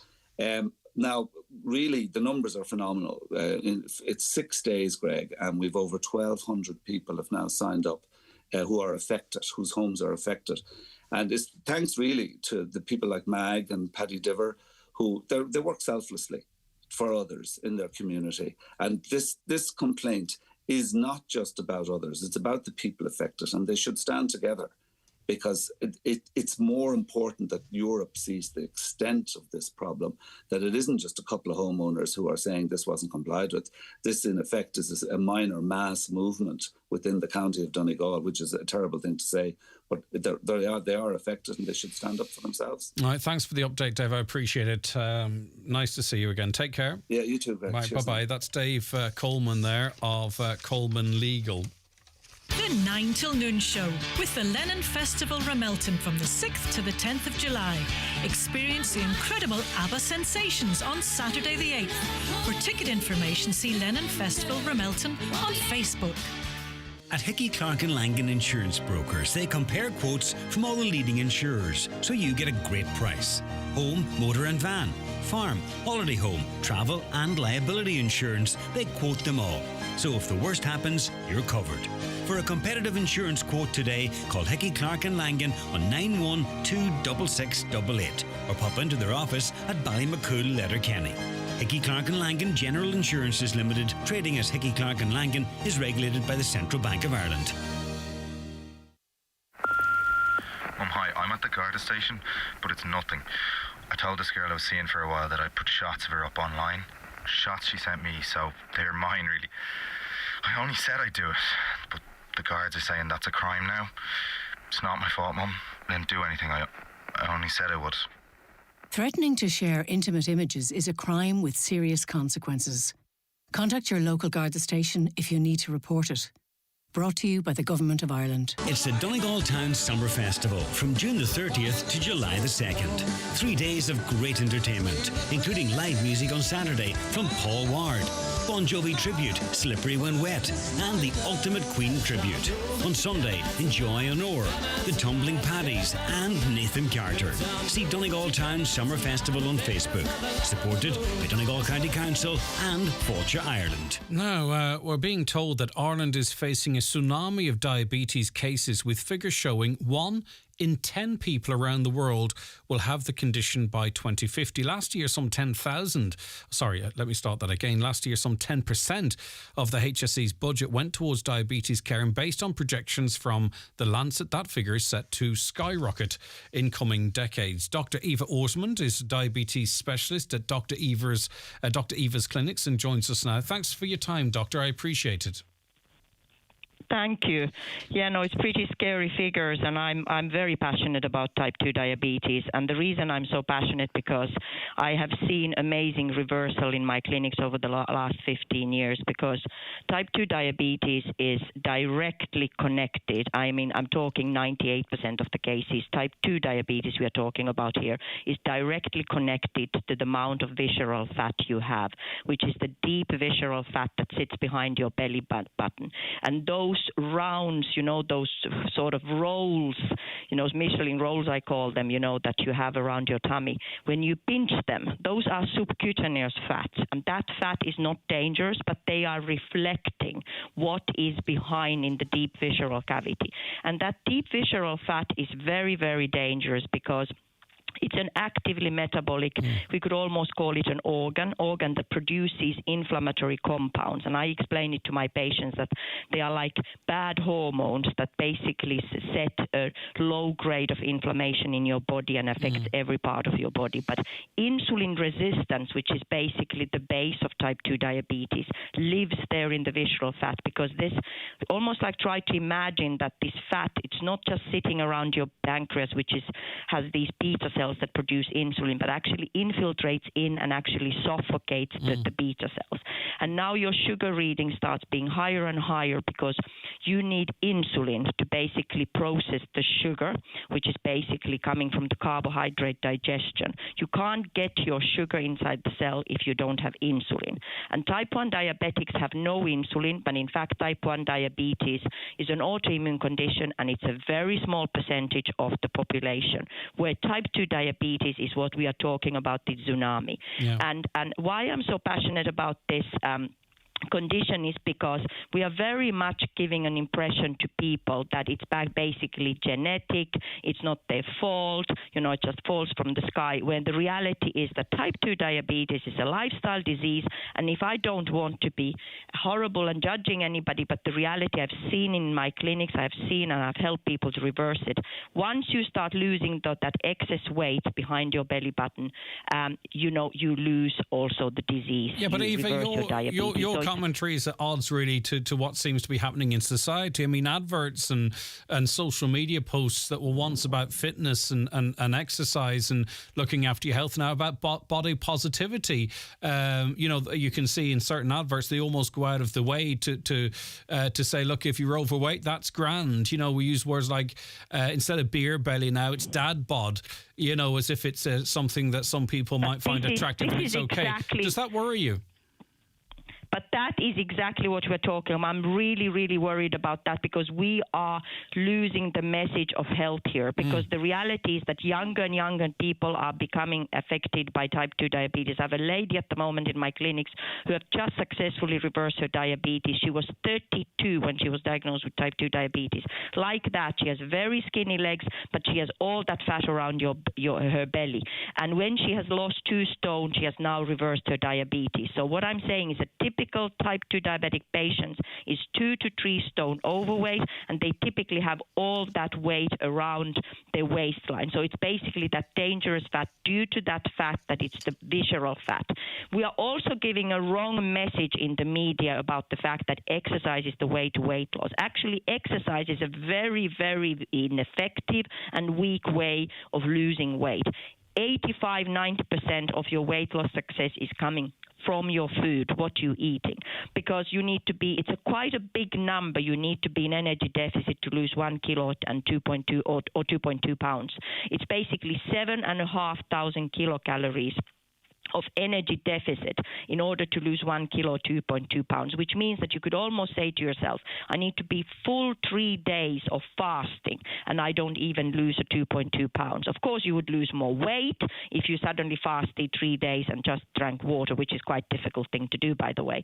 Now, really, the numbers are phenomenal. It's 6 days, Greg, and we've over 1,200 people have now signed up who are affected, whose homes are affected. And it's thanks really to the people like Mag and Paddy Diver, who they work selflessly for others in their community. And this complaint is not just about others, it's about the people affected, and they should stand together. Because it's more important that Europe sees the extent of this problem, that it isn't just a couple of homeowners who are saying this wasn't complied with. This, in effect, is a minor mass movement within the county of Donegal, which is a terrible thing to say, but they are affected and they should stand up for themselves. All right, thanks for the update, Dave. I appreciate it. Nice to see you again. Take care. Yeah, you too, Greg. Right, bye-bye. That's Dave Coleman there of Coleman Legal. The 9 till noon show with the Lennon Festival Ramelton from the 6th to the 10th of July. Experience the incredible ABBA sensations on Saturday the 8th. For ticket information, see Lennon Festival Ramelton on Facebook. At Hickey Clark and Langan Insurance Brokers, they compare quotes from all the leading insurers, so you get a great price. Home, motor and van, farm, holiday home, travel and liability insurance, they quote them all. So if the worst happens, you're covered. For a competitive insurance quote today, call Hickey Clark and Langan on 9126688 or pop into their office at Ballymacool, Letterkenny. Hickey Clark and Langan General Insurances Limited, trading as Hickey Clark and Langan, is regulated by the Central Bank of Ireland. Hi, I'm at the Garda station, but it's nothing. I told this girl I was seeing for a while that I'd put shots of her up online. Shots she sent me, so they're mine, really. I only said I'd do it, but the guards are saying that's a crime now. It's not my fault, Mum. I didn't do anything. I only said I would. Threatening to share intimate images is a crime with serious consequences. Contact your local Garda station if you need to report it. Brought to you by the Government of Ireland. It's the Donegal Town Summer Festival from June the 30th to July the 2nd. 3 days of great entertainment, including live music on Saturday from Paul Ward, Bon Jovi tribute, Slippery When Wet, and the Ultimate Queen tribute. On Sunday, enjoy Honor, the Tumbling Paddies, and Nathan Carter. See Donegal Town Summer Festival on Facebook. Supported by Donegal County Council and Fáilte Ireland. Now, we're being told that Ireland is facing a tsunami of diabetes cases, with figures showing 1 in 10 people around the world will have the condition by 2050. Last year, some 10,000, let me start that again. Last year, some 10% of the HSE's budget went towards diabetes care, and based on projections from the Lancet, that figure is set to skyrocket in coming decades. Dr. Eva Orsmond is a diabetes specialist at Dr. Eva's clinics and joins us now. Thanks for your time, Doctor. I appreciate it. Thank you. Yeah, no, it's pretty scary figures, and I'm very passionate about type 2 diabetes. And the reason I'm so passionate because I have seen amazing reversal in my clinics over the last 15 years, because type 2 diabetes is directly connected. I mean, I'm talking 98% of the cases. Type 2 diabetes we are talking about here is directly connected to the amount of visceral fat you have, which is the deep visceral fat that sits behind your belly button. And those rounds, those sort of rolls, Michelin rolls I call them, that you have around your tummy. When you pinch them, those are subcutaneous fats, and that fat is not dangerous, but they are reflecting what is behind in the deep visceral cavity. And that deep visceral fat is very, very dangerous because it's an actively metabolic, we could almost call it an organ that produces inflammatory compounds. And I explain it to my patients that they are like bad hormones that basically set a low grade of inflammation in your body and affects every part of your body. But insulin resistance, which is basically the base of type 2 diabetes, lives there in the visceral fat, because this, almost like try to imagine that this fat, it's not just sitting around your pancreas, which has these beta cells that produce insulin, but actually infiltrates in and actually suffocates the beta cells. And now your sugar reading starts being higher and higher because you need insulin to basically process the sugar, which is basically coming from the carbohydrate digestion. You can't get your sugar inside the cell if you don't have insulin. And type 1 diabetics have no insulin, but in fact type 1 diabetes is an autoimmune condition, and it's a very small percentage of the population, where type 2 diabetes is what we are talking about, the tsunami. Yeah. And why I'm so passionate about this condition is because we are very much giving an impression to people that it's basically genetic, it's not their fault, it just falls from the sky, when the reality is that type 2 diabetes is a lifestyle disease. And if I don't want to be horrible and judging anybody, but the reality I've seen in my clinics, I've seen and I've helped people to reverse it. Once you start losing that excess weight behind your belly button, you lose also the disease. Yeah, but Eva, your commentary is at odds really to what seems to be happening in society. I mean, adverts and social media posts that were once about fitness and exercise and looking after your health now about body positivity. You can see in certain adverts they almost go out of the way to say, look, if you're overweight, that's grand. We use words like instead of beer belly now, it's dad bod. As if it's something that some people might find attractive and it's okay. Exactly. Does that worry you? But that is exactly what we're talking about. I'm really, really worried about that, because we are losing the message of health here, because the reality is that younger and younger people are becoming affected by type 2 diabetes. I have a lady at the moment in my clinics who have just successfully reversed her diabetes. She was 32 when she was diagnosed with type 2 diabetes. Like that, she has very skinny legs, but she has all that fat around her belly. And when she has lost 2 stone, she has now reversed her diabetes. So what I'm saying is a typical type 2 diabetic patients is 2 to 3 stone overweight, and they typically have all that weight around their waistline. So it's basically that dangerous fat due to that fact that it's the visceral fat. We are also giving a wrong message in the media about the fact that exercise is the way to weight loss. Actually, exercise is a very, very ineffective and weak way of losing weight. 85-90% of your weight loss success is coming from your food, what you're eating, because you need to be, it's quite a big number. You need to be in energy deficit to lose 1 kilo and 2.2 or 2.2 pounds. It's basically 7,500 kilocalories of energy deficit in order to lose 1 kilo, 2.2 pounds, which means that you could almost say to yourself, I need to be full 3 days of fasting and I don't even lose a 2.2 pounds. Of course, you would lose more weight if you suddenly fasted 3 days and just drank water, which is quite a difficult thing to do, by the way.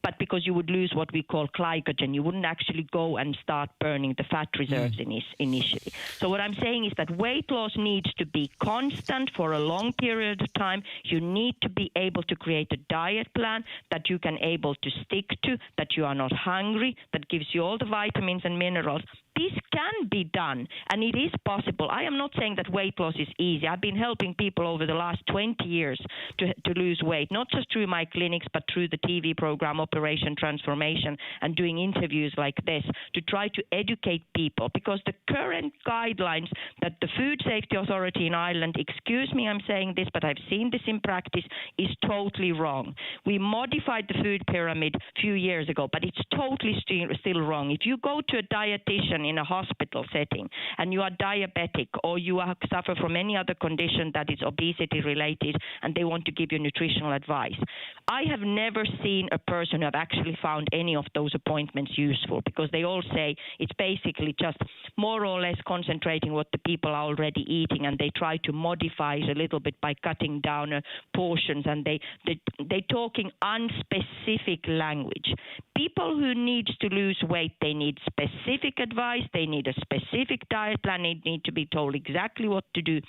But because you would lose what we call glycogen, you wouldn't actually go and start burning the fat reserves initially. So what I'm saying is that weight loss needs to be constant for a long period of time. You need to be able to create a diet plan that you can able to stick to, that you are not hungry, that gives you all the vitamins and minerals. This can be done, and it is possible. I am not saying that weight loss is easy. I've been helping people over the last 20 years to lose weight, not just through my clinics, but through the TV program Operation Transformation and doing interviews like this to try to educate people, because the current guidelines that the Food Safety Authority in Ireland, excuse me, I'm saying this, but I've seen this in practice, is totally wrong. We modified the food pyramid a few years ago, but it's totally still wrong. If you go to a dietitian in a hospital setting and you are diabetic or you suffer from any other condition that is obesity related and they want to give you nutritional advice, I have never seen a person who have actually found any of those appointments useful, because they all say it's basically just more or less concentrating what the people are already eating, and they try to modify it a little bit by cutting down portions, and they're talking unspecific language. People who need to lose weight, they need specific advice, they need a specific diet plan, they need to be told exactly what to do.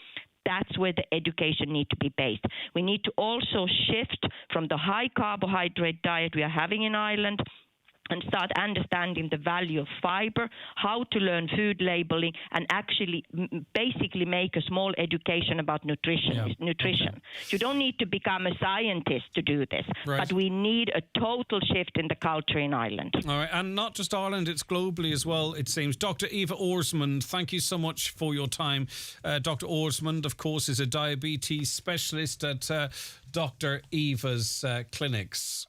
That's where the education needs to be based. We need to also shift from the high carbohydrate diet we are having in Ireland and start understanding the value of fiber, how to learn food labeling, and actually basically make a small education about nutrition. Okay. You don't need to become a scientist to do this, but we need a total shift in the culture in Ireland. All right, and not just Ireland, it's globally as well, it seems. Dr. Eva Orsmond, thank you so much for your time. Dr. Orsmond, of course, is a diabetes specialist at Dr. Eva's clinics.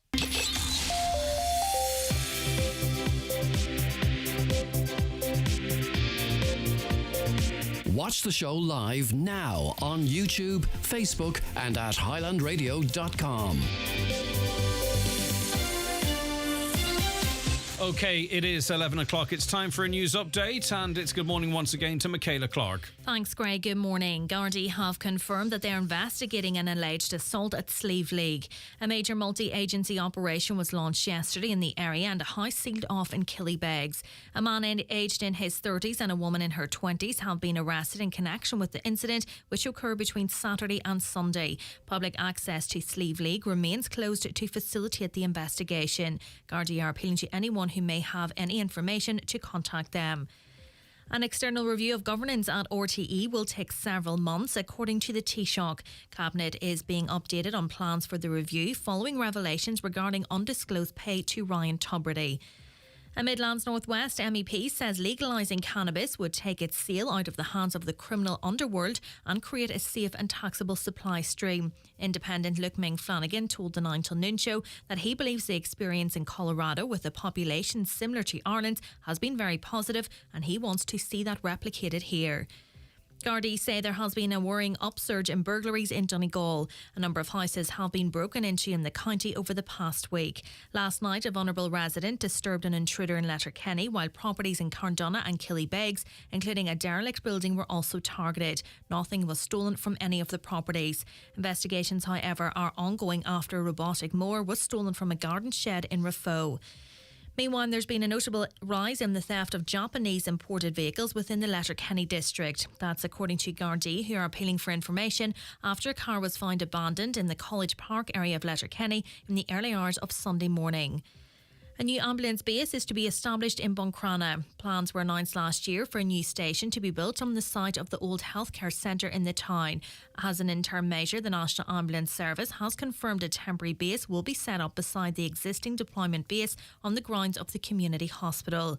Watch the show live now on YouTube, Facebook, and at highlandradio.com. OK, it is 11 o'clock. It's time for a news update, and it's good morning once again to Michaela Clark. Thanks, Greg. Good morning. Garda have confirmed that they're investigating an alleged assault at Slieve League. A major multi-agency operation was launched yesterday in the area, and a house sealed off in Killybegs. A man aged in his 30s and a woman in her 20s have been arrested in connection with the incident, which occurred between Saturday and Sunday. Public access to Slieve League remains closed to facilitate the investigation. Garda are appealing to anyone who may have any information to contact them. An external review of governance at RTE will take several months, according to the Taoiseach. Cabinet is being updated on plans for the review following revelations regarding undisclosed pay to Ryan Tubridy. A Midlands North West MEP says legalising cannabis would take its sale out of the hands of the criminal underworld and create a safe and taxable supply stream. Independent Luke Ming Flanagan told the 9 till Noon show that he believes the experience in Colorado with a population similar to Ireland's has been very positive, and he wants to see that replicated here. Gardaí say there has been a worrying upsurge in burglaries in Donegal. A number of houses have been broken into in the county over the past week. Last night, a vulnerable resident disturbed an intruder in Letterkenny, while properties in Carndonagh and Killybegs, including a derelict building, were also targeted. Nothing was stolen from any of the properties. Investigations, however, are ongoing after a robotic mower was stolen from a garden shed in Rafo. Meanwhile, there's been a notable rise in the theft of Japanese imported vehicles within the Letterkenny district. That's according to Gardaí, who are appealing for information after a car was found abandoned in the College Park area of Letterkenny in the early hours of Sunday morning. A new ambulance base is to be established in Buncrana. Plans were announced last year for a new station to be built on the site of the old healthcare centre in the town. As an interim measure, the National Ambulance Service has confirmed a temporary base will be set up beside the existing deployment base on the grounds of the community hospital.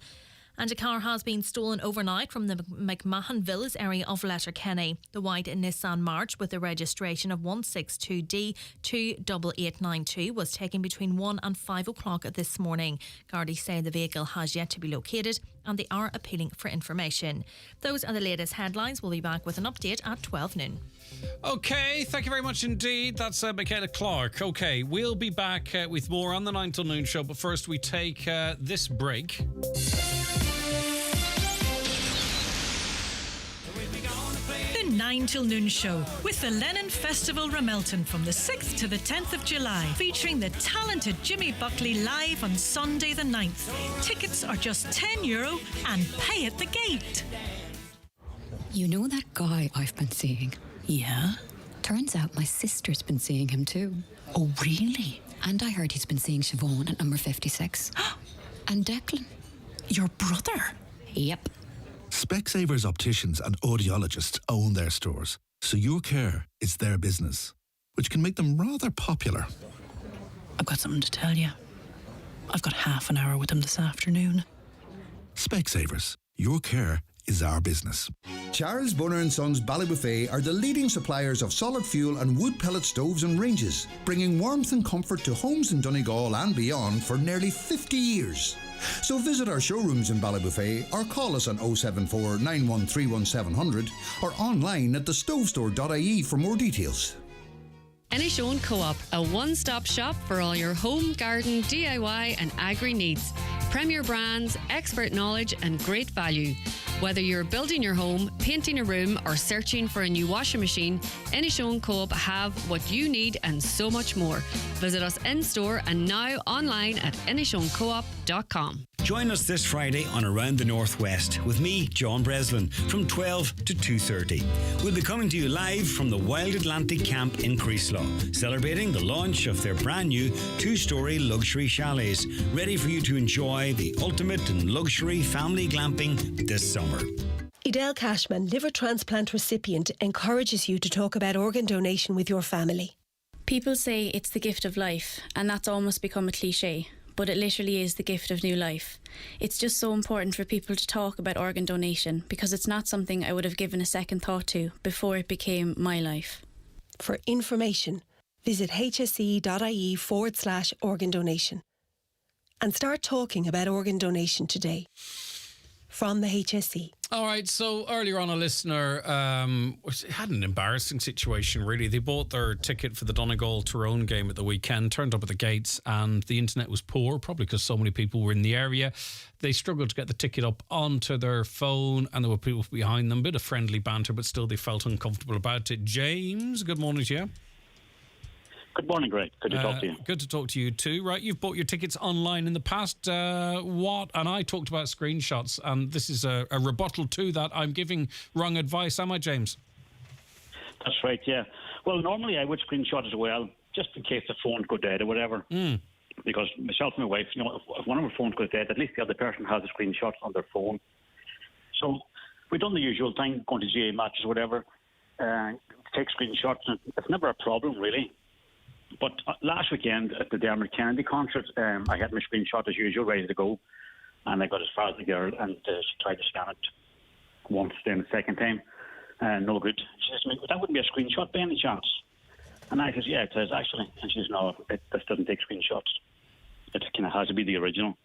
And a car has been stolen overnight from the McMahon Villas area of Letterkenny. The white Nissan March with a registration of 162D28892 was taken between 1 and 5 o'clock this morning. Garda say the vehicle has yet to be located and they are appealing for information. Those are the latest headlines. We'll be back with an update at 12 noon. OK, thank you very much indeed. That's Michaela Clark. OK, we'll be back with more on the 9 till noon show, but first we take this break. The 9 till noon show with the Lennon Festival Ramelton from the 6th to the 10th of July, featuring the talented Jimmy Buckley live on Sunday the 9th. Tickets are just €10 and pay at the gate. You know that guy I've been seeing? Yeah? Turns out my sister's been seeing him too. Oh, really? And I heard he's been seeing Siobhan at number 56. And Declan. Your brother? Yep. Specsavers opticians and audiologists own their stores, so your care is their business, which can make them rather popular. I've got something to tell you. I've got half an hour with them this afternoon. Specsavers, your care is our business. Charles Bunner & Sons Ballybuffet are the leading suppliers of solid fuel and wood pellet stoves and ranges, bringing warmth and comfort to homes in Donegal and beyond for nearly 50 years. So visit our showrooms in Ballybuffet or call us on 074 9131 700 or online at thestovestore.ie for more details. Inishowen Co-op, a one-stop shop for all your home, garden, DIY and agri needs. Premier brands, expert knowledge and great value. Whether you're building your home, painting a room or searching for a new washing machine, Inishowen Co-op have what you need and so much more. Visit us in-store and now online at inishowencoop.com. Join us this Friday on Around the Northwest with me, John Breslin, from 12 to 2:30. We'll be coming to you live from the Wild Atlantic Camp in Creeslaw, celebrating the launch of their brand new 2-storey luxury chalets, ready for you to enjoy the ultimate in luxury family glamping this summer. Edel Cashman, liver transplant recipient, encourages you to talk about organ donation with your family. People say it's the gift of life, and that's almost become a cliche. But it literally is the gift of new life. It's just so important for people to talk about organ donation because it's not something I would have given a second thought to before it became my life. For information, visit hse.ie/organ donation and start talking about organ donation today. From the HSE. All right, so earlier on a listener had an embarrassing situation, really. They bought their ticket for the Donegal-Tyrone game at the weekend, turned up at the gates, and the internet was poor, probably because so many people were in the area. They struggled to get the ticket up onto their phone, and there were people behind them. Bit of friendly banter, but still they felt uncomfortable about it. James, good morning to you. Good morning, Greg. Good to talk to you. Good to talk to you too. Right, you've bought your tickets online in the past. And I talked about screenshots, and this is a rebuttal to that. I'm giving wrong advice, am I, James? That's right, yeah. Well, normally I would screenshot as well, just in case the phone go dead or whatever. Because myself and my wife, if one of our phones goes dead, at least the other person has the screenshots on their phone. So we've done the usual thing, going to GA matches or whatever, take screenshots, and it's never a problem, really. But last weekend at the Dermot Kennedy concert, I had my screenshot as usual, ready to go. And I got as far as the girl, and she tried to scan it once, then the second time. No good. She says to me, that wouldn't be a screenshot by any chance. And I says, yeah, it is actually. And she says, no, this doesn't take screenshots. It kind of has to be the original,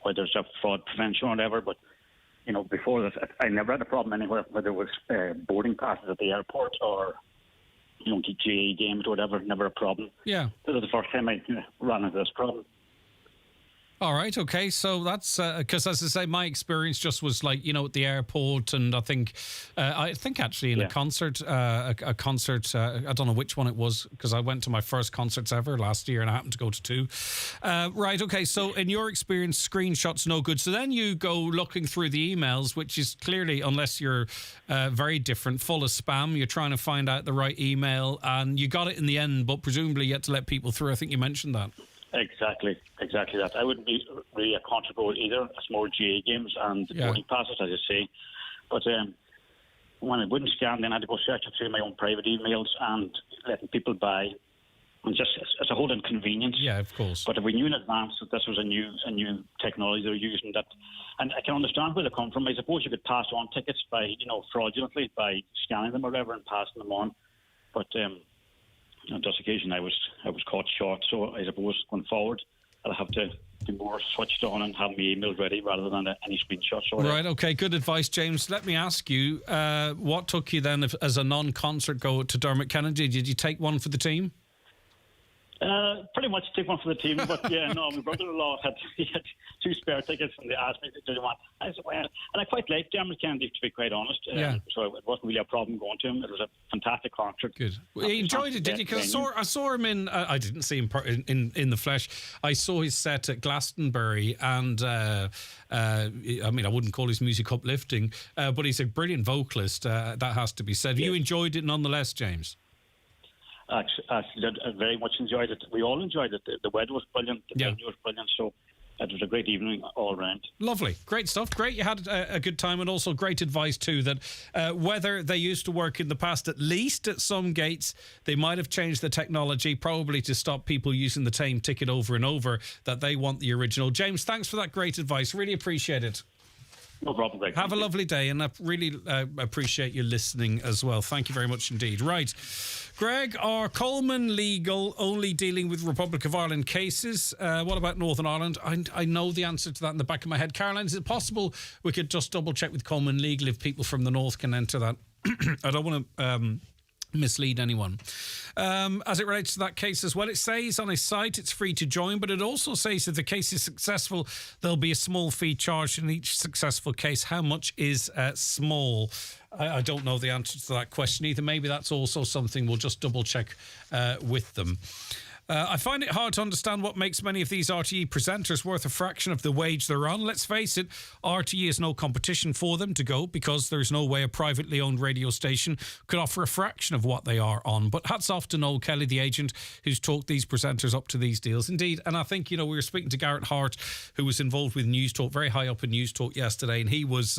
whether it's a fraud prevention or whatever. But, before this, I never had a problem anywhere, whether it was boarding passes at the airport or GA games or whatever, never a problem. Yeah. This was the first time I ran into this problem. All right, okay. So that's because, as I say, my experience just was like, at the airport, and I think actually in a concert, I don't know which one it was, because I went to my first concerts ever last year, and I happened to go to 2. Right, okay. So in your experience, screenshots no good. So then you go looking through the emails, which is clearly, unless you're very different, full of spam. You're trying to find out the right email, and you got it in the end, but presumably you had to let people through. I think you mentioned that. Exactly that. I wouldn't be really a contributor either. It's more GA games and boarding passes, as you say. But when I wouldn't scan, then I had to go searching through my own private emails and letting people buy And just it's a whole inconvenience. Yeah, of course. But if we knew in advance that this was a new technology they're using, that, and I can understand where they come from. I suppose you could pass on tickets by fraudulently by scanning them or whatever and passing them on. But on this occasion, I was caught short. So I suppose going forward, I'll have to be more switched on and have my emails ready rather than any screenshots. Or right, okay, good advice, James. Let me ask you, what took you then as a non-concert goer to Dermot Kennedy? Did you take one for the team? Pretty much take one for the team, but yeah, no, my brother-in-law had 2 spare tickets and they asked me, did you want? I said, well, and I quite liked Dermot Kennedy, to be quite honest. So it wasn't really a problem going to him. It was a fantastic concert. Good. Well, you enjoyed it, did you? Because I saw him in, I didn't see him in the flesh. I saw his set at Glastonbury and, I mean, I wouldn't call his music uplifting, but he's a brilliant vocalist, that has to be said. Yes. You enjoyed it nonetheless, James? Actually, I very much enjoyed it. We all enjoyed it. The weather was brilliant. The venue was brilliant. So it was a great evening all around. Lovely. Great stuff. Great. You had a good time, and also great advice too that whether they used to work in the past, at least at some gates, they might have changed the technology probably to stop people using the same ticket over and over, that they want the original. James, thanks for that great advice. Really appreciate it. No problem, Greg. Have a lovely day, and I really appreciate you listening as well. Thank you very much indeed. Right. Greg, are Coleman legal only dealing with Republic of Ireland cases? What about Northern Ireland? I know the answer to that in the back of my head. Caroline, is it possible we could just double check with Coleman legal if people from the North can enter that? I don't want to mislead anyone. As it relates to that case as well, it says on his site it's free to join, but it also says if the case is successful, there'll be a small fee charged in each successful case. How much is small? I don't know the answer to that question either. Maybe that's also something we'll just double check with them. I find it hard to understand what makes many of these RTE presenters worth a fraction of the wage they're on. Let's face it, RTE is no competition for them to go, because there's no way a privately owned radio station could offer a fraction of what they are on. But hats off to Noel Kelly, the agent who's talked these presenters up to these deals. Indeed, and I think, we were speaking to Garrett Hart, who was involved with News Talk, very high up in News Talk yesterday, and he was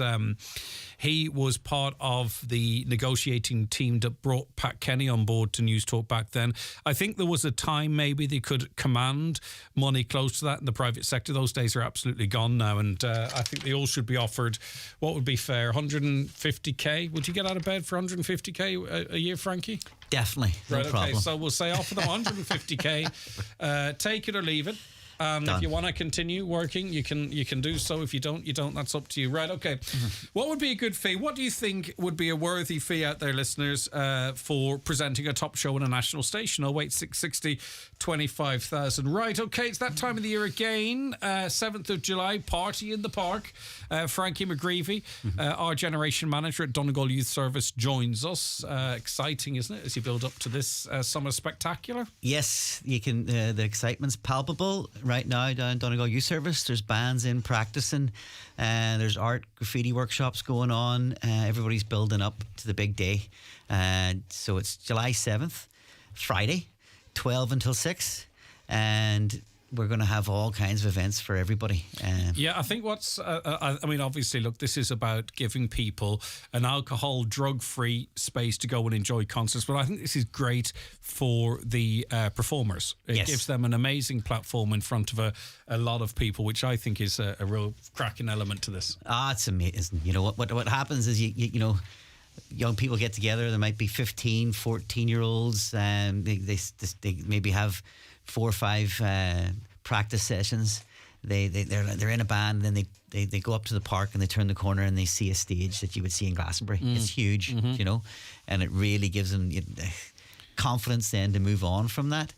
part of the negotiating team that brought Pat Kenny on board to News Talk back then. I think there was a time maybe they could command money close to that in the private sector. Those days are absolutely gone now, and I think they all should be offered what would be fair, 150k. Would you get out of bed for 150k a year, Frankie? Definitely, no problem. Okay, so we'll say offer them 150k. Take it or leave it. If you want to continue working, you can do so. If you don't, you don't. That's up to you. Right, okay. What would be a good fee? What do you think would be a worthy fee out there, listeners, for presenting a top show in a national station? 08660 25,000. Right, okay, it's that time of the year again. 7th of July, party in the park. Frankie McGreevy, our generation manager at Donegal Youth Service, joins us. Exciting, isn't it, as you build up to this summer spectacular? Yes, you can. The excitement's palpable right now down Donegal Youth Service. There's bands in practicing, and there's art, graffiti workshops going on. Everybody's building up to the big day. So it's July 7th, Friday, 12 until 6, and we're going to have all kinds of events for everybody. Yeah, I think I mean, obviously, look, this is about giving people an alcohol, drug-free space to go and enjoy concerts, but I think this is great for the performers. It gives them an amazing platform in front of a lot of people, which I think is a real cracking element to this. It's amazing. You know, what happens is, you know, young people get together. There might be 15, 14-year-olds, and they maybe have 4 or 5 practice sessions. They're in a band, and then they go up to the park and they turn the corner and they see a stage that you would see in Glastonbury. It's huge, you know, and it really gives them confidence then to move on from that.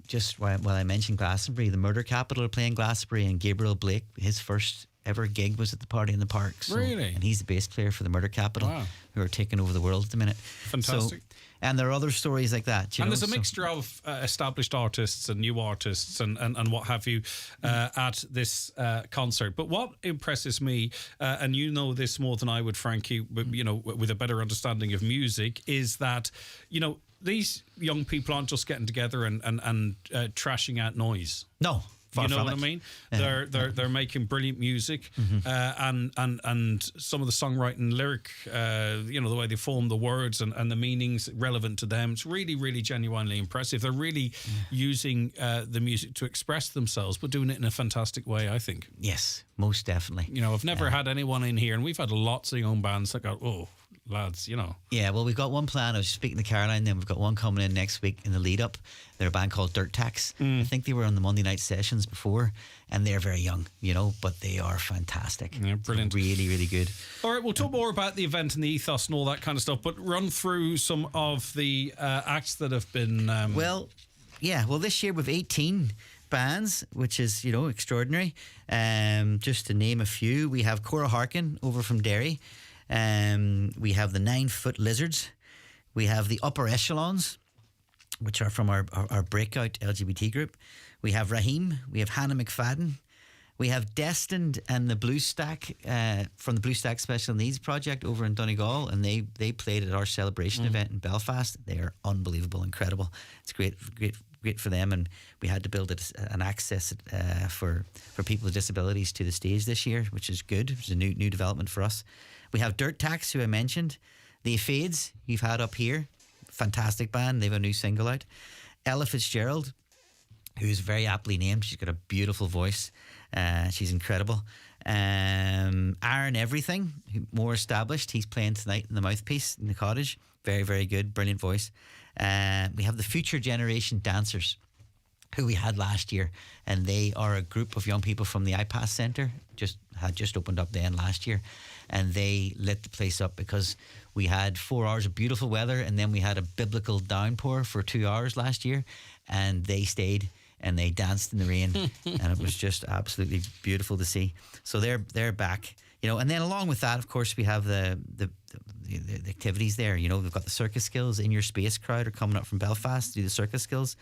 Just while I mentioned Glastonbury, the Murder Capital are playing Glastonbury, and Gabriel Blake, his first ever gig was at the Party in the Park. So, really? And he's the bass player for the Murder Capital, who are taking over the world at the minute. Fantastic. So, and there are other stories like that. And there's a mixture of established artists and new artists and what have you at this concert. But what impresses me, and you know this more than I would, Frankie, you know, with a better understanding of music, is that, you know, these young people aren't just getting together and trashing out noise. No, Far you know from what it. I mean? They're making brilliant music, and some of the songwriting, lyric, the way they form the words and the meanings relevant to them. It's really, really genuinely impressive. They're really using the music to express themselves, but doing it in a fantastic way, I think. Yes, most definitely. I've never had anyone in here, and we've had lots of young bands that go, oh, lads, Yeah, well, we've got one plan. I was speaking to Caroline, then we've got one coming in next week in the lead up. They're a band called Dirt Tax. I think they were on the Monday night sessions before, and they're very young, but they are fantastic. Yeah, brilliant. Really, really good. All right, we'll talk more about the event and the ethos and all that kind of stuff, but run through some of the acts that have been... Well, this year we've 18 bands, which is, extraordinary. Just to name a few, we have Cora Harkin over from Derry. We have the 9 Foot Lizards. We have the Upper Echelons, which are from our breakout LGBT group. We have Raheem. We have Hannah McFadden. We have Destined and the Blue Stack from the Blue Stack Special Needs Project over in Donegal, and they played at our celebration event in Belfast. They are unbelievable, incredible. It's great for them, and we had to build an access for people with disabilities to the stage this year, which is good. It's a new development for us. We have Dirt Tax, who I mentioned. The Fades, you've had up here. Fantastic band. They have a new single out. Ella Fitzgerald, who's very aptly named. She's got a beautiful voice. She's incredible. Aaron Everything, more established. He's playing tonight in the Mouthpiece in the Cottage. Very, very good. Brilliant voice. We have the Future Generation Dancers, who we had last year, and they are a group of young people from the iPass Centre. Had just opened up then last year, and they lit the place up because we had 4 hours of beautiful weather, and then we had a biblical downpour for 2 hours last year, and they stayed and they danced in the rain, and it was just absolutely beautiful to see. So they're back, and then along with that, of course, we have the activities there. We've got the Circus Skills. In Your Space crowd are coming up from Belfast to do the Circus Skills.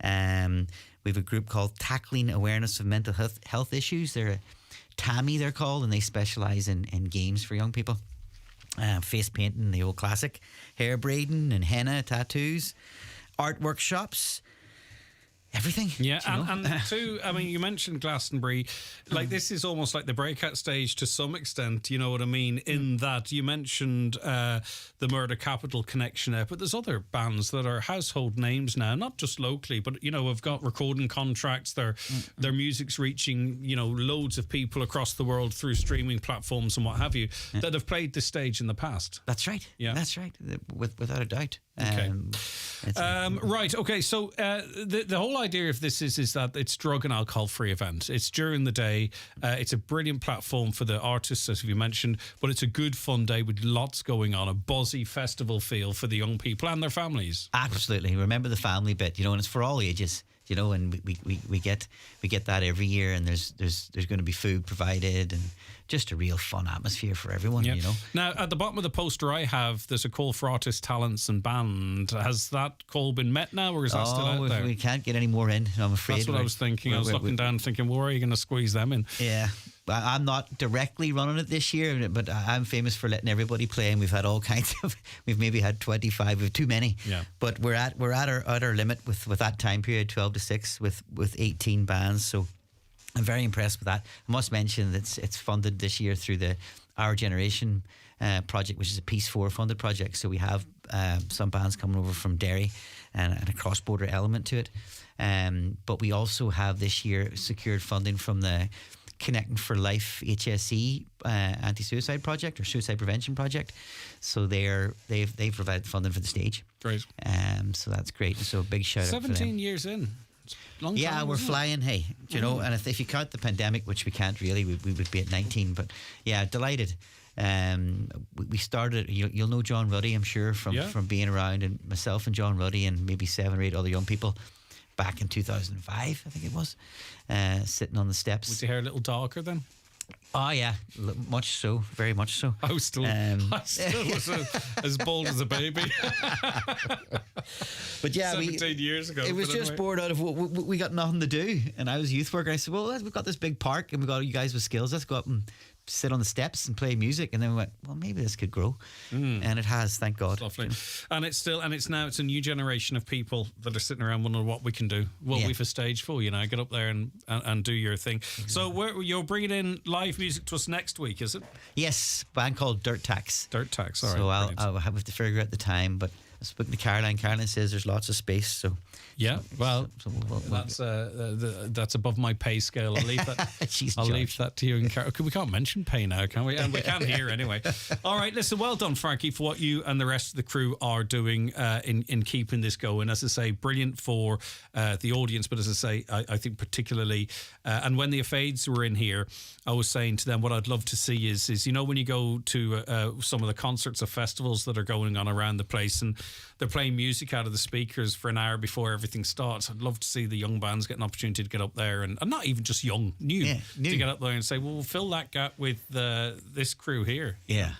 We have a group called Tackling Awareness of Mental Health Issues. They're TAMI, they're called, and they specialise in games for young people. Face painting, the old classic. Hair braiding and henna tattoos. Art workshops. Everything. Yeah, and too, I mean, you mentioned Glastonbury. Like, this is almost like the breakout stage to some extent, you know what I mean? In that you mentioned the Murder Capital connection there, but there's other bands that are household names now, not just locally, but, have got recording contracts. Their music's reaching, loads of people across the world through streaming platforms and what have you, that have played this stage in the past. That's right. Yeah. That's right. Without a doubt. Okay. Right. Okay. So the whole idea of this is that it's drug and alcohol free event. It's during the day. It's a brilliant platform for the artists, as you mentioned, but it's a good fun day with lots going on, a buzzy festival feel for the young people and their families. Absolutely. Remember the family bit, and it's for all ages. And we get that every year, and there's going to be food provided and just a real fun atmosphere for everyone. Now, at the bottom of the poster I have, there's a call for artists, talents and band. Has that call been met now, or is that still out there? We can't get any more in, I'm afraid. That's what I was thinking. I was looking down thinking, where are you going to squeeze them in? Yeah. I'm not directly running it this year, but I'm famous for letting everybody play, and we've had all kinds of. We've maybe had 25. We've too many. Yeah. But we're at our limit with that time period, 12 to 6, with 18 bands. So I'm very impressed with that. I must mention that it's funded this year through the Our Generation project, which is a Peace 4 funded project. So we have some bands coming over from Derry and a cross-border element to it. But we also have this year secured funding from the Connecting for Life HSE anti-suicide project or suicide prevention project. So they've provided funding for the stage. Great. So that's great. So a big shout out for them. 17 years in. Long yeah, time, we're flying. Hey, and if you count the pandemic, which we can't really, we would be at 19. But yeah, delighted. We started. You'll know John Ruddy, I'm sure, from being around, and myself and John Ruddy and maybe 7 or 8 other young people. Back in 2005, I think it was, sitting on the steps. Was your hair a little darker then? Oh yeah, much so, very much so. I still was as bald as a baby. But yeah, 17 years ago. It was just bored out of we got nothing to do, and I was a youth worker. I said, well, we've got this big park, and we've got you guys with skills. Let's go up and sit on the steps and play music, and then we went, well, maybe this could grow, and it has, thank God. It's lovely. And it's a new generation of people that are sitting around wondering what we can do, what we've a stage for. Get up there and do your thing. So you're bringing in live music to us next week, is it? Yes, band called Dirt Tax. Dirt Tax. All right. So I'll have to figure out the time, but I spoke to Caroline. Caroline says there's lots of space, so. Yeah, that's above my pay scale. I'll leave that. I'll leave that to you and Carol. We can't mention pay now, can we? And we can here anyway. All right, listen. Well done, Frankie, for what you and the rest of the crew are doing in keeping this going. As I say, brilliant for the audience, but as I say, I think particularly. And when the Afades were in here, I was saying to them, what I'd love to see is when you go to some of the concerts or festivals that are going on around the place, and they're playing music out of the speakers for an hour before everything starts. I'd love to see the young bands get an opportunity to get up there, and not even just young, new, to get up there and say, well, we'll fill that gap with this crew here. Yeah.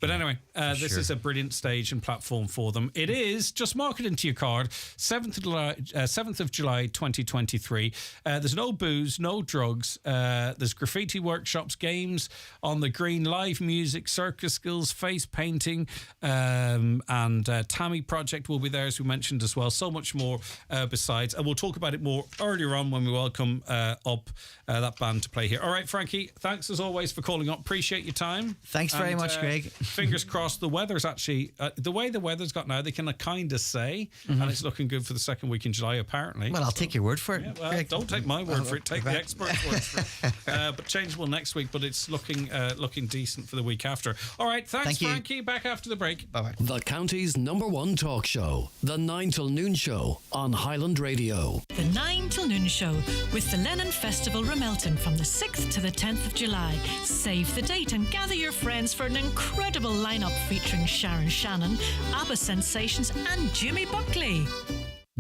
But anyway, this is a brilliant stage and platform for them. It is, just mark it into your card, 7th of July 2023. There's no booze, no drugs. There's graffiti workshops, games on the green, live music, circus skills, face painting, and Tammy Project will be there, as we mentioned as well. So much more besides, and we'll talk about it more earlier on when we welcome up that band to play here. All right, Frankie, thanks as always for calling up. Appreciate your time. Thanks very much, Greg. Fingers crossed. The weather's actually the way the weather's got now, they can kind of say, and it's looking good for the second week in July, apparently. Well, I'll take your word for it. Yeah, well, don't take my word for it. Take the expert's word for it. But changeable next week. But it's looking decent for the week after. All right, thanks, Frankie. Back after the break. Bye bye. The county's #1 talk show, the 9 till noon show on Highland Radio. The 9 till noon show with the Lennon Festival Ramelton from the 6th to the 10th of July. Save the date and gather your friends for an incredible lineup featuring Sharon Shannon, ABBA Sensations and Jimmy Buckley.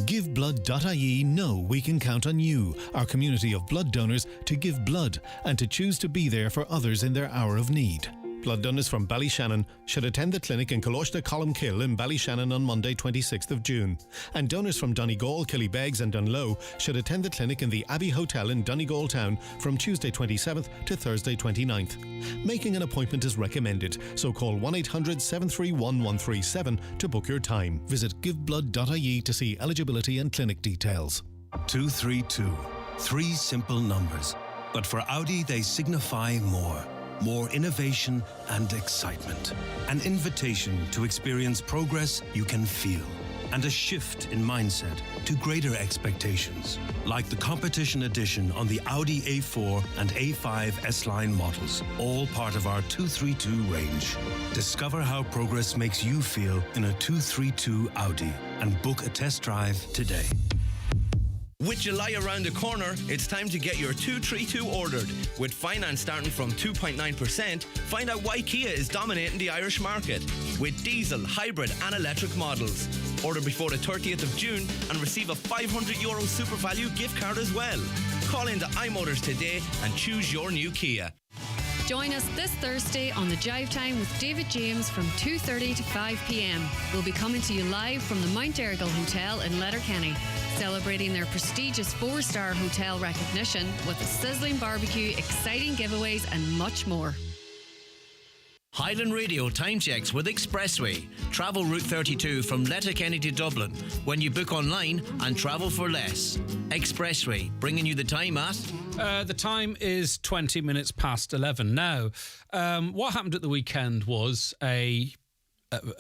GiveBlood.ie know we can count on you, our community of blood donors, to give blood and to choose to be there for others in their hour of need. Blood donors from Ballyshannon should attend the clinic in Colosna Columkill in Ballyshannon on Monday 26th of June. And donors from Donegal, Killybegs and Dunlow should attend the clinic in the Abbey Hotel in Donegal Town from Tuesday 27th to Thursday 29th. Making an appointment is recommended, so call 1-800-731-137 to book your time. Visit giveblood.ie to see eligibility and clinic details. 232. 3 simple numbers. But for Audi, they signify more. More innovation and excitement. An invitation to experience progress you can feel. And a shift in mindset to greater expectations. Like the competition edition on the Audi A4 and A5 S-Line models. All part of our 232 range. Discover how progress makes you feel in a 232 Audi. And book a test drive today. With July around the corner, it's time to get your 232 ordered. With finance starting from 2.9%, find out why Kia is dominating the Irish market. With diesel, hybrid and electric models. Order before the 30th of June and receive a €500 super value gift card as well. Call into iMotors today and choose your new Kia. Join us this Thursday on the Jive Time with David James from 2:30 to 5 p.m. We'll be coming to you live from the Mount Errigal Hotel in Letterkenny, celebrating their prestigious 4-star hotel recognition with a sizzling barbecue, exciting giveaways and much more. Highland Radio time checks with Expressway. Travel Route 32 from Letterkenny to Dublin when you book online and travel for less. Expressway, bringing you the time at... the time is 20 minutes past 11. Now, what happened at the weekend was a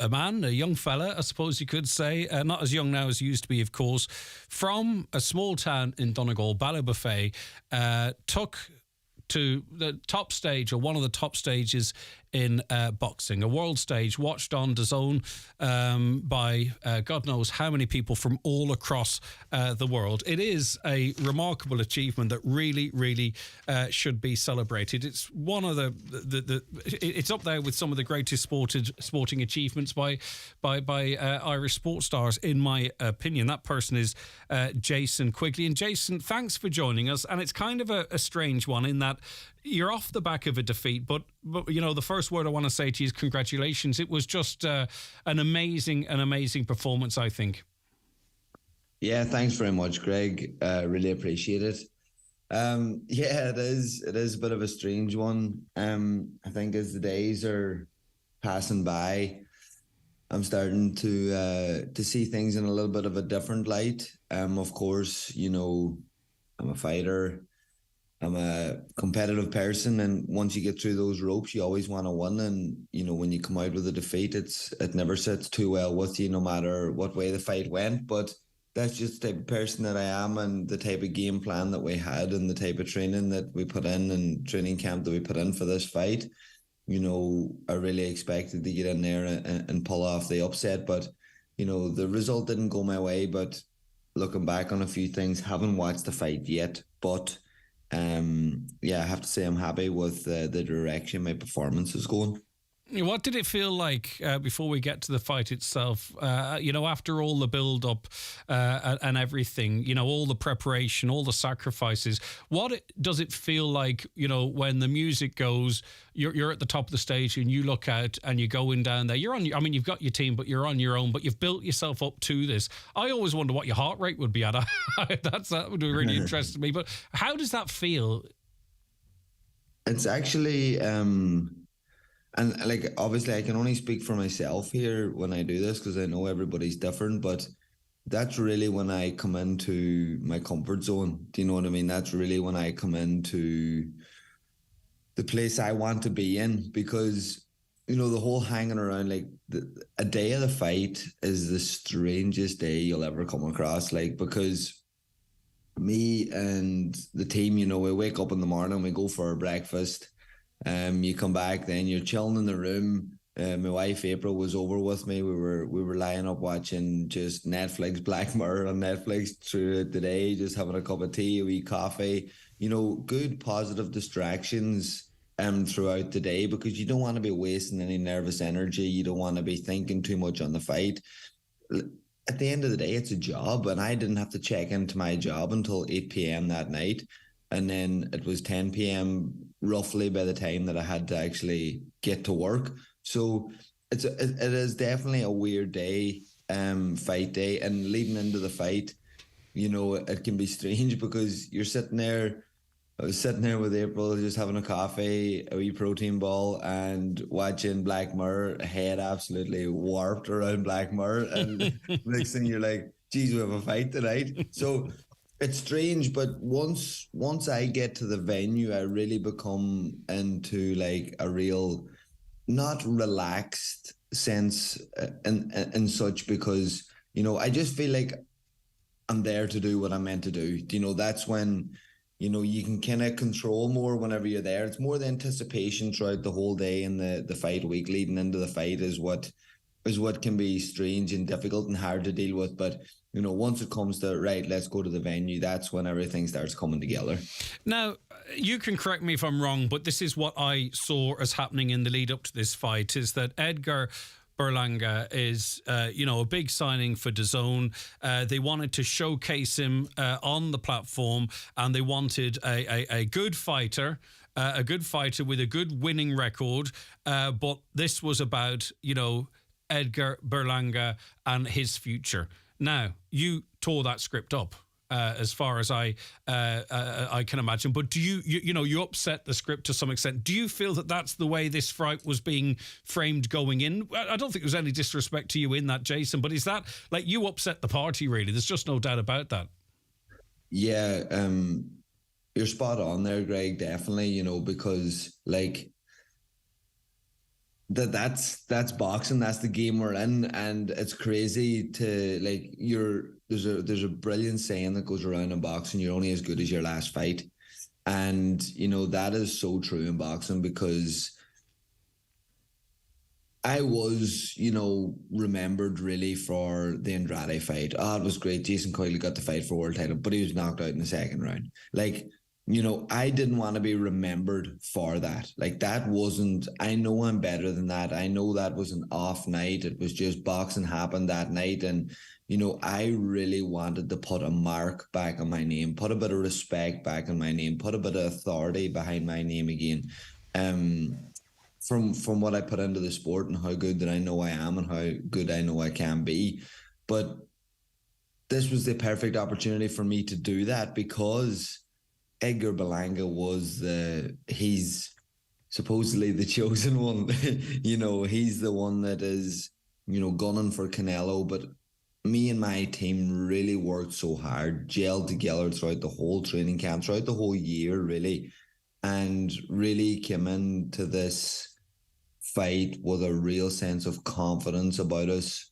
man, a young fella, I suppose you could say, not as young now as he used to be, of course, from a small town in Donegal, Ballybofey, took to the top stage, or one of the top stages in boxing, a world stage watched on DAZN by God knows how many people from all across the world. It is a remarkable achievement that really, really should be celebrated. It's one of it's up there with some of the greatest sporting achievements by Irish sports stars, in my opinion. That person is Jason Quigley. And Jason, thanks for joining us. And it's kind of a strange one in that you're off the back of a defeat, but you know, the first word I want to say to you is congratulations. It was just an amazing performance, I think. Yeah, thanks very much, Greg. Really appreciate it. Yeah, it is. It is a bit of a strange one. I think as the days are passing by, I'm starting to see things in a little bit of a different light. Of course, I'm a fighter. I'm a competitive person, and once you get through those ropes, you always want to win. And when you come out with a defeat, it never sits too well with you, no matter what way the fight went. But that's just the type of person that I am, and the type of game plan that we had, and the type of training that we put in, and training camp that we put in for this fight. I really expected to get in there and pull off the upset, but the result didn't go my way. But looking back on a few things, haven't watched the fight yet, but I have to say I'm happy with the direction my performance is going. What did it feel like before we get to the fight itself? After all the build-up and everything, all the preparation, all the sacrifices, does it feel like, when the music goes, you're at the top of the stage and you look out and you're going down there. You've got your team, but you're on your own, but you've built yourself up to this. I always wonder what your heart rate would be at. That would be really interesting to me. But how does that feel? It's actually... And obviously I can only speak for myself here when I do this, because I know everybody's different, but that's really when I come into my comfort zone. Do you know what I mean? That's really when I come into the place I want to be in, because, the whole hanging around, a day of the fight is the strangest day you'll ever come across, because me and the team, we wake up in the morning, we go for our breakfast. You come back, then you're chilling in the room. My wife April was over with me. We were lying up watching just Netflix, Black Mirror on Netflix through the day, just having a cup of tea, a wee coffee. Good positive distractions throughout the day, because you don't want to be wasting any nervous energy. You don't want to be thinking too much on the fight. At the end of the day, it's a job, and I didn't have to check into my job until 8 p.m. that night. And then it was 10 p.m. roughly by the time that I had to actually get to work. So it is definitely a weird day, fight day. And leading into the fight, it can be strange, because you're sitting there. I was sitting there with April, just having a coffee, a wee protein ball, and watching Black Mirror, head absolutely warped around Black Mirror. And next thing you're like, geez, we have a fight tonight. So it's strange, but once I get to the venue, I really become into a real, not relaxed sense and such, because, I just feel like I'm there to do what I'm meant to do. That's when, you can kind of control more whenever you're there. It's more the anticipation throughout the whole day, and the fight week leading into the fight is what can be strange and difficult and hard to deal with. But once it comes to, right, let's go to the venue, that's when everything starts coming together. Now, you can correct me if I'm wrong, but this is what I saw as happening in the lead up to this fight, is that Edgar Berlanga is, a big signing for DAZN. They wanted to showcase him on the platform, and they wanted a good fighter, with a good winning record. But this was about, Edgar Berlanga and his future. Now, you tore that script up, as far as I can imagine. But do you upset the script to some extent? Do you feel that that's the way this fight was being framed going in? I don't think there's any disrespect to you in that, Jason, but is that, you upset the party, really? There's just no doubt about that. Yeah, you're spot on there, Greg, definitely, because, that's boxing, that's the game we're in, and it's crazy to there's a brilliant saying that goes around in boxing: you're only as good as your last fight. And that is so true in boxing, because I was remembered really for the Andrade fight. It was great. Jason Quigley got the fight for world title, but he was knocked out in the second round. I didn't want to be remembered for that. That wasn't, I know I'm better than that. I know that was an off night. It was just boxing happened that night. And, I really wanted to put a mark back on my name, put a bit of respect back on my name, put a bit of authority behind my name again. From what I put into the sport and how good that I know I am and how good I know I can be. But this was the perfect opportunity for me to do that, because Edgar Berlanga was he's supposedly the chosen one. He's the one that is, gunning for Canelo. But me and my team really worked so hard, gelled together throughout the whole training camp, throughout the whole year, really, and really came into this fight with a real sense of confidence about us.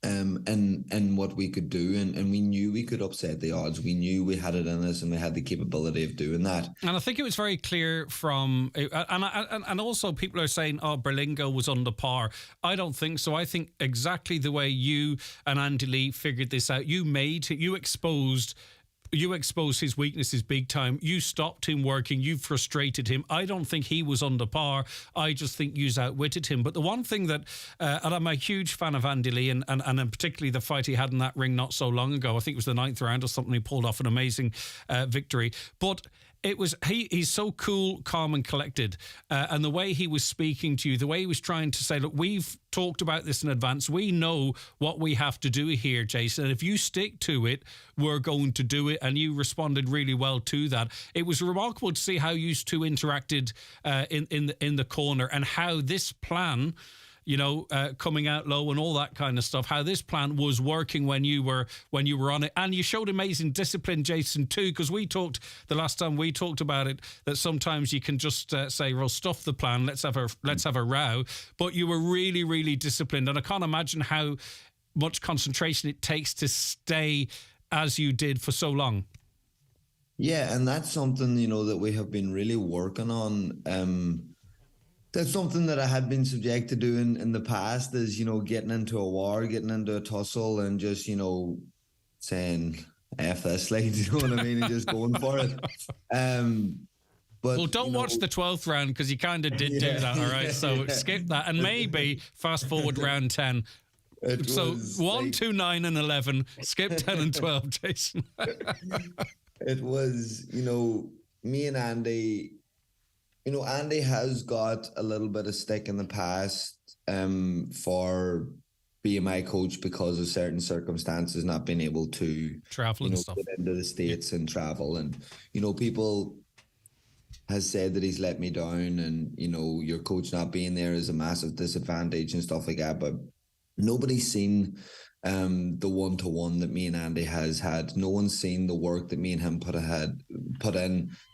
And what we could do, and we knew we could upset the odds. We knew we had it in us, and we had the capability of doing that. And I think it was very clear from, and also people are saying, "Oh, Berlingo was under par." I don't think so. I think exactly the way you and Andy Lee figured this out, you exposed his weaknesses big time. You stopped him working. You frustrated him. I don't think he was under par. I just think you outwitted him. But the one thing that, and I'm a huge fan of Andy Lee, and particularly the fight he had in that ring not so long ago. I think it was the 9th round or something. He pulled off an amazing victory. But it was he's so cool, calm and collected, and the way he was speaking to you, the way he was trying to say, look, we've talked about this in advance, we know what we have to do here, Jason, and if you stick to it, we're going to do it. And you responded really well to that. It was remarkable to see how you two interacted in the corner, and how this plan, coming out low and all that kind of stuff, how this plan was working when you were on it. And you showed amazing discipline, Jason, too, because the last time we talked about it, that sometimes you can just say, well, stuff the plan, let's have a row. But you were really, really disciplined. And I can't imagine how much concentration it takes to stay as you did for so long. Yeah, and that's something, that we have been really working on. That's something that I had been subject to doing in the past, is, getting into a war, getting into a tussle, and just, saying, F this, like, you know what I mean? And just going for it. But don't watch the 12th round, because you kind of did do that, all right? So skip that, and maybe fast forward round 10. So 1, 2, 9 and 11, skip 10 and 12, Jason. It was, me and Andy... Andy has got a little bit of stick in the past for being my coach because of certain circumstances, not being able to travel and stuff, get into the States and travel. And, people has said that he's let me down, and, your coach not being there is a massive disadvantage and stuff like that. But nobody's seen the one-to-one that me and Andy has had. No one's seen the work that me and him put in,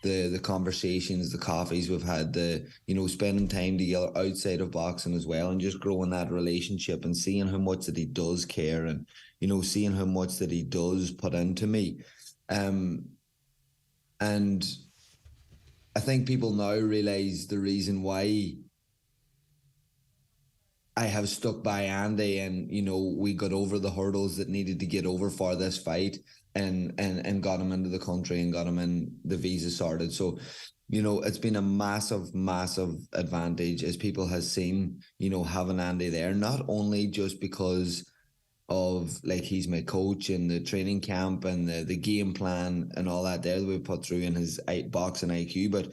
the conversations, the coffees we've had, the spending time together outside of boxing as well, and just growing that relationship and seeing how much that he does care, and seeing how much that he does put into me. And I think people now realize the reason why I have stuck by Andy, and we got over the hurdles that needed to get over for this fight, and got him into the country and got him in the visa sorted. So it's been a massive advantage, as people has seen, having Andy there, not only just because of, like, he's my coach and the training camp and the game plan and all that there that we put through in his boxing IQ, but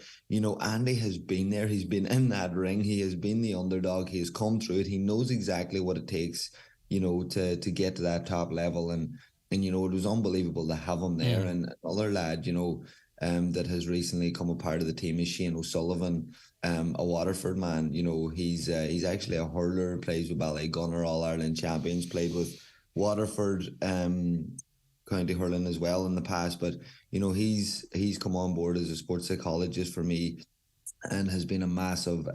Andy has been there. He's been in that ring. He has been the underdog. He has come through it. He knows exactly what it takes, to get to that top level, and it was unbelievable to have him there. Yeah. And another lad, that has recently come a part of the team is Shane O'Sullivan, a Waterford man. He's actually a hurler, plays with Ballygunner, All Ireland champions, played with Waterford county hurling as well in the past. But he's come on board as a sports psychologist for me, and has been a massive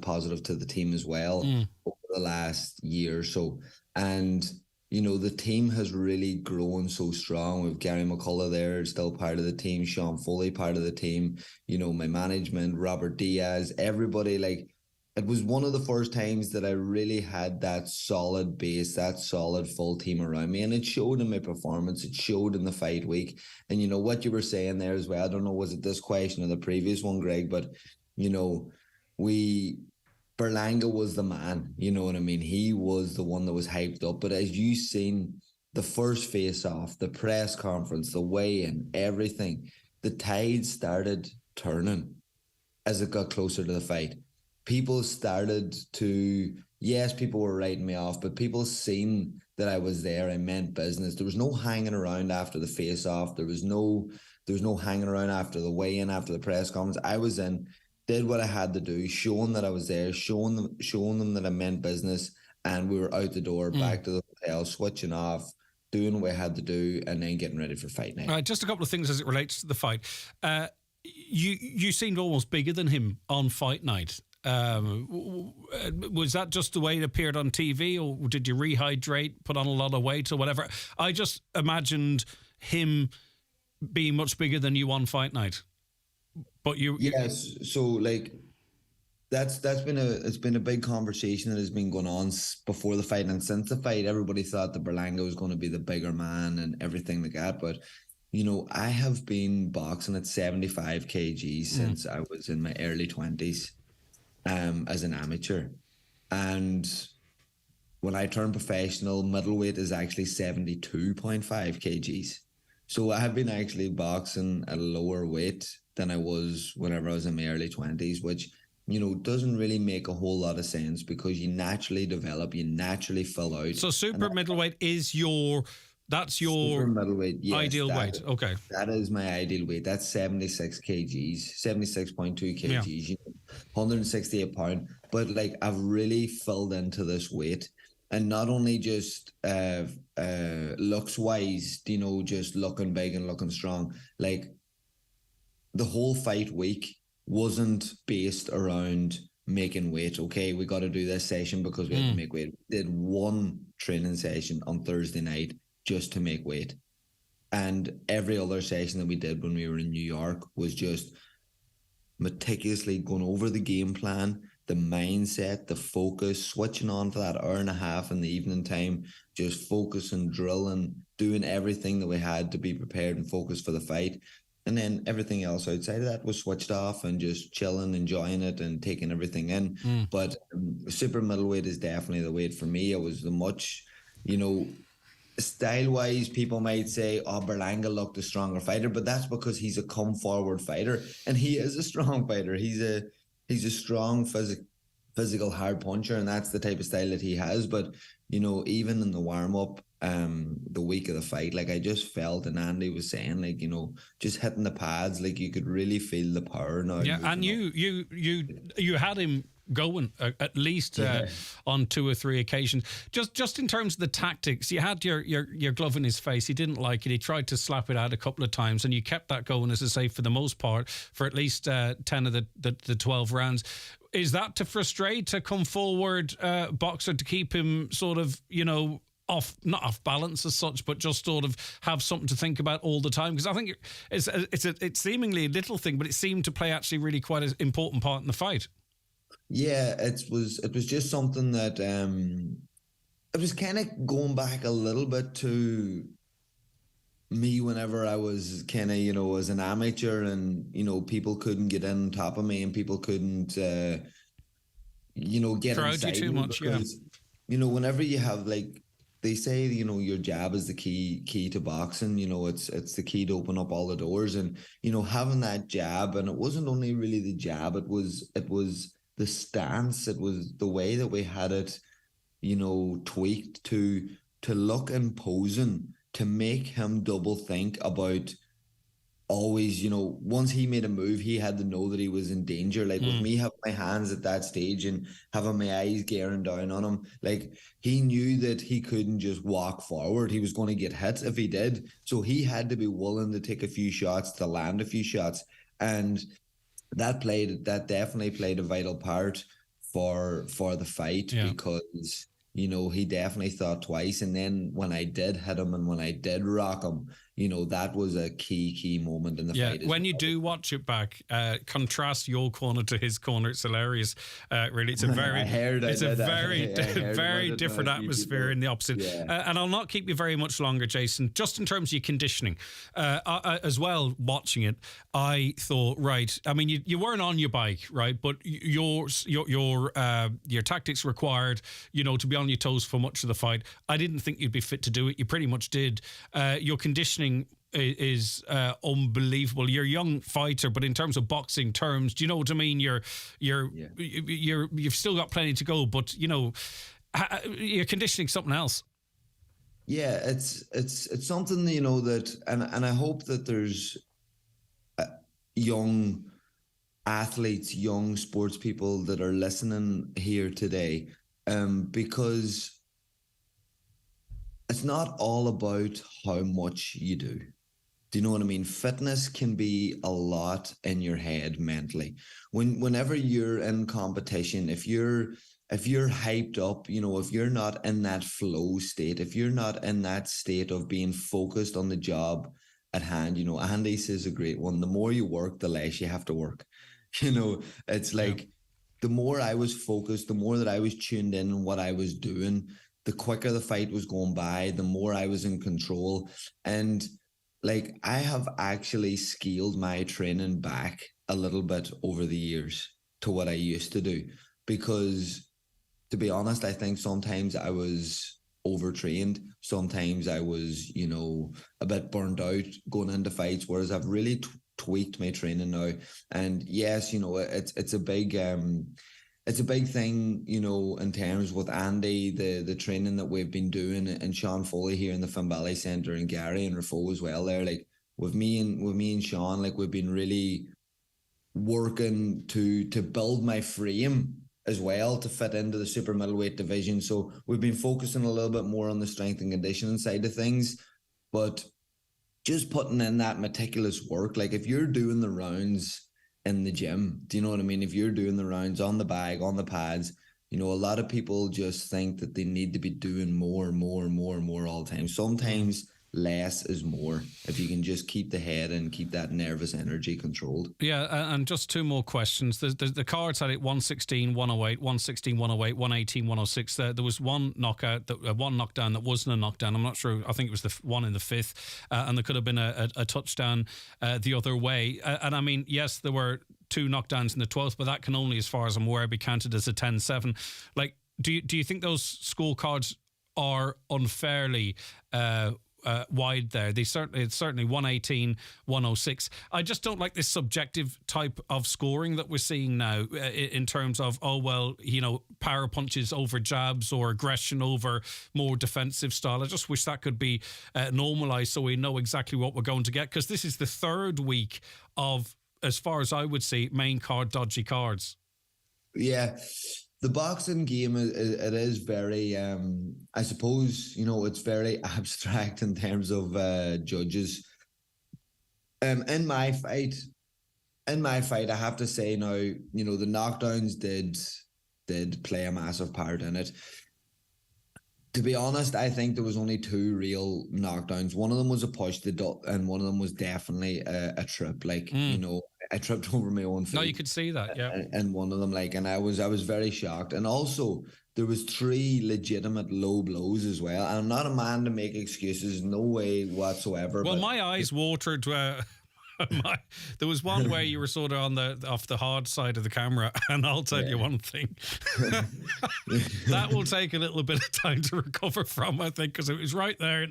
positive to the team as well over the last year or so. And the team has really grown so strong. With Gary McCullough there, still part of the team, Sean Foley part of the team, my management, Robert Diaz, everybody. Like, it was one of the first times that I really had that solid base, that solid full team around me. And it showed in my performance. It showed in the fight week. And what you were saying there as well, I don't know, was it this question or the previous one, Greg? But, Berlanga was the man, you know what I mean? He was the one that was hyped up. But as you seen, the first face-off, the press conference, the weigh-in, everything, the tide started turning as it got closer to the fight. People started to, yes, people were writing me off, but people seen that I was there. I meant business. There was no hanging around after the face-off. There was no There was no hanging around after the weigh-in, after the press conference. I was in, did what I had to do, showing that I was there, showing them that I meant business, and we were out the door, back to the hotel, switching off, doing what I had to do, and then getting ready for fight night. All right, just a couple of things as it relates to the fight. You seemed almost bigger than him on fight night. Was that just the way it appeared on TV, or did you rehydrate, put on a lot of weight or whatever? I just imagined him being much bigger than you on fight night. But yes, so like it's been a big conversation that has been going on before the fight and since the fight. Everybody thought that Berlanga was going to be the bigger man and everything like that, but I have been boxing at 75 kg since I was in my early 20s as an amateur. And when I turned professional, middleweight is actually 72.5 kgs. So I have been actually boxing at a lower weight than I was whenever I was in my early 20s, which, doesn't really make a whole lot of sense because you naturally develop, you naturally fill out. So super middleweight is that's your middleweight, yes, ideal weight. Okay. That is my ideal weight. That's 76 kgs, 76.2 kgs, 168 pounds. But like I've really filled into this weight, and not only just looks wise, just looking big and looking strong. Like the whole fight week wasn't based around making weight. Okay, we got to do this session because we had to make weight. We did one training session on Thursday night just to make weight. And every other session that we did when we were in New York was just meticulously going over the game plan, the mindset, the focus, switching on for that hour and a half in the evening time, just focusing, drilling, doing everything that we had to be prepared and focused for the fight. And then everything else outside of that was switched off and just chilling, enjoying it and taking everything in. But super middleweight is definitely the weight for me. It was the much, style-wise, people might say, Berlanga looked a stronger fighter, but that's because he's a come-forward fighter, and he is a strong fighter. He's a strong, physical, hard puncher, and that's the type of style that he has. But, even in the warm-up, the week of the fight, like I just felt, and Andy was saying, like, just hitting the pads, like you could really feel the power now. Yeah, and you had him going at least on 2 or 3 occasions. Just in terms of the tactics, you had your glove in his face. He didn't like it. He tried to slap it out a couple of times, and you kept that going, as I say, for the most part, for at least 10 of the 12 rounds. Is that to frustrate, to come forward boxer, to keep him sort of, not off balance as such, but just sort of have something to think about all the time? Because I think it's seemingly a little thing, but it seemed to play actually really quite an important part in the fight. Yeah, it was just something that it was kind of going back a little bit to me whenever I was kind of, as an amateur, and, people couldn't get in on top of me, and people couldn't, get crowd inside you too me much, because, whenever you have, like, they say, your jab is the key to boxing. It's the key to open up all the doors, and, having that jab, and it wasn't only really the jab, it was the stance, it was the way that we had it, tweaked to look imposing, to make him double think about always, once he made a move, he had to know that he was in danger. Like with me having my hands at that stage and having my eyes gearing down on him, like he knew that he couldn't just walk forward. He was going to get hit if he did. So he had to be willing to take a few shots, to land a few shots. And that definitely played a vital part for the fight, because he definitely thought twice. And then when I did hit him and when I did rock him, that was a key moment in the fight. When you do watch it back, contrast your corner to his corner. It's hilarious. Really, it's a very different atmosphere in the opposite. And I'll not keep you very much longer, Jason. Just in terms of your conditioning, as well, watching it, I thought, right. I mean, you weren't on your bike, right? But your tactics required, to be on your toes for much of the fight. I didn't think you'd be fit to do it. You pretty much did. Your conditioning is unbelievable. You're a young fighter, but in terms of boxing terms, do you know what I mean? You've still got plenty to go, but your conditioning something else. Yeah, it's something that, and I hope that there's young athletes, young sports people that are listening here today, because it's not all about how much you do. Do you know what I mean? Fitness can be a lot in your head mentally. Whenever you're in competition, if you're hyped up, if you're not in that flow state, if you're not in that state of being focused on the job at hand, Andy says a great one: the more you work, the less you have to work. It's like the more I was focused, the more that I was tuned in on what I was doing, the quicker the fight was going by, the more I was in control. And like, I have actually scaled my training back a little bit over the years to what I used to do, because to be honest, I think sometimes I was overtrained. Sometimes I was, a bit burned out going into fights, whereas I've really tweaked my training now. And yes, it's a big thing, in terms with Andy, the training that we've been doing, and Sean Foley here in the Finn Valley Centre, and Gary and Rafo as well there. Like with me and Sean, like we've been really working to build my frame as well to fit into the super middleweight division. So we've been focusing a little bit more on the strength and conditioning side of things, but just putting in that meticulous work. Like if you're doing the rounds in the gym, do you know what I mean? If you're doing the rounds on the bag, on the pads, a lot of people just think that they need to be doing more all the time. Sometimes less is more, if you can just keep the head and keep that nervous energy controlled. Yeah, and just two more questions. The cards had it 116, 108, 116, 108, 118, 106. There was one knockdown that wasn't a knockdown. I'm not sure. I think it was the one in the fifth, and there could have been a touchdown the other way. And I mean, yes, there were two knockdowns in the 12th, but that can only, as far as I'm aware, be counted as a 10-7. Like, do you think those scorecards are unfairly wide there? It's certainly 118, 106. I just don't like this subjective type of scoring that we're seeing now, in terms of, power punches over jabs or aggression over more defensive style. I just wish that could be normalised so we know exactly what we're going to get, because this is the third week of, as far as I would see, main card dodgy cards. Yeah. The boxing game, it is very, I suppose, it's very abstract in terms of judges. In my fight, I have to say now, the knockdowns did play a massive part in it. To be honest, I think there was only two real knockdowns. One of them was a push, and one of them was definitely a trip. Like, I tripped over my own feet. No, you could see that, yeah. And one of them, and I was very shocked. And also, there was three legitimate low blows as well. I'm not a man to make excuses, no way whatsoever. Well, my eyes watered. There was one where you were sort of off the hard side of the camera, and I'll tell you one thing. That will take a little bit of time to recover from, I think, because it was right there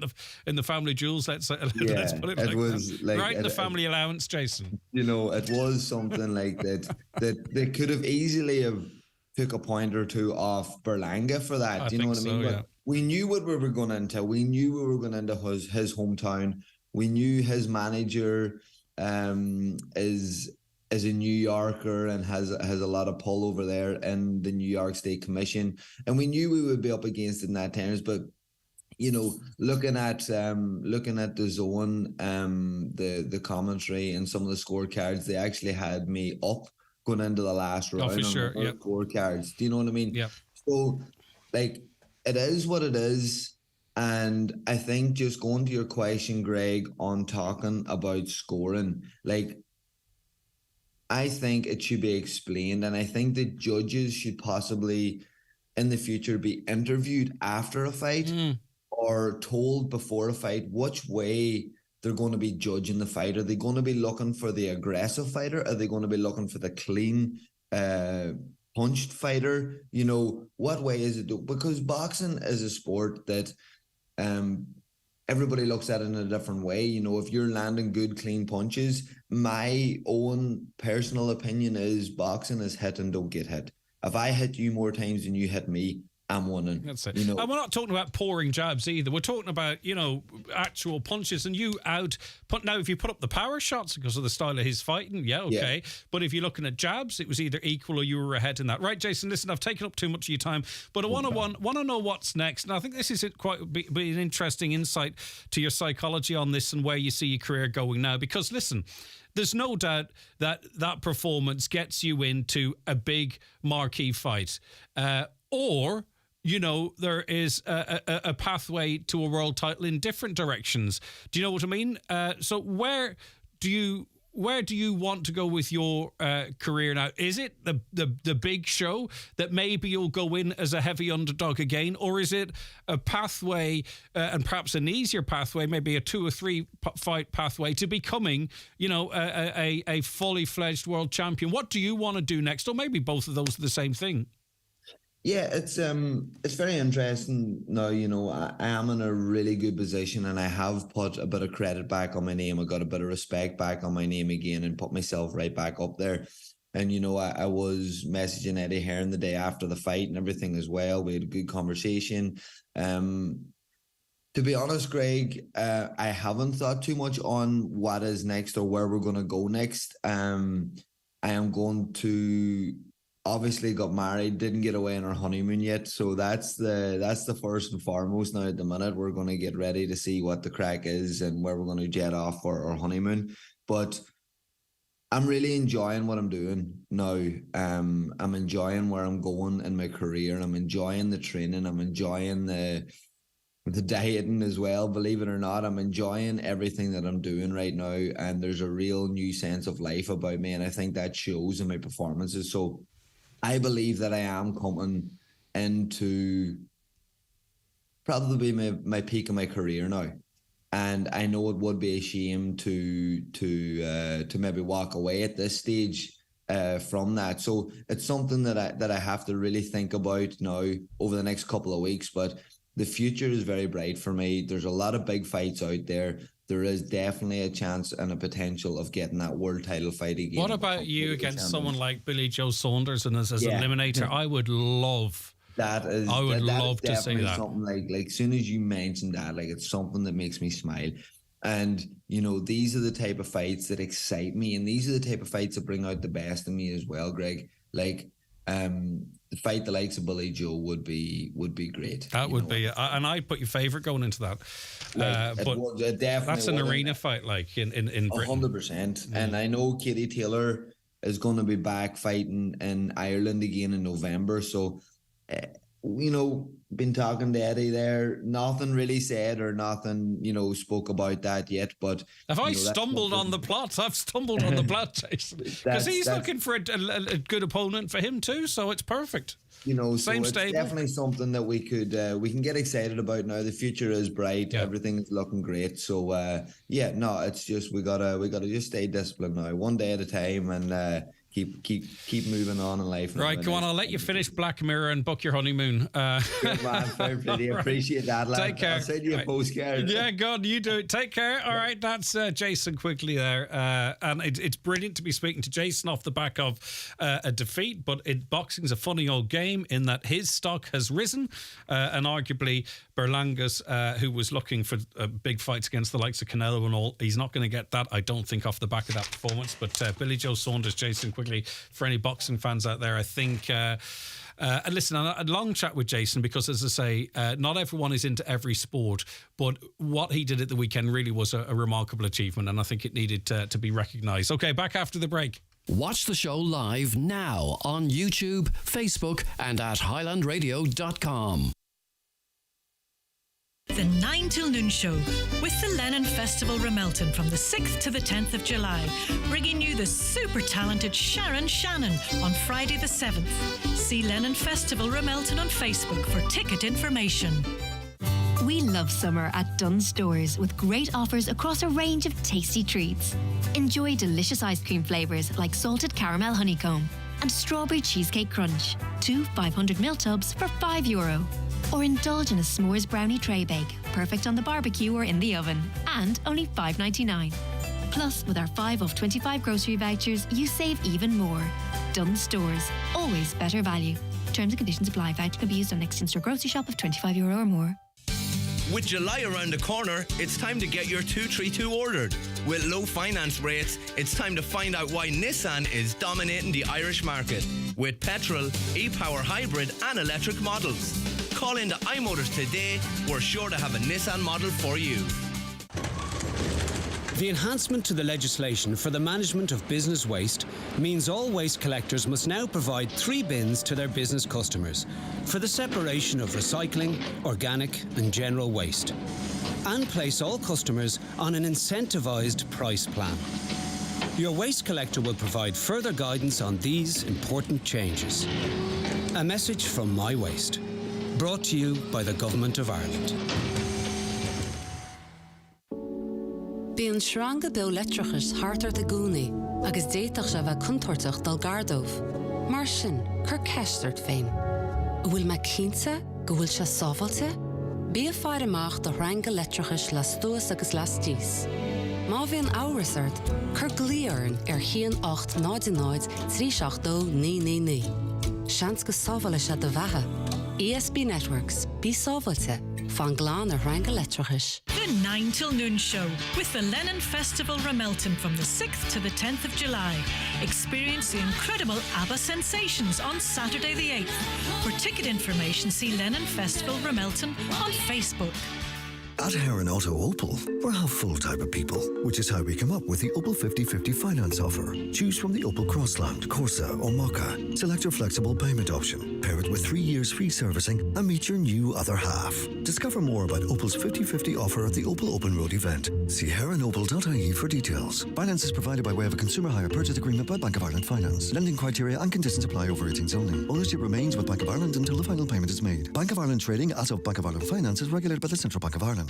in the family jewels. Let's put it like that. Right in the family allowance, Jason. It was something like that they could have easily have took a point or two off Berlanga for that. Do you know what I mean? But we knew what we were going into. We knew we were going into his hometown. We knew his manager is a New Yorker and has a lot of pull over there in the New York State Commission, and we knew we would be up against it in that terms. But looking at the zone, the commentary and some of the scorecards, they actually had me up going into the last round. Oh, for sure, yeah. Scorecards. Do you know what I mean? Yeah. So, it is what it is. And I think, just going to your question, Greg, on talking about scoring, I think it should be explained, and I think the judges should possibly in the future be interviewed after a fight or told before a fight which way they're going to be judging the fight. Are they going to be looking for the aggressive fighter? Are they going to be looking for the clean punched fighter? What way is it? Because boxing is a sport that everybody looks at it in a different way. If you're landing good, clean punches, my own personal opinion is boxing is hit and don't get hit. If I hit you more times than you hit me, I'm winning. That's it. You know, And we're not talking about pouring jabs either. We're talking about, actual punches and now if you put up the power shots because of the style of his fighting, okay. Yeah. But if you're looking at jabs, it was either equal or you were ahead in that. Right, Jason, listen, I've taken up too much of your time, but I want to know what's next. And I think this is be an interesting insight to your psychology on this and where you see your career going now. Because listen, there's no doubt that performance gets you into a big marquee fight. Or there is a pathway to a world title in different directions. Do you know what I mean? So where do you want to go with your career now? Is it the big show that maybe you'll go in as a heavy underdog again? Or is it a pathway, and perhaps an easier pathway, maybe a 2 or 3 fight pathway to becoming, a fully fledged world champion? What do you want to do next? Or maybe both of those are the same thing. Yeah, it's very interesting now. I am in a really good position, and I have put a bit of credit back on my name. I got a bit of respect back on my name again, and put myself right back up there. And I was messaging Eddie Hearn the day after the fight and everything as well. We had a good conversation. To be honest, Greg, I haven't thought too much on what is next or where we're going to go next. I am going to. Obviously got married, didn't get away on our honeymoon yet, so that's the first and foremost. Now at the minute we're going to get ready to see what the crack is and where we're going to jet off for our honeymoon. But I'm really enjoying what I'm doing now. I'm enjoying where I'm going in my career, and I'm enjoying the training. I'm enjoying the dieting as well, believe it or not. I'm enjoying everything that I'm doing right now, and there's a real new sense of life about me, and I think that shows in my performances. So I believe that I am coming into probably my peak of my career now, and I know it would be a shame to maybe walk away at this stage from that. So it's something that I have to really think about now over the next couple of weeks. But the future is very bright for me. There's a lot of big fights out there. There is definitely a chance and a potential of getting that world title fight again. What about you against someone like Billy Joe Saunders and as an eliminator? I would love that. I would love to see that. Something like as soon as you mentioned that, it's something that makes me smile. And these are the type of fights that excite me, and these are the type of fights that bring out the best in me as well, Greg. The fight the likes of Billy Joe would be great. That would be, and I'd put your favourite going into that. But that's an arena fight, in Britain. 100%. And I know Katie Taylor is going to be back fighting in Ireland again in November. So, been talking to Eddie there. Nothing really said or nothing, spoke about that yet. But have I stumbled on the plot? I've stumbled on the plot, Jason, because he's looking for a good opponent for him too. So it's perfect. Same so it's stable. Definitely something that we can get excited about now. The future is bright. Yeah. Everything is looking great. So it's just we gotta just stay disciplined now, one day at a time, and keep moving on in life. Right, go on. I'll let you finish Black Mirror and book your honeymoon. Good man, fair play. Right. Appreciate that, lad. Take care. I'll send you a postcard. Yeah, God, you do it. Take care. All right, that's Jason Quigley there, and it's brilliant to be speaking to Jason off the back of a defeat. But boxing's a funny old game in that his stock has risen, and arguably Berlanga's, who was looking for big fights against the likes of Canelo and all, he's not going to get that, I don't think, off the back of that performance. But Billy Joe Saunders, Jason Quigley, for any boxing fans out there, I think. And listen, a long chat with Jason because, as I say, not everyone is into every sport, but what he did at the weekend really was a remarkable achievement, and I think it needed to be recognised. Okay, back after the break. Watch the show live now on YouTube, Facebook, and at highlandradio.com. The 9 till noon show with the Lennon Festival Remelton from the 6th to the 10th of July, bringing you the super talented Sharon Shannon on Friday the 7th. See Lennon Festival Remelton on Facebook for ticket information. We love summer at Dunnes Stores with great offers across a range of tasty treats. Enjoy delicious ice cream flavours like salted caramel honeycomb and strawberry cheesecake crunch. 2 500ml tubs for €5. Or indulge in a s'mores brownie tray bake, perfect on the barbecue or in the oven, and only $5.99. Plus, with our 5 off 25 grocery vouchers, you save even more. Dunnes Stores, always better value. Terms and conditions apply. Voucher can be used on next in-store grocery shop of €25 or more. With July around the corner, it's time to get your 232 ordered. With low finance rates, it's time to find out why Nissan is dominating the Irish market. With petrol, e-power hybrid and electric models. Call into iMotors today. We're sure to have a Nissan model for you. The enhancement to the legislation for the management of business waste means all waste collectors must now provide 3 bins to their business customers for the separation of recycling, organic and general waste, and place all customers on an incentivised price plan. Your waste collector will provide further guidance on these important changes. A message from My Waste, brought to you by the Government of Ireland. Bíonn sranga bio letrachas hartar de gúnaí agus déiteach se bheith contortach dal Gardómh. Mar sin, chur ceistart féin. Bhfuil me cínte go bhfuil se sábhailte? Bí a fear amach do ranga letrachas las tuas agus las tíos. Má bhíonn áras chur glíorn chian 8 náid 382 Seans go sábhaile se do bheatha. ESB Networks, bí sábhailte, fan glán a ranga letrachas. The 9 till Noon Show with the Lennon Festival Ramelton from the 6th to the 10th of July. Experience the incredible ABBA sensations on Saturday the 8th. For ticket information, see Lennon Festival Ramelton on Facebook. At Heron Auto Opel, we're half full type of people, which is how we come up with the Opel 50/50 finance offer. Choose from the Opel Crossland, Corsa or Mokka. Select your flexible payment option, pair it with 3 years free servicing and meet your new other half. Discover more about Opel's 50/50 offer at the Opel Open Road event. See heronopel.ie for details. Finance is provided by way of a consumer hire purchase agreement by Bank of Ireland Finance. Lending criteria and conditions apply over 18s only. Ownership remains with Bank of Ireland until the final payment is made. Bank of Ireland trading as of Bank of Ireland Finance is regulated by the Central Bank of Ireland.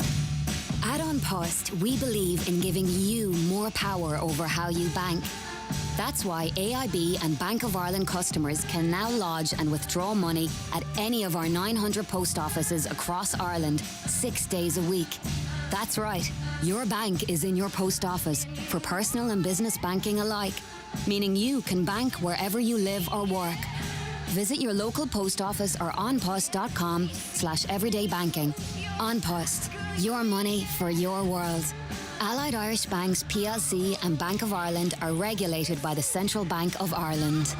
At On Post, we believe in giving you more power over how you bank. That's why AIB and Bank of Ireland customers can now lodge and withdraw money at any of our 900 post offices across Ireland 6 days a week. That's right, your bank is in your post office for personal and business banking alike, meaning you can bank wherever you live or work. Visit your local post office or onpost.com/everydaybanking. On Post, your money for your world. Allied Irish Banks PLC and Bank of Ireland are regulated by the Central Bank of Ireland.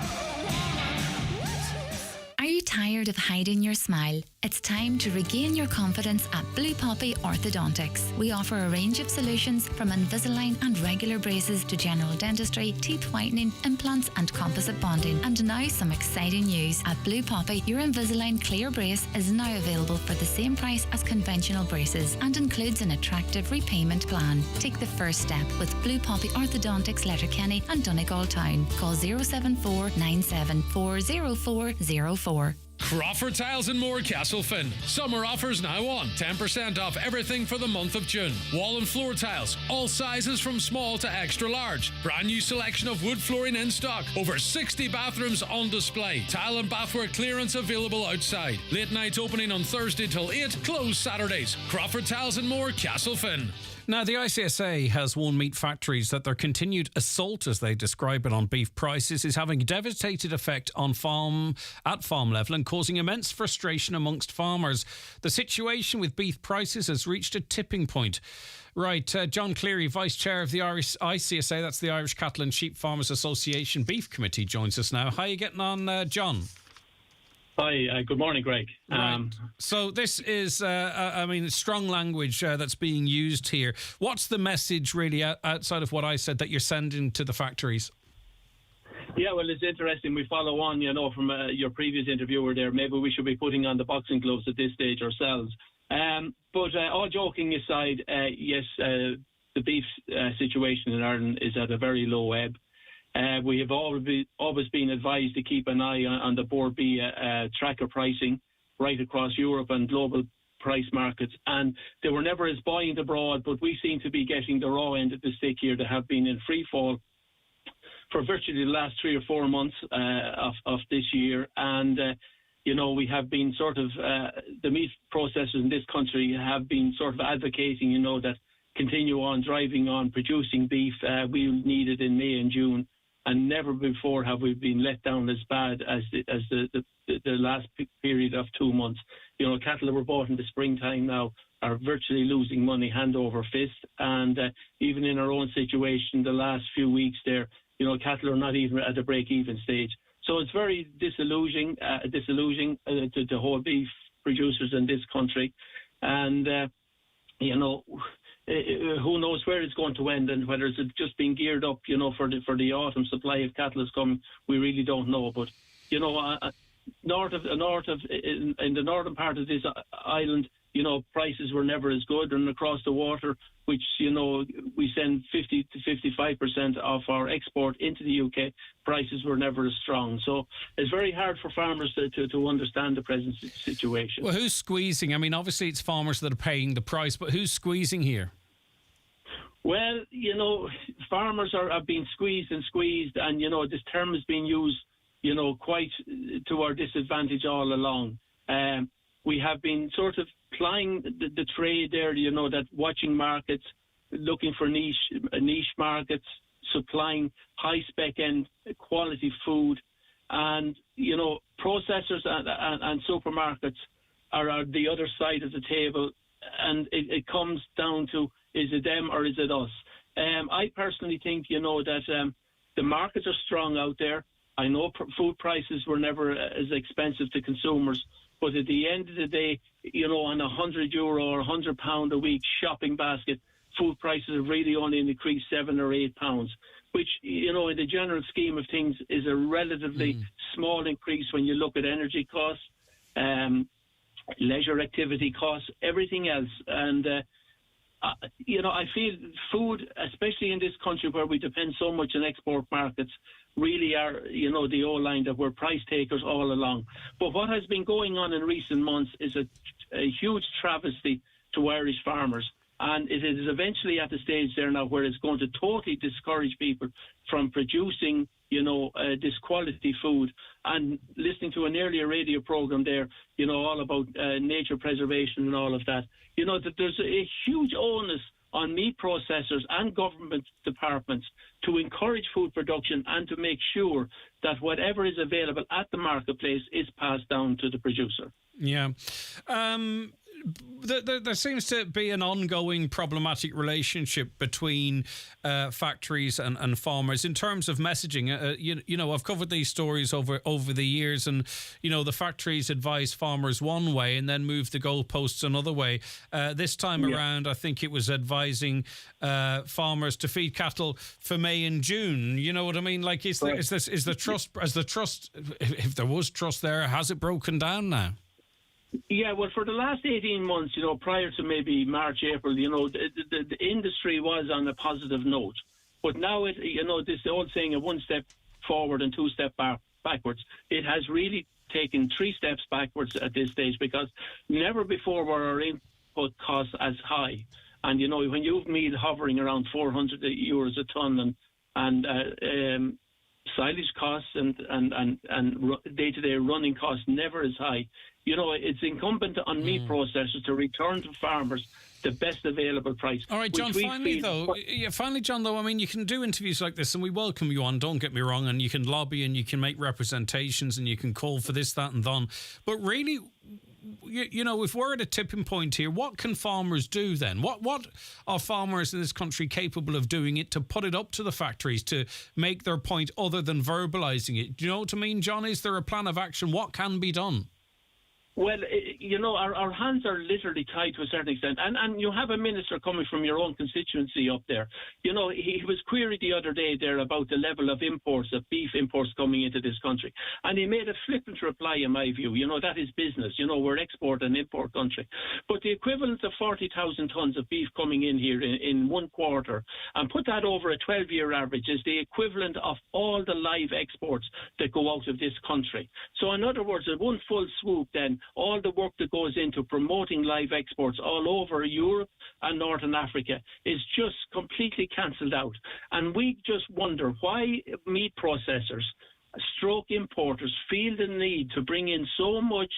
Are you tired of hiding your smile? It's time to regain your confidence at Blue Poppy Orthodontics. We offer a range of solutions from Invisalign and regular braces to general dentistry, teeth whitening, implants and composite bonding. And now some exciting news. At Blue Poppy, your Invisalign clear brace is now available for the same price as conventional braces and includes an attractive repayment plan. Take the first step with Blue Poppy Orthodontics, Letterkenny and Donegal Town. Call 074 974 0404. Crawford Tiles and More, Castlefin. Summer offers now on. 10% off everything for the month of June. Wall and floor tiles, all sizes from small to extra large. Brand new selection of wood flooring in stock. Over 60 bathrooms on display. Tile and bathware clearance available outside. Late night opening on Thursday till 8. Closed Saturdays. Crawford Tiles and More, Castlefin. Now, the ICSA has warned meat factories that their continued assault, as they describe it, on beef prices is having a devastating effect on farm level and causing immense frustration amongst farmers. The situation with beef prices has reached a tipping point. Right, John Cleary, Vice Chair of the Irish ICSA, that's the Irish Cattle and Sheep Farmers Association Beef Committee, joins us now. How are you getting on, John? Hi, good morning, Greg. Right. So this is, strong language that's being used here. What's the message really outside of what I said that you're sending to the factories? Yeah, well, it's interesting. We follow on, from your previous interviewer there. Maybe we should be putting on the boxing gloves at this stage ourselves. But all joking aside, yes, the beef situation in Ireland is at a very low ebb. We have always been advised to keep an eye on the Board B tracker pricing right across Europe and global price markets, and they were never as buoyant abroad, but we seem to be getting the raw end of the stick here. They have been in free fall for virtually the last 3 or 4 months of this year, and we have been sort of the meat processors in this country have been sort of advocating that continue on driving on producing beef. We need it in May and June, and never before have we been let down as bad as the last period of 2 months. Cattle that were bought in the springtime now are virtually losing money hand over fist, and even in our own situation, the last few weeks there, cattle are not even at a break-even stage. So it's very disillusioning to the whole beef producers in this country, and who knows where it's going to end, and whether it's just being geared up, for the autumn supply of cattle is coming. We really don't know. But in the northern part of this island, prices were never as good, and across the water, which we send 50 to 55% of our export into the UK, prices were never as strong. So it's very hard for farmers to understand the present situation. Well, who's squeezing? I mean, obviously it's farmers that are paying the price, but who's squeezing here? Well, farmers are being squeezed, and this term has been used, quite to our disadvantage all along. We have been sort of plying the trade there, that watching markets, looking for niche markets, supplying high spec end quality food, and processors and supermarkets are the other side of the table, and it comes down to, is it them or is it us? I personally think that the markets are strong out there. I know food prices were never as expensive to consumers, but at the end of the day, on €100 or £100 a week shopping basket, food prices have really only increased £7 or £8, which, in the general scheme of things, is a relatively small increase when you look at energy costs, leisure activity costs, everything else. And, I feel food, especially in this country where we depend so much on export markets, really are, the old line that we're price takers all along. But what has been going on in recent months is a huge travesty to Irish farmers. And it is eventually at the stage there now where it's going to totally discourage people from producing, this quality food. And listening to an earlier radio program there, all about nature preservation and all of that, that there's a huge onus on meat processors and government departments to encourage food production and to make sure that whatever is available at the marketplace is passed down to the producer. Yeah. There seems to be an ongoing problematic relationship between factories and farmers in terms of messaging. I've covered these stories over the years, and the factories advise farmers one way and then move the goalposts another way. This time around, I think it was advising farmers to feed cattle for May and June. You know what I mean? Like, is the trust? If there was trust there, has it broken down now? Yeah, well, for the last 18 months, prior to maybe March, April, the industry was on a positive note. But now, this old saying of 1 step forward and 2 steps backwards, it has really taken 3 steps backwards at this stage, because never before were our input costs as high. And, when you've meat hovering around €400 a tonne and silage costs and day-to-day running costs never as high, it's incumbent on meat processors to return to farmers the best available price. All right, John, finally, John, I mean, you can do interviews like this, and we welcome you on, don't get me wrong, and you can lobby and you can make representations and you can call for this, that and that. But really, if we're at a tipping point here, what can farmers do then? What are farmers in this country capable of doing it to put it up to the factories to make their point other than verbalising it? Do you know what I mean, John? Is there a plan of action? What can be done? Well, our hands are literally tied to a certain extent. And you have a minister coming from your own constituency up there. He was queried the other day there about the level of imports, of beef imports coming into this country. And he made a flippant reply, in my view. That is business. We're export and import country. But the equivalent of 40,000 tonnes of beef coming in here in 1 quarter, and put that over a 12-year average, is the equivalent of all the live exports that go out of this country. So in other words, at one full swoop then, all the work that goes into promoting live exports all over Europe and Northern Africa is just completely cancelled out. And we just wonder why meat processors, stroke importers, feel the need to bring in so much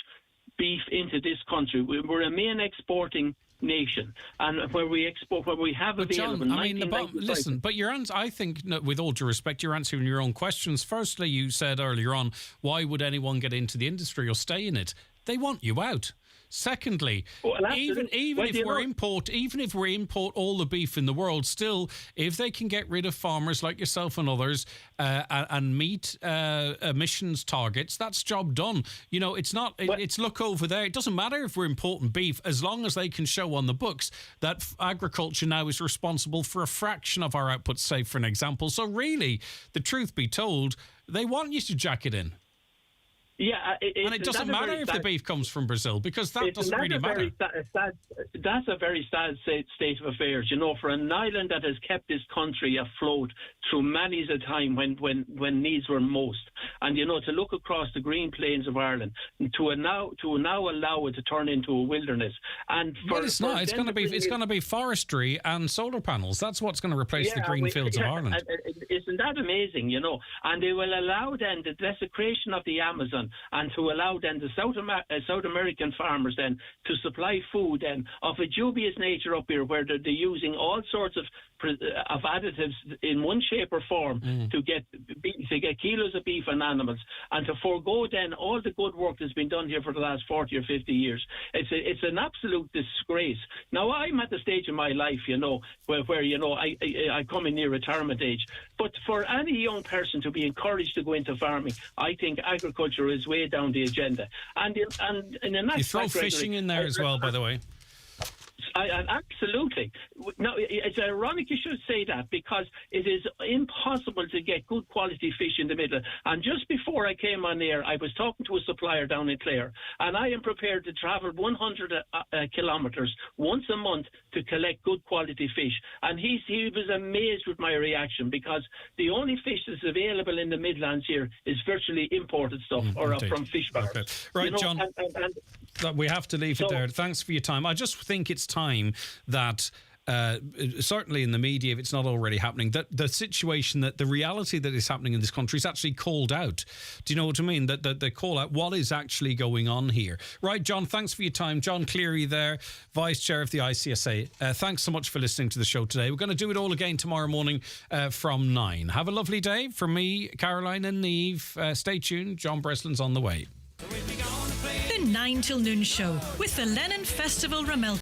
beef into this country. We're a main exporting nation, and where we export, where we have available. John, I mean, listen, but your answer, I think, with all due respect, you're answering your own questions. Firstly, you said earlier on, why would anyone get into the industry or stay in it? They want you out. Secondly, even if we import all the beef in the world, still, if they can get rid of farmers like yourself and others and meet emissions targets, that's job done. You know, it's not. It's look over there. It doesn't matter if we're importing beef, as long as they can show on the books that agriculture now is responsible for a fraction of our output. Say, for an example. So really, the truth be told, they want you to jack it in. Yeah, and it doesn't matter if the beef comes from Brazil, because that doesn't really matter. That's a very sad state of affairs, you know, for an island that has kept this country afloat through many's a time when needs were most. And, you know, to look across the green plains of Ireland, to now allow it to turn into a wilderness. And well, it's not. It's going to be forestry and solar panels. That's what's going to replace the green fields of Ireland. Isn't that amazing, you know? And they will allow then the desecration of the Amazon, and to allow then the South American farmers then to supply food then of a dubious nature up here, where they're using all sorts of additives in one shape or form to get kilos of beef and animals, and to forego then all the good work that's been done here for the last 40 or 50 years. It's an absolute disgrace. Now, I'm at the stage in my life, you know, where you know, I come in near retirement age. But for any young person to be encouraged to go into farming, I think agriculture is way down the agenda. And in a you throw fishing in there as well, by the way. Absolutely. No, it's ironic you should say that, because it is impossible to get good quality fish in the middle. And just before I came on air, I was talking to a supplier down in Clare, and I am prepared to travel 100 kilometres once a month to collect good quality fish. And he was amazed with my reaction, because the only fish that's available in the Midlands here is virtually imported stuff from fish bars. Okay. Right, you know, John, we have to leave it there. Thanks for your time. I just think it's time that certainly in the media, if it's not already happening, that the situation, that the reality that is happening in this country is actually called out. Do you know what I mean? That they call out what is actually going on here. Right, John, thanks for your time. John Cleary there, Vice Chair of the ICSA. Thanks so much for listening to the show today. We're going to do it all again tomorrow morning from 9. Have a lovely day. From me, Caroline and Neve. Stay tuned. John Breslin's on the way. The 9 till noon show with the Lennon Festival Ramelton.